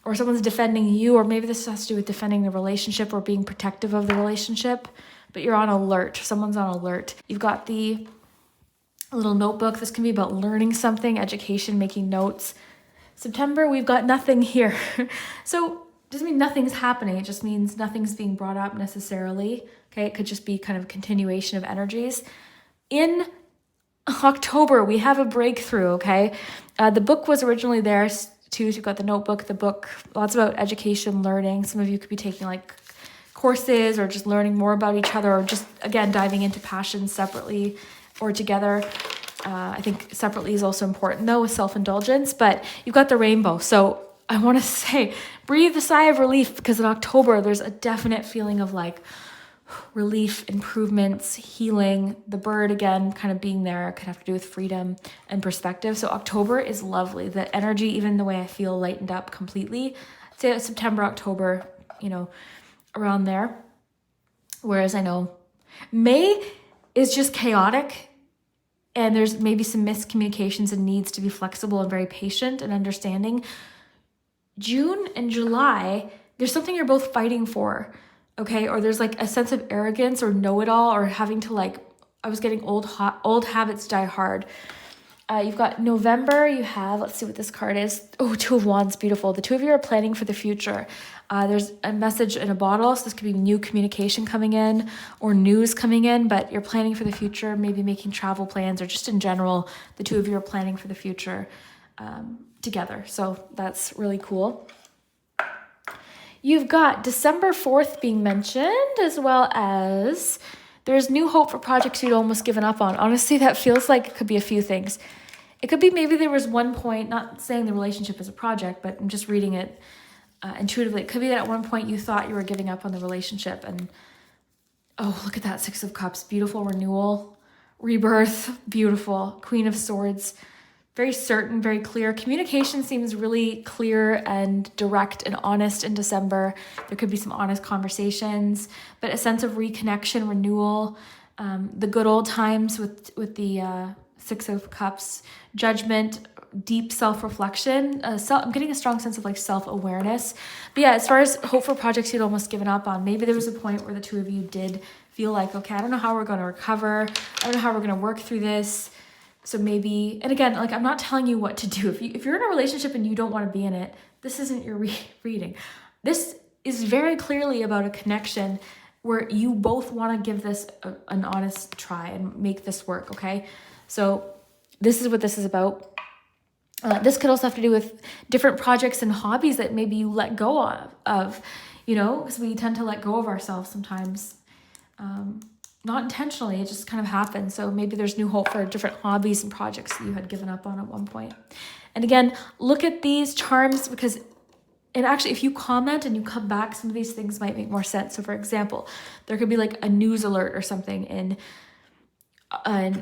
or someone's defending you, or maybe this has to do with defending the relationship or being protective of the relationship, but you're on alert. Someone's on alert. You've got the little notebook. This can be about learning something, education, making notes. September, we've got nothing here. So it doesn't mean nothing's happening. It just means nothing's being brought up necessarily. Okay, it could just be kind of a continuation of energies. In October, we have a breakthrough, okay? The book was originally there too. So you've got the notebook, the book, lots about education, learning. Some of you could be taking like courses, or just learning more about each other, or just, again, diving into passions separately or together. I think separately is also important though, with self-indulgence, but you've got the rainbow. So I want to say, breathe a sigh of relief, because in October, there's a definite feeling of like relief, improvements, healing. The bird, again, kind of being there, could have to do with freedom and perspective. So October is lovely. The energy, even the way I feel, lightened up completely. I'd say September, October, around there. Whereas I know May is just chaotic, and there's maybe some miscommunications and needs to be flexible and very patient and understanding. June and July, there's something you're both fighting for, okay? Or there's like a sense of arrogance or know-it-all, or having to like, I was getting old habits die hard. You've got November, you have, let's see what this card is. Oh, 2 of Wands, beautiful. The 2 of you are planning for the future. There's a message in a bottle, so this could be new communication coming in or news coming in, but you're planning for the future, maybe making travel plans, or just in general, the 2 of you are planning for the future together. So that's really cool. You've got December 4th being mentioned, as well as there's new hope for projects you'd almost given up on. Honestly, that feels like it could be a few things. It could be maybe there was one point, not saying the relationship is a project, but I'm just reading it intuitively. It could be that at one point you thought you were giving up on the relationship, and oh, look at that 6 of Cups. Beautiful renewal, rebirth, beautiful. Queen of Swords, very certain, very clear. Communication seems really clear and direct and honest in December. There could be some honest conversations, but a sense of reconnection, renewal, the good old times with the 6 of Cups, judgment, deep self-reflection. I'm getting a strong sense of like self-awareness. But yeah, as far as hope for projects you'd almost given up on, maybe there was a point where the 2 of you did feel like, okay, I don't know how we're going to recover. I don't know how we're going to work through this. So maybe, and again, like I'm not telling you what to do. If you're in a relationship and you don't want to be in it, this isn't your reading. This is very clearly about a connection where you both want to give this an honest try and make this work, okay? So this is what this is about. This could also have to do with different projects and hobbies that maybe you let go of, because we tend to let go of ourselves sometimes. Not intentionally, it just kind of happens. So maybe there's new hope for different hobbies and projects that you had given up on at one point. And again, look at these charms, because, and actually if you comment and you come back, some of these things might make more sense. So for example, there could be like a news alert or something in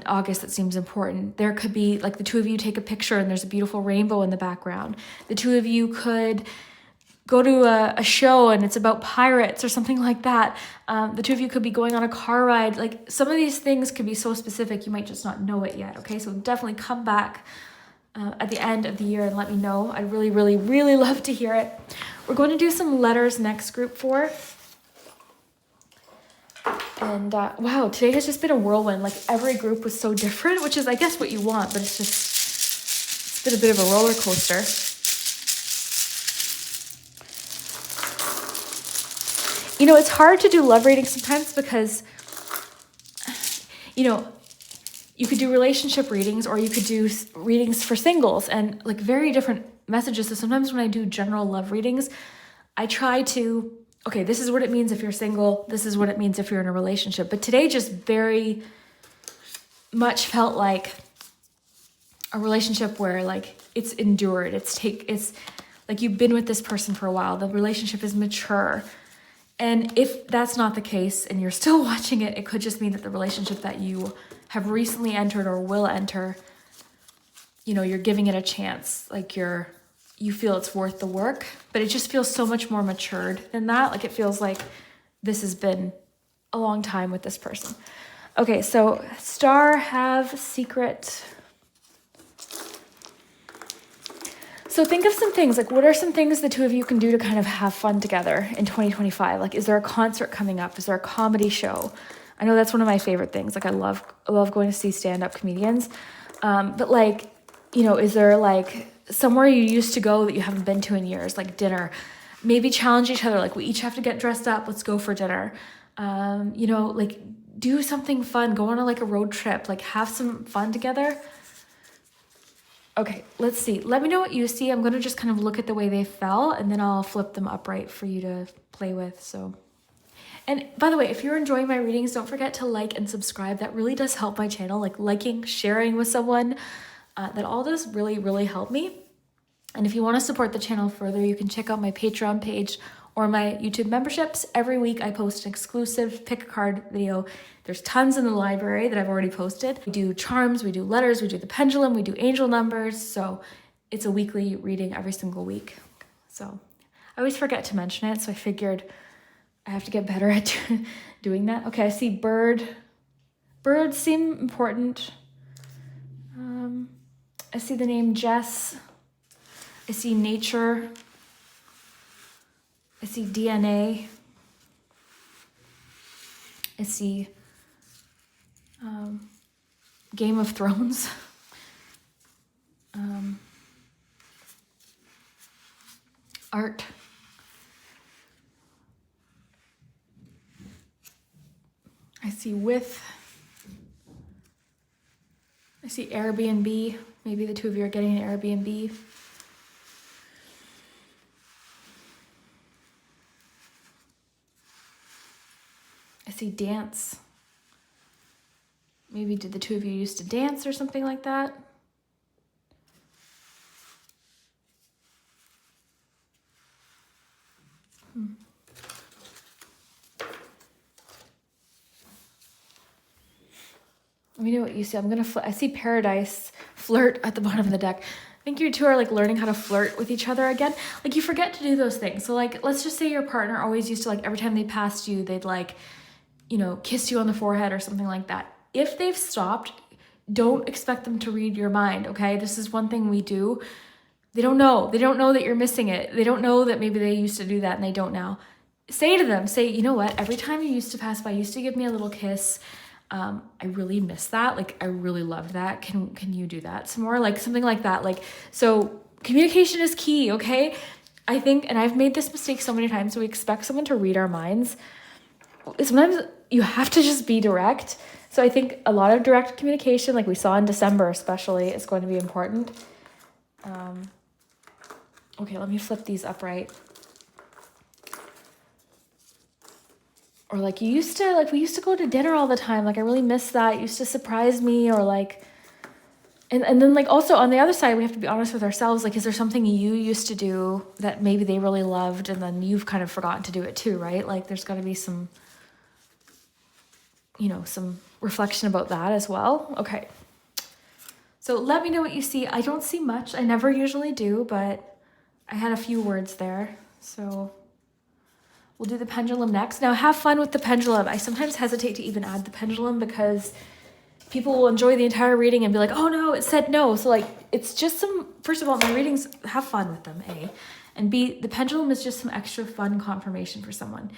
August that seems important. There could be like the 2 of you take a picture and there's a beautiful rainbow in the background. The 2 of you could go to a show and it's about pirates or something like that. The two of you could be going on a car ride. Like, some of these things could be so specific, you might just not know it yet, okay? So definitely come back at the end of the year and let me know. I'd really, really, really love to hear it. We're going to do some letters next, group 4. And wow, today has just been a whirlwind. Like, every group was so different, which is, I guess, what you want, but it's been a bit of a roller coaster. You know, it's hard to do love readings sometimes because, you know, you could do relationship readings or you could do readings for singles and like very different messages. So sometimes when I do general love readings, I try to, okay, this is what it means if you're single. This is what it means if you're in a relationship. But today just very much felt like a relationship where like it's endured. It's like you've been with this person for a while. The relationship is mature. And if that's not the case and you're still watching it, it could just mean that the relationship that you have recently entered or will enter, you know, you're giving it a chance. Like you feel it's worth the work, but it just feels so much more matured than that. Like, it feels like this has been a long time with this person. Okay, so star, have, secret. So think of some things, like what are some things the two of you can do to kind of have fun together in 2025? Like, is there a concert coming up? Is there a comedy show? I know that's one of my favorite things. Like, I love going to see stand-up comedians. But like, you know, is there like somewhere you used to go that you haven't been to in years, like dinner? Maybe challenge each other. Like, we each have to get dressed up. Let's go for dinner. You know, like do something fun. Go on like a road trip. Like, have some fun together. Okay, let's see. Let me know what you see. I'm going to just kind of look at the way they fell, and then I'll flip them upright for you to play with. So, and by the way, if you're enjoying my readings, don't forget to like and subscribe. That really does help my channel. Like liking, sharing with someone, that all does really, really help me. And if you want to support the channel further, you can check out my Patreon page or my YouTube memberships. Every week I post an exclusive pick a card video. There's tons in the library that I've already posted. We do charms, we do letters, we do the pendulum, we do angel numbers. So it's a weekly reading every single week. So I always forget to mention it. So I figured I have to get better at doing that. Okay, I see bird. Birds seem important. I see the name Jess. I see nature. I see DNA. I see Game of Thrones. Art. I see with. I see Airbnb. Maybe the two of you are getting an Airbnb. I see dance. Maybe did the two of you used to dance or something like that? Let me know what you see. I'm gonna I see paradise, flirt at the bottom of the deck. I think you two are like learning how to flirt with each other again. Like, you forget to do those things. So like, let's just say your partner always used to, like, every time they passed you, they'd like, you know, kiss you on the forehead or something like that. If they've stopped, don't expect them to read your mind, okay? This is one thing we do. They don't know. They don't know that you're missing it. They don't know that maybe they used to do that and they don't now. Say to them, say, you know what? Every time you used to pass by, you used to give me a little kiss. I really miss that. Like, I really loved that. Can you do that some more? Like, something like that. Like, so communication is key, okay? I think, and I've made this mistake so many times, we expect someone to read our minds. Sometimes you have to just be direct. So I think a lot of direct communication, like we saw in December especially, is going to be important. Okay, let me flip these upright. Or like we used to go to dinner all the time. Like, I really miss that. You used to surprise me, or like, and then like also on the other side, we have to be honest with ourselves. Like, is there something you used to do that maybe they really loved and then you've kind of forgotten to do it too, right? Like, there's got to be some, you know, some reflection about that as well. Okay. So let me know what you see. I don't see much. I never usually do, but I had a few words there. So we'll do the pendulum next. Now have fun with the pendulum. I sometimes hesitate to even add the pendulum because people will enjoy the entire reading and be like, oh no, it said no. So like, it's just some, first of all, my readings, have fun with them, A. And B, the pendulum is just some extra fun confirmation for someone.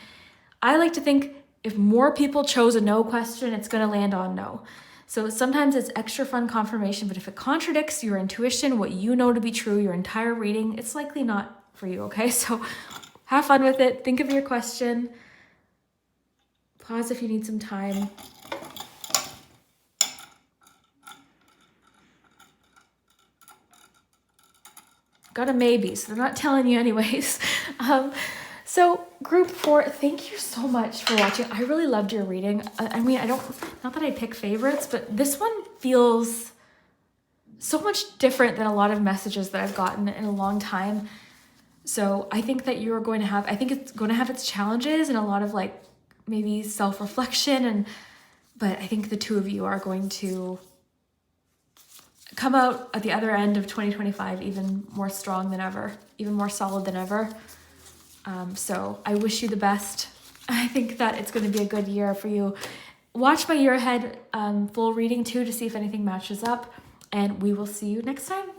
I like to think if more people chose a no question, it's gonna land on no. So sometimes it's extra fun confirmation, but if it contradicts your intuition, what you know to be true, your entire reading, it's likely not for you, okay? So have fun with it. Think of your question. Pause if you need some time. Got a maybe, so they're not telling you anyways. So group 4, thank you so much for watching. I really loved your reading. I mean, not that I pick favorites, but this one feels so much different than a lot of messages that I've gotten in a long time. So I think that you're going to have, I think it's going to have its challenges and a lot of like maybe self-reflection, but I think the two of you are going to come out at the other end of 2025 even more strong than ever, even more solid than ever. So I wish you the best. I think that it's going to be a good year for you. Watch my year ahead full reading too to see if anything matches up, and we will see you next time.